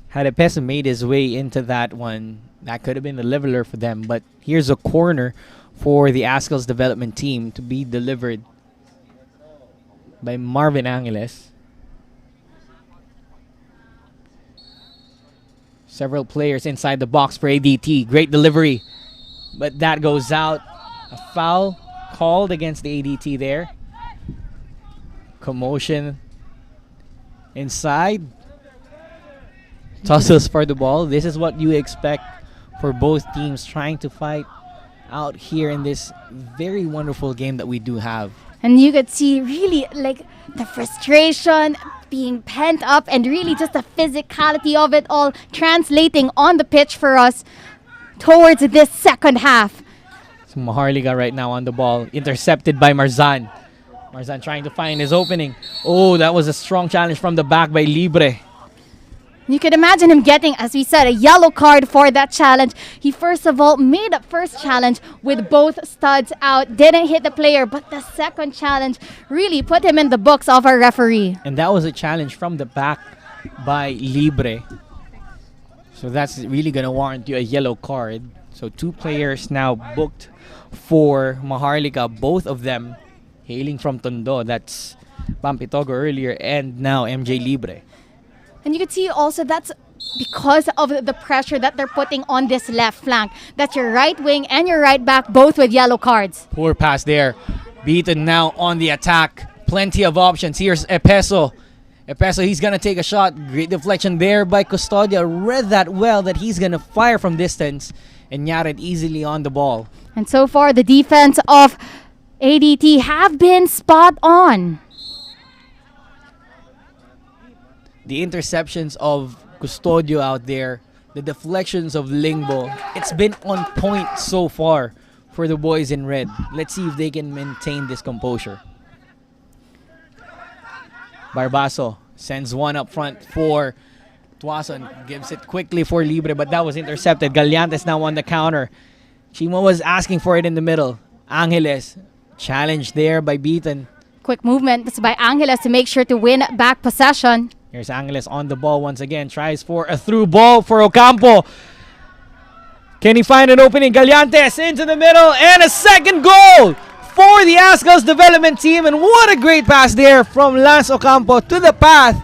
Had Epeso made his way into that one, that could have been the leveler for them. But here's a corner for the Azkals development team to be delivered by Marvin Angeles. Several players inside the box for ADT. Great delivery, but that goes out. A foul called against the ADT there. Commotion inside. Tussles for the ball. This is what you expect for both teams trying to fight out here in this very wonderful game that we do have. And you could see really like the frustration being pent up and really just the physicality of it all translating on the pitch for us towards this second half. So Maharlika right now on the ball, intercepted by Marzan. Marzan trying to find his opening. Oh, that was a strong challenge from the back by Libre. You could imagine him getting, as we said, a yellow card for that challenge. He first of all made a first challenge with both studs out, didn't hit the player, but the second challenge really put him in the books of our referee. And that was a challenge from the back by Libre. So that's really going to warrant you a yellow card. So two players now booked for Maharlika, both of them hailing from Tondo. That's Pampitogo earlier and now MJ Libre. And you can see also that's because of the pressure that they're putting on this left flank. That's your right wing and your right back, both with yellow cards. Poor pass there. Beaten now on the attack. Plenty of options. Here's Epeso. Epeso, he's going to take a shot. Great deflection there by Custodia. Read that well that he's going to fire from distance. And Yared easily on the ball. And so far, the defense of ADT have been spot on. The interceptions of Custodio out there, the deflections of Lingbo, it's been on point so far for the boys in red. Let's see if they can maintain this composure. Barbaso sends one up front for Tuason, gives it quickly for Libre, but that was intercepted. Gallantes now on the counter. Chimo was asking for it in the middle. Angeles, challenged there by Beaton. Quick movement by Angeles to make sure to win back possession. Here's Angeles on the ball once again. Tries for a through ball for Ocampo. Can he find an opening? Gallantes into the middle, and a second goal for the Azkals development team. And what a great pass there from Lance Ocampo to the path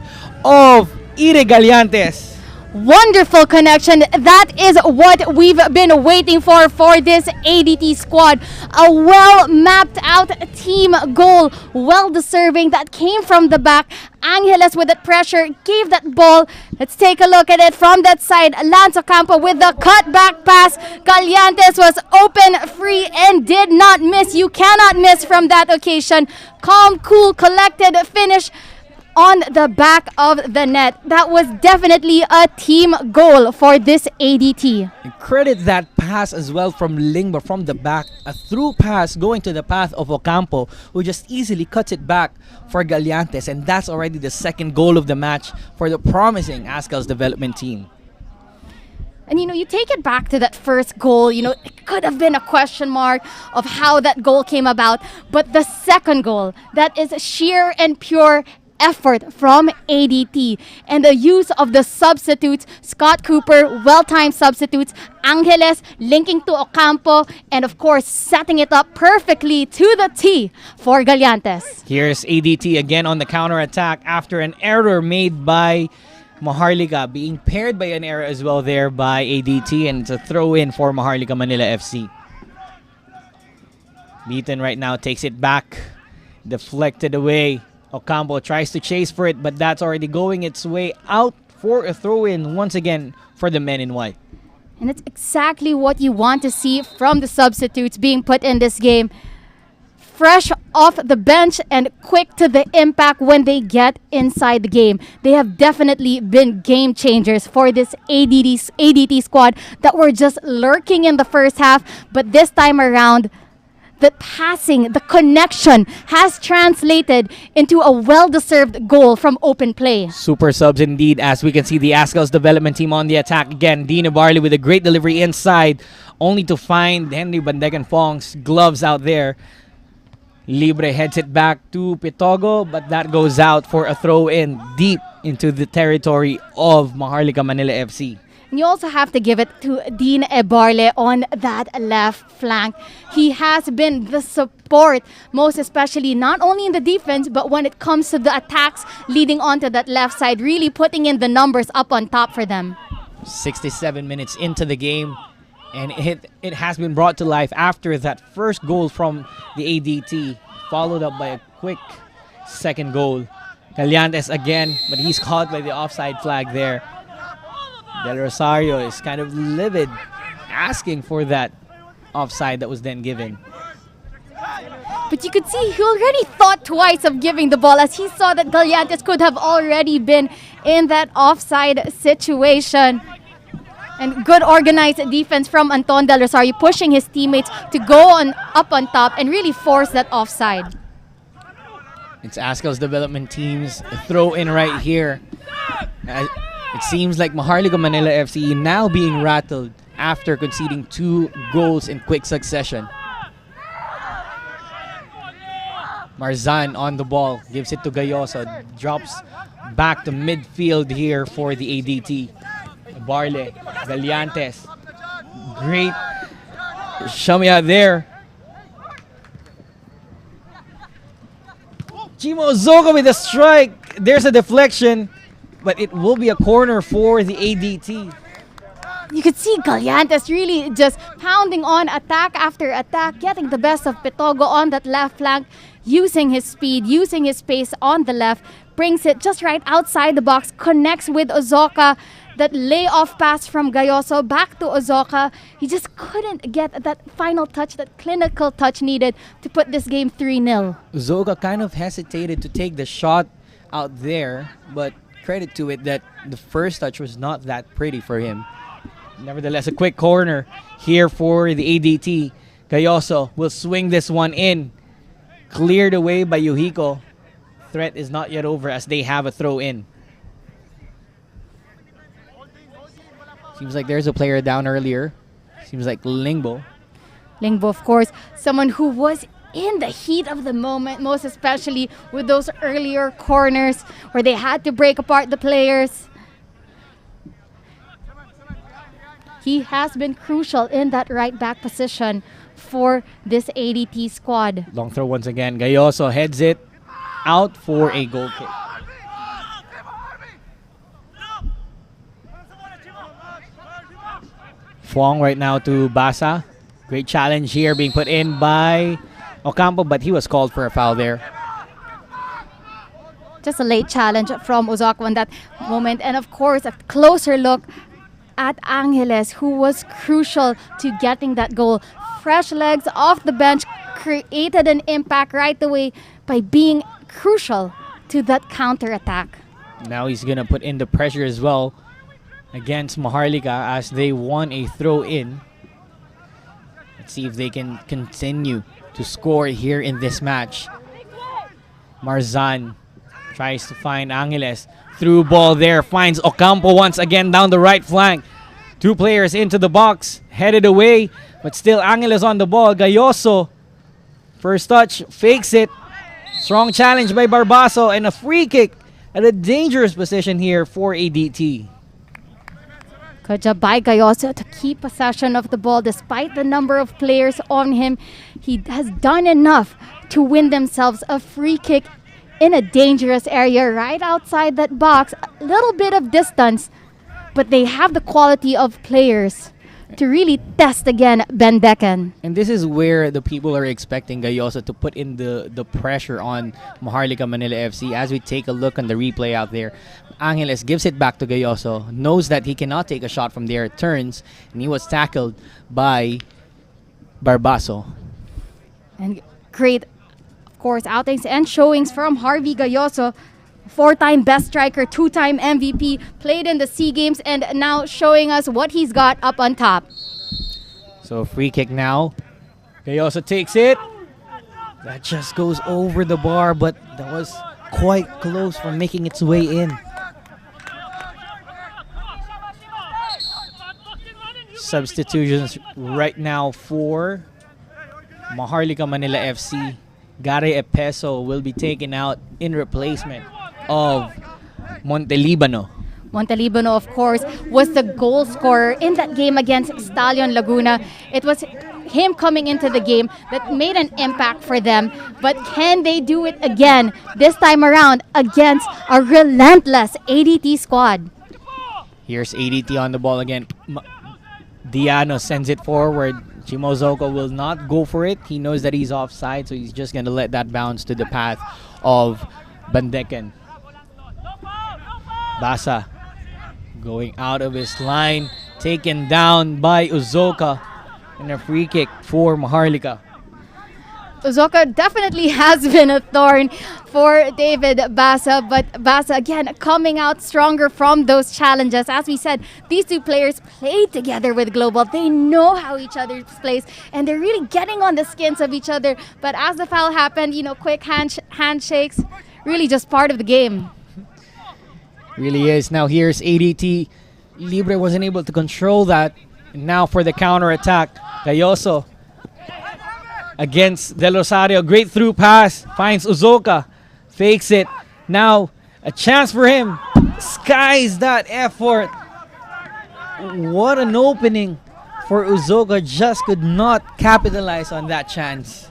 of Ire Gallantes. Wonderful connection. That is what we've been waiting for this ADT squad. A well-mapped out team goal. Well-deserving. That came from the back. Angeles with that pressure gave that ball. Let's take a look at it from that side. Lance Ocampo with the cutback pass. Gallantes was open, free, and did not miss. You cannot miss from that occasion. Calm, cool, collected finish on the back of the net. That was definitely a team goal for this ADT. And credit that pass as well from Lingbo from the back. A through pass going to the path of Ocampo, who just easily cuts it back for Gallantes. And that's already the second goal of the match for the promising Azkals development team. And you take it back to that first goal, it could have been a question mark of how that goal came about. But the second goal, that is sheer and pure effort from ADT, and the use of the substitutes. Scott Cooper, well-timed substitutes. Angeles linking to Ocampo, and of course setting it up perfectly to the T for Gallantes. Here's ADT again on the counter-attack after an error made by Maharlika, being paired by an error as well there by ADT, and it's a throw-in for Maharlika Manila FC. Beaton right now takes it back, deflected away. Ocampo tries to chase for it, but that's already going its way out for a throw-in once again for the men in white. And it's exactly what you want to see from the substitutes being put in this game. Fresh off the bench and quick to the impact when they get inside the game. They have definitely been game changers for this ADT squad that were just lurking in the first half, but this time around, the passing, the connection has translated into a well-deserved goal from open play. Super subs indeed, as we can see the Azkals development team on the attack again. Dina Barley with a great delivery inside, only to find Henry Bandegan Fong's gloves out there. Libre heads it back to Pitogo, but that goes out for a throw-in deep into the territory of Maharlika Manila FC. And you also have to give it to Dean Ebarle on that left flank. He has been the support, most especially not only in the defense, but when it comes to the attacks leading onto that left side, really putting in the numbers up on top for them. 67 minutes into the game, and it has been brought to life after that first goal from the ADT, followed up by a quick second goal. Gallantes again, but he's caught by the offside flag there. Del Rosario is kind of livid, asking for that offside that was then given. But you could see he already thought twice of giving the ball, as he saw that Gallantes could have already been in that offside situation. And good organized defense from Anton Del Rosario, pushing his teammates to go up on top and really force that offside. It's Azkals development team's throw in right here. It seems like Maharlika Manila FC now being rattled after conceding 2 goals in quick succession. Marzan on the ball, gives it to Gayoso, drops back to midfield here for the ADT. Barle, Gallantes, great Shamia there. Chimo Zogo with a strike. There's a deflection, but it will be a corner for the ADT. You could see Gallantes really just pounding on attack after attack, getting the best of Pitogo on that left flank, using his speed, using his pace on the left, brings it just right outside the box, connects with Ozoka. That layoff pass from Gayoso back to Ozoka. He just couldn't get that final touch, that clinical touch needed to put this game 3-0. Ozoka kind of hesitated to take the shot out there, but credit to it that the first touch was not that pretty for him. Nevertheless, a quick corner here for the ADT. Gayoso will swing this one in. Cleared away by Yuhiko. Threat is not yet over as they have a throw in. Seems like there's a player down earlier. Seems like Lingbo. Lingbo, of course, someone who was in the heat of the moment, most especially with those earlier corners where they had to break apart the players. He has been crucial in that right back position for this ADT squad. Long throw once again. Gayoso heads it out for a goal kick. Fong right now to Basa. Great challenge here being put in by Ocampo, but he was called for a foul there. Just a late challenge from Uzoka in that moment. And of course, a closer look at Angeles, who was crucial to getting that goal. Fresh legs off the bench, created an impact right away by being crucial to that counter-attack. Now he's going to put in the pressure as well against Maharlika as they won a throw-in. Let's see if they can continue to score here in this match. Marzan tries to find Angeles. Through ball there, finds Ocampo once again down the right flank. Two players into the box, headed away, but still Angeles on the ball. Gayoso, first touch, fakes it. Strong challenge by Barbaso and a free kick at a dangerous position here for ADT. Good job by Gayoso to keep possession of the ball despite the number of players on him. He has done enough to win themselves a free kick in a dangerous area right outside that box. A little bit of distance, but they have the quality of players to really test again Ben Decken. And this is where the people are expecting Gayoso to put in the pressure on Maharlika Manila FC. As we take a look on the replay out there, Angeles gives it back to Gayoso, knows that he cannot take a shot from there, turns, and he was tackled by Barbaso. And great, of course, outings and showings from Harvey Gayoso. 4-time best striker, 2-time MVP, played in the SEA Games, and now showing us what he's got up on top. So free kick now. Gayoso takes it. That just goes over the bar, but that was quite close from making its way in. Substitutions right now for Maharlika Manila FC. Gary Epeso will be taken out in replacement of Montelibano. Montelibano, of course, was the goal scorer in that game against Stallion Laguna. It was him coming into the game that made an impact for them. But can they do it again this time around against a relentless ADT squad? Here's ADT on the ball again. Diano sends it forward. Chimozoko will not go for it. He knows that he's offside, so he's just going to let that bounce to the path of Bandeken. Basa going out of his line, taken down by Uzoka, and a free kick for Maharlika. Uzoka definitely has been a thorn for David Basa, but Basa again coming out stronger from those challenges. As we said, these two players play together with Global. They know how each other plays, and they're really getting on the skins of each other. But as the foul happened, quick handshakes, really just part of the game. Really is. Now here's ADT. Libre wasn't able to control that. And now for the counter attack, Gayoso against Del Rosario. Great through pass. Finds Uzoka. Fakes it. Now a chance for him. Skies that effort. What an opening for Uzoka. Just could not capitalize on that chance.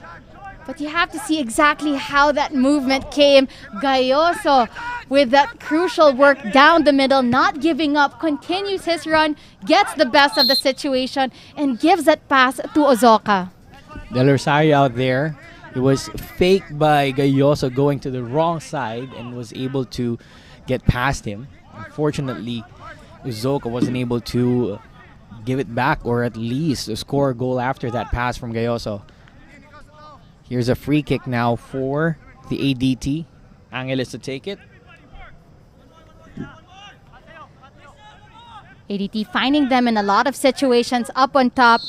But you have to see exactly how that movement came. Gayoso with that crucial work down the middle, not giving up, continues his run, gets the best of the situation, and gives that pass to Uzoka. Del Rosario out there. It was faked by Gayoso going to the wrong side and was able to get past him. Unfortunately, Uzoka wasn't able to give it back or at least score a goal after that pass from Gayoso. Here's a free kick now for the ADT. Angeles to take it. ADT finding them in a lot of situations up on top.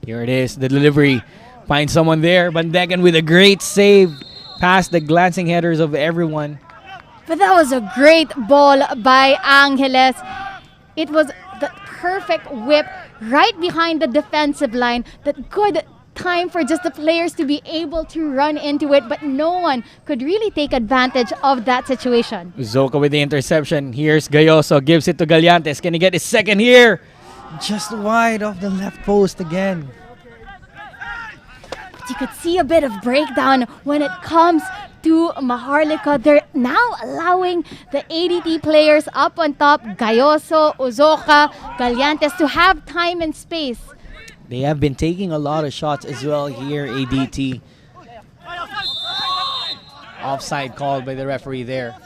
Here it is, the delivery. Finds someone there. Bandeken with a great save past the glancing headers of everyone. But that was a great ball by Angeles. It was the perfect whip right behind the defensive line. That good time for just the players to be able to run into it, but no one could really take advantage of that situation. Uzoka with the interception. Here's Gayoso, gives it to Gallantes. Can he get his second here? Just wide of the left post again. But you could see a bit of breakdown when it comes to Maharlika. They're now allowing the ADT players up on top, Gayoso, Uzoka, Galiantes, to have time and space. They have been taking a lot of shots as well here, ADT. Offside called by the referee there.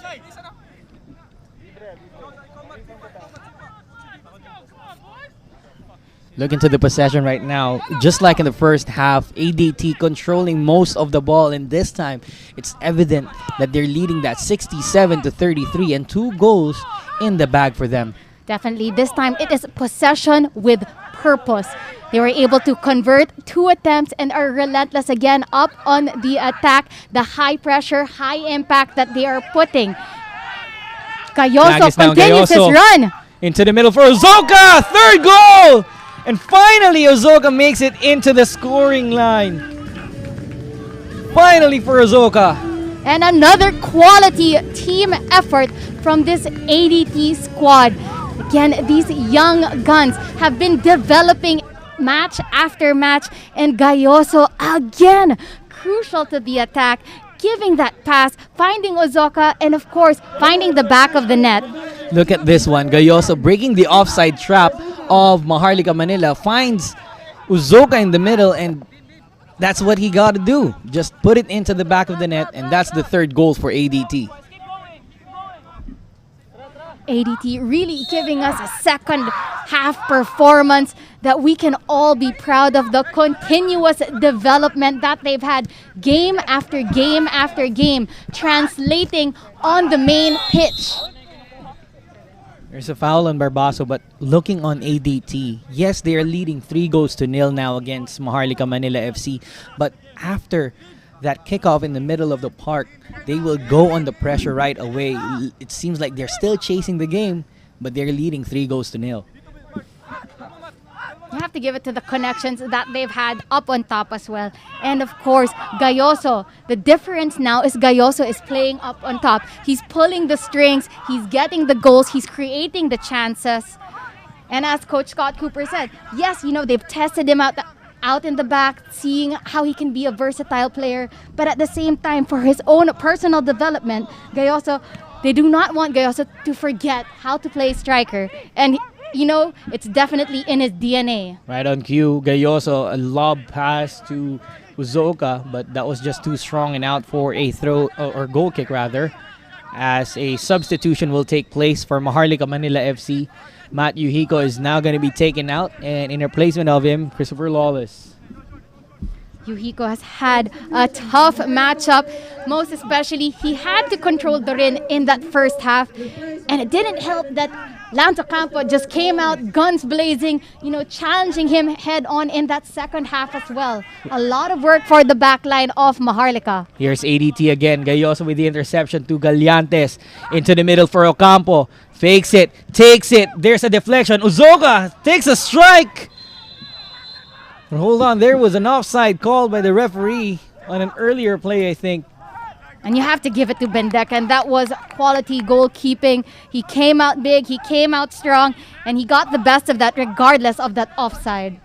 Look into the possession right now. Just like in the first half, ADT controlling most of the ball, and this time it's evident that they're leading that 67-33 and 2 goals in the bag for them. Definitely, this time it is possession with purpose. They were able to convert 2 attempts and are relentless again up on the attack. The high pressure, high impact that they are putting. Gayoso continues his run. Into the middle for Uzoka! 3rd goal! And finally, Uzoka makes it into the scoring line. Finally for Uzoka. And another quality team effort from this ADT squad. Again, these young guns have been developing match after match. And Gayoso, again, crucial to the attack, giving that pass, finding Uzoka, and of course, finding the back of the net. Look at this one. Gayoso breaking the offside trap of Maharlika Manila, finds Uzoka in the middle, and that's what he got to do. Just put it into the back of the net, and that's the 3rd goal for ADT. ADT really giving us a second half performance that we can all be proud of. The continuous development that they've had game after game after game, translating on the main pitch. There's a foul on Barbaso, but looking on ADT, yes, they are leading 3-0 now against Maharlika Manila FC. But after that kickoff in the middle of the park, they will go on the pressure right away. It seems like they're still chasing the game, but they're leading 3-0. You have to give it to the connections that they've had up on top as well. And of course, Gayoso. The difference now is Gayoso is playing up on top. He's pulling the strings. He's getting the goals. He's creating the chances. And as Coach Scott Cooper said, yes, they've tested him out in the back, seeing how he can be a versatile player. But at the same time, for his own personal development, Gayoso, they do not want Gayoso to forget how to play striker. And it's definitely in his DNA. Right on cue, Gayoso, a lob pass to Uzoka, but that was just too strong and out for a throw or goal kick rather, as a substitution will take place for Maharlika Manila FC. Matt Yuhiko is now going to be taken out, and in replacement of him, Christopher Lawless. Yuhiko has had a tough matchup. Most especially, he had to control Dorin in that first half. And it didn't help that Lanto Campo just came out guns blazing, challenging him head on in that second half as well. A lot of work for the back line of Maharlika. Here's ADT again. Gayoso with the interception to Galiantes. Into the middle for Ocampo. Fakes it, takes it. There's a deflection. Uzoka takes a strike. But hold on, there was an offside call by the referee on an earlier play, I think. And you have to give it to Bendeka, and that was quality goalkeeping. He came out big, he came out strong, and he got the best of that regardless of that offside.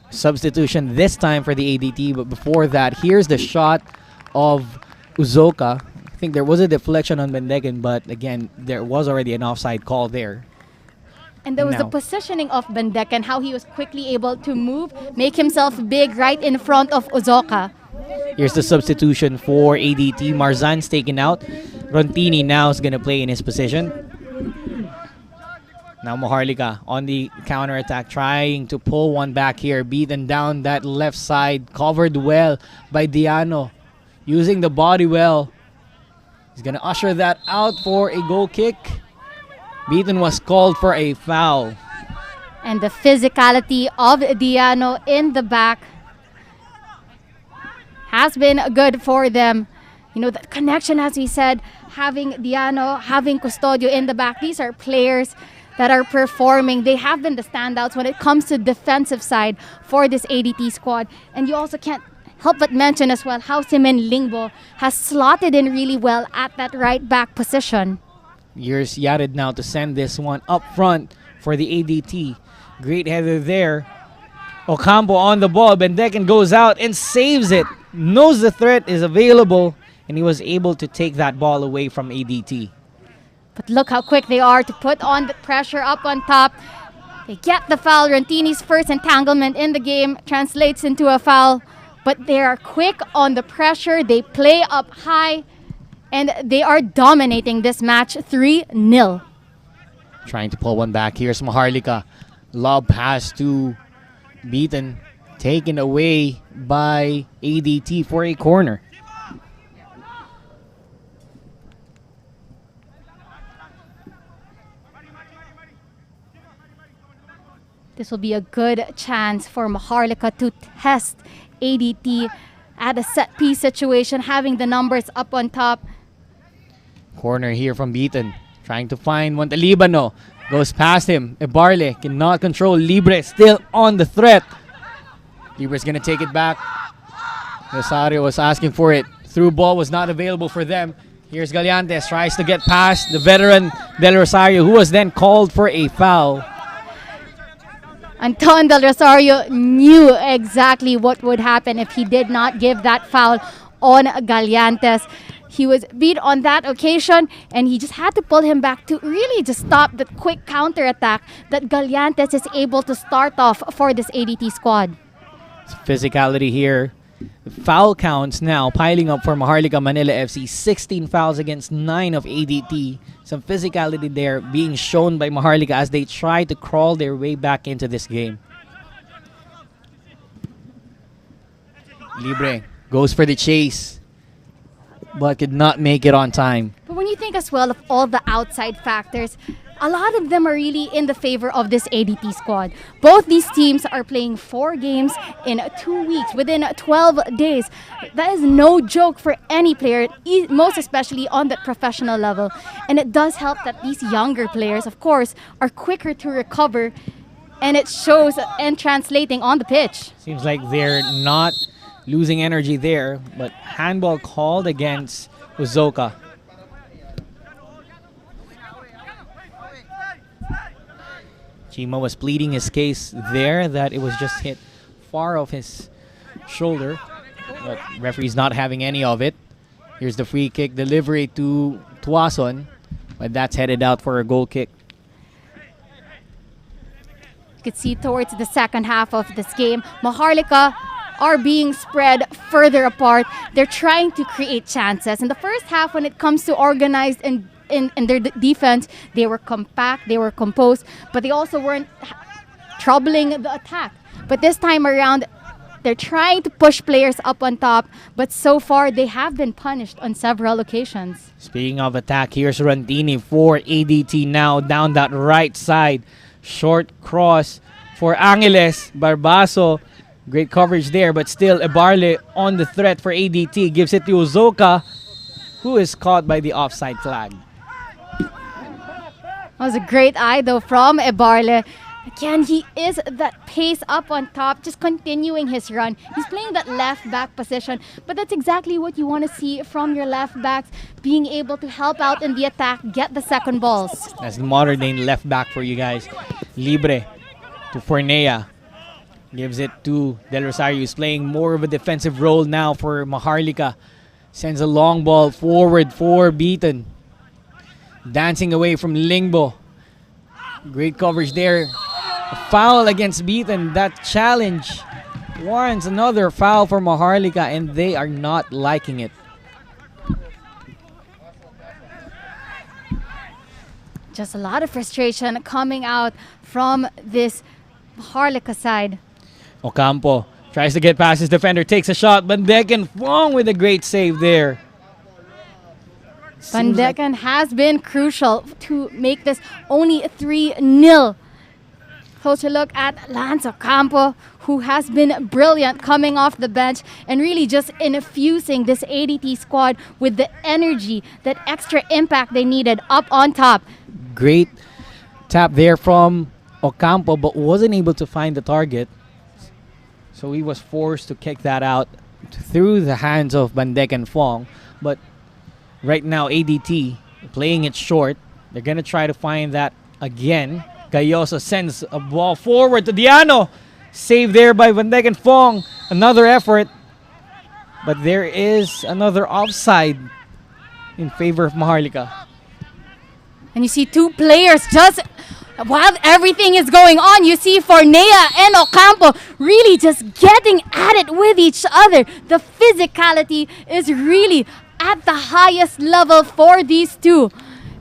Substitution this time for the ADT, but before that, here's the shot of Uzoka. I think there was a deflection on Bendegan, but again, there was already an offside call there. And there was the positioning of Bendeka and how he was quickly able to move, make himself big right in front of Uzoka. Here's the substitution for ADT. Marzan's taken out. Rontini now is going to play in his position. Now Maharlika on the counter-attack, trying to pull one back here. Beaten down that left side. Covered well by Diano. Using the body well. He's going to usher that out for a goal kick. Beaton was called for a foul. And the physicality of Diano in the back has been good for them. The connection, as we said, having Diano, having Custodio in the back. These are players that are performing. They have been the standouts when it comes to defensive side for this ADT squad. And you also can't help but mention as well how Simen Lingbo has slotted in really well at that right back position. Here's Yared now to send this one up front for the ADT. Great header there. Ocampo on the ball. Bendekin goes out and saves it. Knows the threat is available, and he was able to take that ball away from ADT. But look how quick they are to put on the pressure up on top. They get the foul. Rantini's first entanglement in the game translates into a foul. But they are quick on the pressure. They play up high. And they are dominating this match 3-0. Trying to pull one back. Here's Maharlika. Lob pass to Beaton. Taken away by ADT for a corner. This will be a good chance for Maharlika to test ADT at a set piece situation, having the numbers up on top. Corner here from Beaton. Trying to find Montalibano. Goes past him. Ebarle cannot control. Libre still on the threat. Libre's going to take it back. Rosario was asking for it. Through ball was not available for them. Here's Gallantes. Tries to get past the veteran Del Rosario, who was then called for a foul. Anton Del Rosario knew exactly what would happen if he did not give that foul on Gallantes. He was beat on that occasion, and he just had to pull him back to really just stop the quick counterattack that Gallantes is able to start off for this ADT squad. Physicality here. The foul counts now piling up for Maharlika Manila FC. 16 fouls against 9 of ADT. Some physicality there being shown by Maharlika as they try to crawl their way back into this game. Libre goes for the chase, but could not make it on time. But when you think as well of all the outside factors, a lot of them are really in the favor of this ADT squad. Both these teams are playing 4 games in 2 weeks, within 12 days. That is no joke for any player, most especially on that professional level. And it does help that these younger players, of course, are quicker to recover, and it shows and translating on the pitch. Seems like they're not losing energy there, but handball called against Uzoka. Chima was pleading his case there that it was just hit far off his shoulder, but referee's not having any of it. Here's the free kick delivery to Tuason, but that's headed out for a goal kick. You could see towards the second half of this game, Maharlika are being spread further apart. They're trying to create chances. In the first half, when it comes to organized and in their defense, they were compact, they were composed, but they also weren't troubling the attack. But this time around, they're trying to push players up on top, but so far they have been punished on several occasions. Speaking of attack, here's Rantini for ADT now down that right side. Short cross for Angeles. Barbaso, great coverage there, but still Ebarle on the threat for ADT. Gives it to Uzoka, who is caught by the offside flag. That was a great eye though from Ebarle. Again, he is that pace up on top, just continuing his run. He's playing that left back position, but that's exactly what you want to see from your left backs, being able to help out in the attack, get the second balls. That's the modern day left back for you guys. Libre to Fornea. Gives it to Del Rosario, who's playing more of a defensive role now for Maharlika. Sends a long ball forward for Beaton. Dancing away from Lingbo. Great coverage there. A foul against Beaton. That challenge warrants another foul for Maharlika, and they are not liking it. Just a lot of frustration coming out from this Maharlika side. Ocampo tries to get past his defender, takes a shot. Bandecan Fong with a great save there. Bandecan has been crucial to make this only 3-0. Closer look at Lance Ocampo, who has been brilliant coming off the bench and really just infusing this ADT squad with the energy, that extra impact they needed up on top. Great tap there from Ocampo, but wasn't able to find the target. So he was forced to kick that out through the hands of Bandecan Fong. But right now, ADT playing it short. They're going to try to find that again. Gayoso sends a ball forward to Diano. Saved there by Van Dijk and Fong. Another effort. But there is another offside in favor of Maharlika. And you see two players just, while everything is going on, you see Fornea and Ocampo really just getting at it with each other. The physicality is really at the highest level for these two.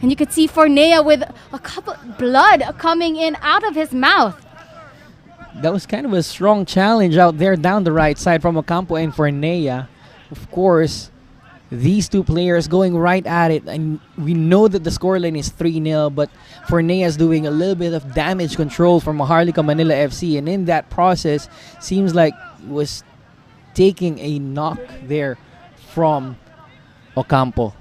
And you could see Fornea with a couple blood coming in out of his mouth. That was kind of a strong challenge out there down the right side from Ocampo and Fornea. Of course, these two players going right at it. And we know that the scoreline is 3-0, but Fornea is doing a little bit of damage control for Maharlika Manila FC. And in that process, seems like was taking a knock there from Ocampo.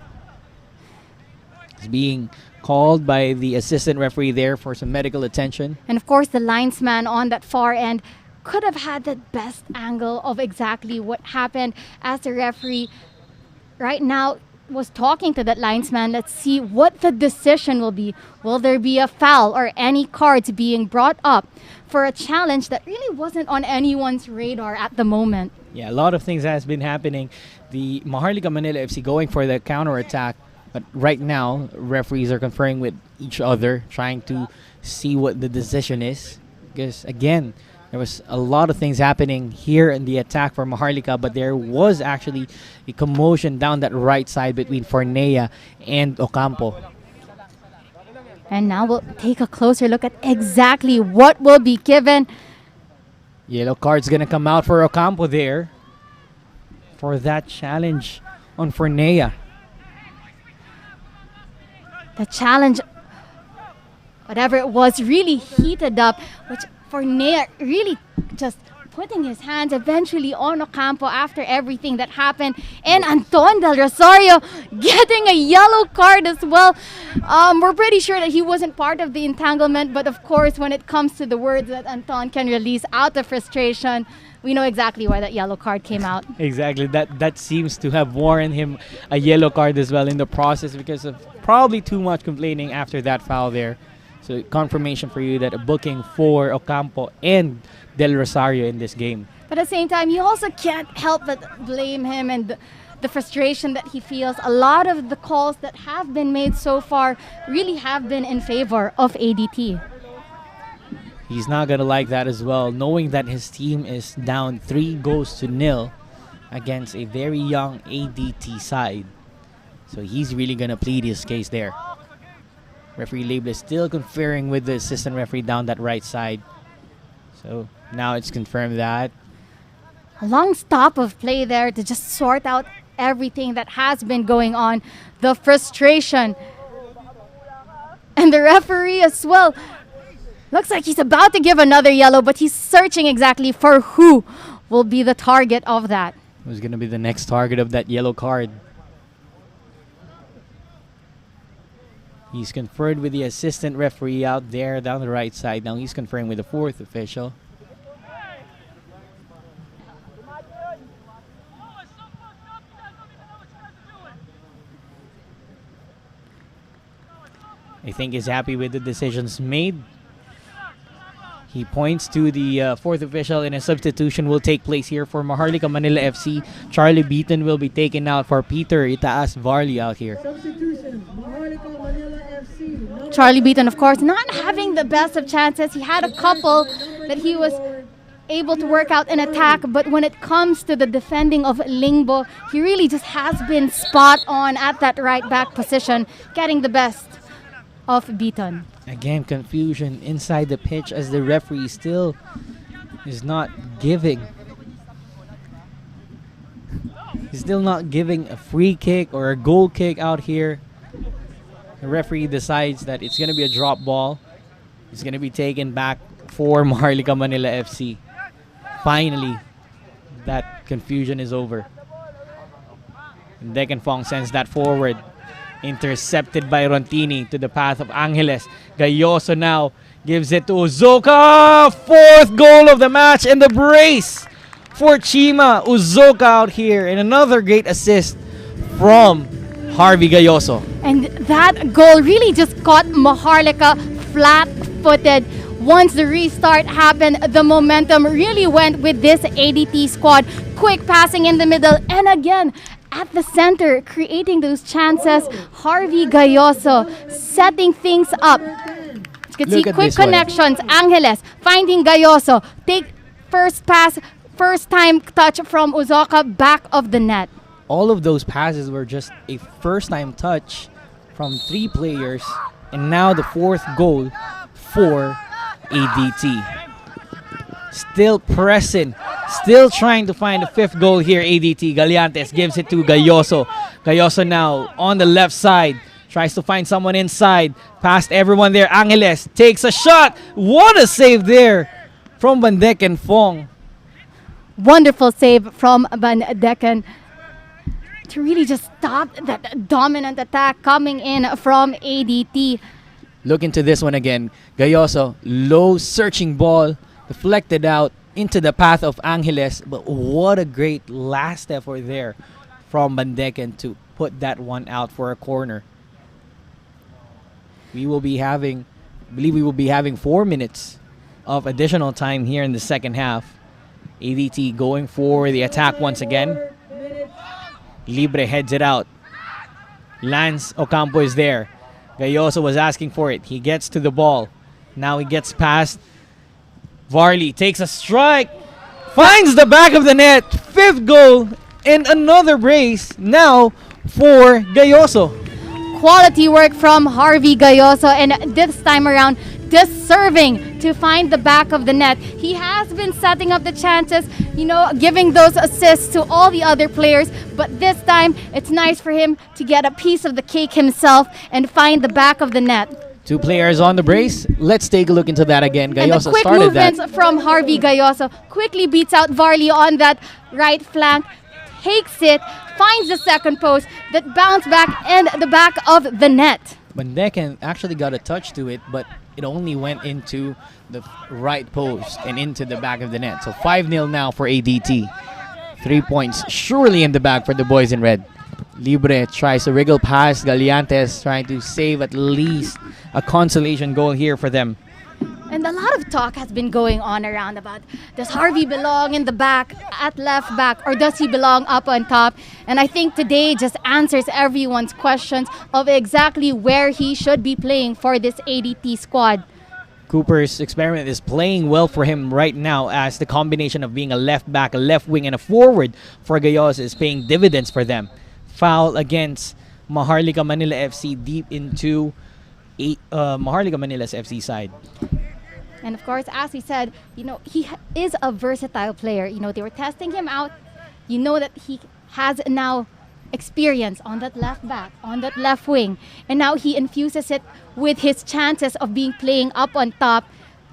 It's being called by the assistant referee there for some medical attention. And of course, the linesman on that far end could have had the best angle of exactly what happened, as the referee right now was talking to that linesman. Let's see what the decision will be. Will there be a foul or any cards being brought up for a challenge that really wasn't on anyone's radar at the moment? Yeah, a lot of things has been happening. The Maharlika Manila FC going for the counter-attack. But right now, referees are conferring with each other, trying to see what the decision is. Because, again, there was a lot of things happening here in the attack for Maharlika, but there was actually a commotion down that right side between Fornea and Ocampo. And now we'll take a closer look at exactly what will be given. Yellow card's going to come out for Ocampo there for that challenge on Fornea. The challenge, whatever it was, really heated up, which Fornea really just putting his hands eventually on Ocampo after everything that happened. And Anton Del Rosario getting a yellow card as well. We're pretty sure that he wasn't part of the entanglement, but of course, when it comes to the words that Anton can release out of frustration, we know exactly why that yellow card came out. Exactly. That seems to have warranted him a yellow card as well in the process because of probably too much complaining after that foul there. So confirmation for you that a booking for Ocampo and Del Rosario in this game. But at the same time, you also can't help but blame him and the frustration that he feels. A lot of the calls that have been made so far really have been in favor of ADT. He's not going to like that as well, knowing that his team is down 3-0 against a very young ADT side. So he's really going to plead his case there. Referee Label is still conferring with the assistant referee down that right side. So now it's confirmed that. A long stop of play there to just sort out everything that has been going on. The frustration. And the referee as well. Looks like he's about to give another yellow, but he's searching exactly for who will be the target of that. Who's going to be the next target of that yellow card? He's conferred with the assistant referee out there down the right side. Now he's conferring with the fourth official. I think he's happy with the decisions made. He points to the fourth official, and a substitution will take place here for Maharlika Manila FC. Charlie Beaton will be taken out for Peter Itaas Varley out here. Charlie Beaton, of course, not having the best of chances. He had a couple that he was able to work out in attack, but when it comes to the defending of Lingbo, he really just has been spot on at that right back position, getting the best of Beaton. Again, confusion inside the pitch as the referee still is not giving. He's still not giving a free kick or a goal kick out here. The referee decides that it's going to be a drop ball. It's going to be taken back for Maharlika Manila FC. Finally, that confusion is over. And Decan Fong sends that forward. Intercepted by Rontini to the path of Angeles. Gayoso now gives it to Uzoka. Fourth goal of the match and the brace for Chima. Uzoka out here and another great assist from Harvey Gayoso. And that goal really just caught Maharlika flat-footed. Once the restart happened, the momentum really went with this ADT squad. Quick passing in the middle, and again, at the center, creating those chances. Harvey Gayoso setting things up. You can see quick connections. Angeles finding Gayoso. Take first pass, first time touch from Uzoka, back of the net. All of those passes were just a first-time touch from 3 players, and now the 4th goal for ADT. Still pressing, still trying to find the 5th goal here. ADT Galiantes gives it to Gayoso. Gayoso now on the left side, tries to find someone inside, past everyone there. Angeles takes a shot. What a save there from Van Decken Fong. Wonderful save from Van Decken to really just stop that dominant attack coming in from ADT. Look into this one again. Gayoso, low searching ball, deflected out into the path of Angeles. But what a great last effort there from Van Decken to put that one out for a corner. I believe we will be having 4 minutes of additional time here in the second half. ADT going for the attack once again. Libre heads it out. Lance Ocampo is there. Gayoso was asking for it. He gets to the ball. Now he gets past. Varley takes a strike. Finds the back of the net. 5th goal and another brace now for Gayoso. Quality work from Harvey Gayoso, and this time around deserving to find the back of the net. He has been setting up the chances, giving those assists to all the other players, but this time it's nice for him to get a piece of the cake himself and find the back of the net. 2 players on the brace. Let's take a look into that again. And the Gayoso quick started movements that. from Harvey Gayoso. Quickly beats out Varley on that right flank. Takes it, finds the second post, that bounce back and the back of the net. Van Decken actually got a touch to it, but it only went into the right post and into the back of the net. So 5-0 now for ADT. 3 points surely in the bag for the boys in red. Libre tries to wriggle past Galiantes, trying to save at least a consolation goal here for them. And a lot of talk has been going on around about, does Harvey belong in the back at left back, or does he belong up on top? And I think today just answers everyone's questions of exactly where he should be playing for this ADT squad. Cooper's experiment is playing well for him right now, as the combination of being a left back, a left wing, and a forward for Gayoso is paying dividends for them. Foul against Maharlika Manila FC deep into Maharlika Manila's FC side. And of course, as we said, he is a versatile player. They were testing him out. That he has now experience on that left back, on that left wing. And now he infuses it with his chances of playing up on top,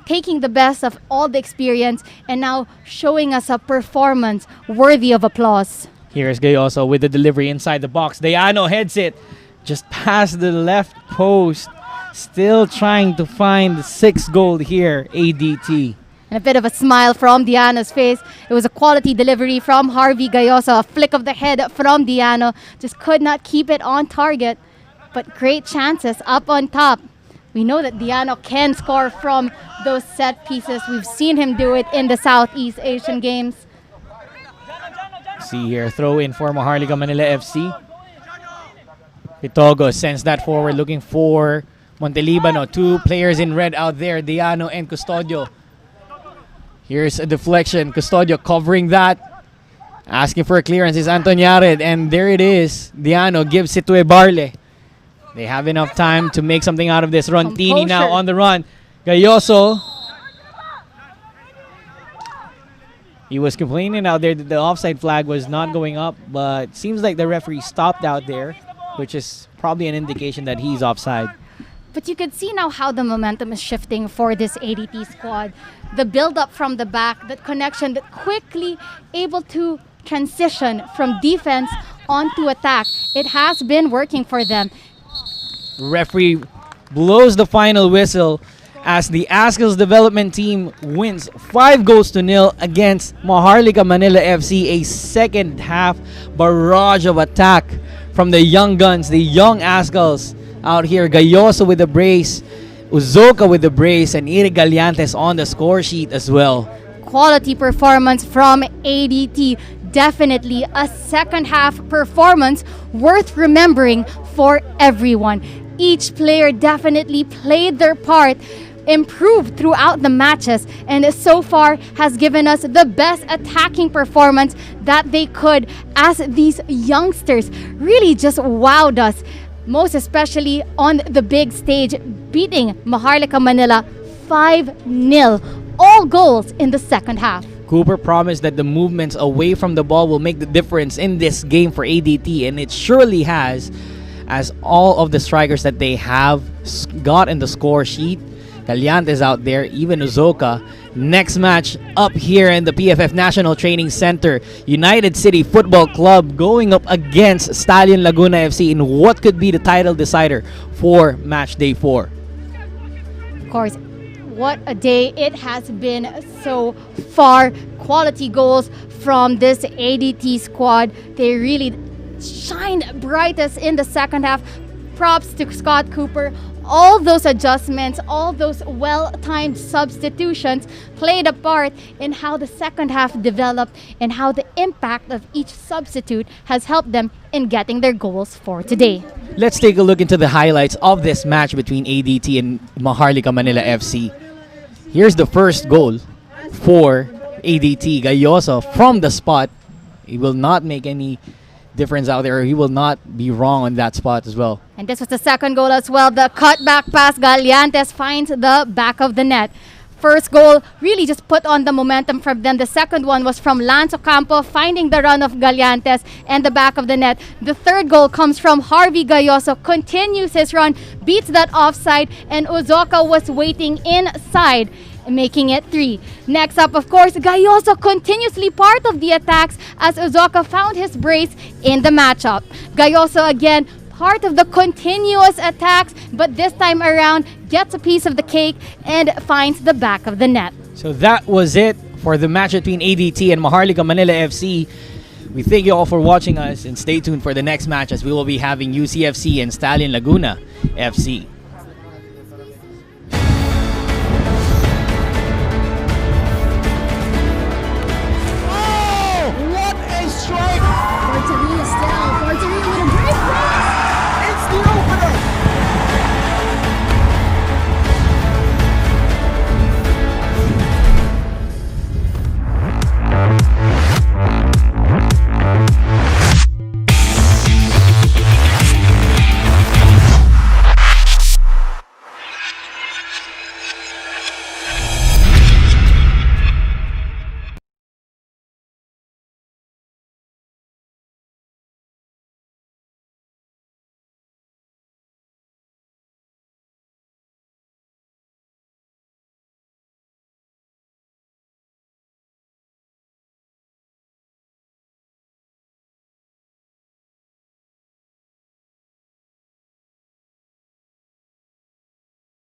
taking the best of all the experience, and now showing us a performance worthy of applause. Here's Gayoso with the delivery inside the box. Diano heads it just past the left post. Still trying to find the 6th goal here, ADT. And a bit of a smile from Diano's face. It was a quality delivery from Harvey Gayoso. A flick of the head from Diano. Just could not keep it on target. But great chances up on top. We know that Diano can score from those set pieces. We've seen him do it in the Southeast Asian Games. See here, throw in for Maharlika Manila FC. Pitogo sends that forward, looking for Montelibano. 2 players in red out there, Diano and Custodio. Here's a deflection. Custodio covering that. Asking for a clearance is Antoniared, and there it is. Diano gives it to Ebarle. They have enough time to make something out of this. Rontini now on the run. Gayoso. He was complaining out there that the offside flag was not going up, but seems like the referee stopped out there, which is probably an indication that he's offside. But you could see now how the momentum is shifting for this ADT squad. The build-up from the back, that connection, that quickly able to transition from defense onto attack. It has been working for them. Referee blows the final whistle as the Azkals development team wins 5-0 against Maharlika Manila FC. A second half barrage of attack from the young guns, the young Azkals out here. Gayoso with the brace, Uzoka with the brace, and Iri Gallantes on the score sheet as well. Quality performance from ADT. Definitely a second half performance worth remembering for everyone. Each player definitely played their part, improved throughout the matches, and so far has given us the best attacking performance that they could, as these youngsters really just wowed us, most especially on the big stage, beating Maharlika Manila 5-0. All goals in the second half. Cooper promised that the movements away from the ball will make the difference in this game for ADT, and it surely has, as all of the strikers that they have got in the score sheet. Gallantes out there, even Uzoka. Next match up here in the PFF National Training Center, United City Football Club going up against Stallion Laguna FC in what could be the title decider for match day 4. Of course, what a day it has been so far. Quality goals from this ADT squad. They really shined brightest in the second half. Props to Scott Cooper. All those adjustments, all those well-timed substitutions played a part in how the second half developed and how the impact of each substitute has helped them in getting their goals for today. Let's take a look into the highlights of this match between ADT and Maharlika Manila FC. Here's the first goal for ADT. Gayoso from the spot. He will not make any difference out there. He will not be wrong on that spot as well. And this was the second goal as well. The cutback pass, Gallantes finds the back of the net. First goal really just put on the momentum from them. The second one was from Lance Ocampo finding the run of Gallantes and the back of the net. The third goal comes from Harvey Gayoso, continues his run, beats that offside, and Uzoka was waiting inside, making it 3. Next up, of course, Gayoso continuously part of the attacks as Uzoka found his brace in the matchup. Gayoso again part of the continuous attacks, but this time around gets a piece of the cake and finds the back of the net. So that was it for the match between ADT and Maharlika Manila FC. We thank you all for watching us, and stay tuned for the next match as we will be having UCFC and Stallion Laguna FC. Oh, what a strike!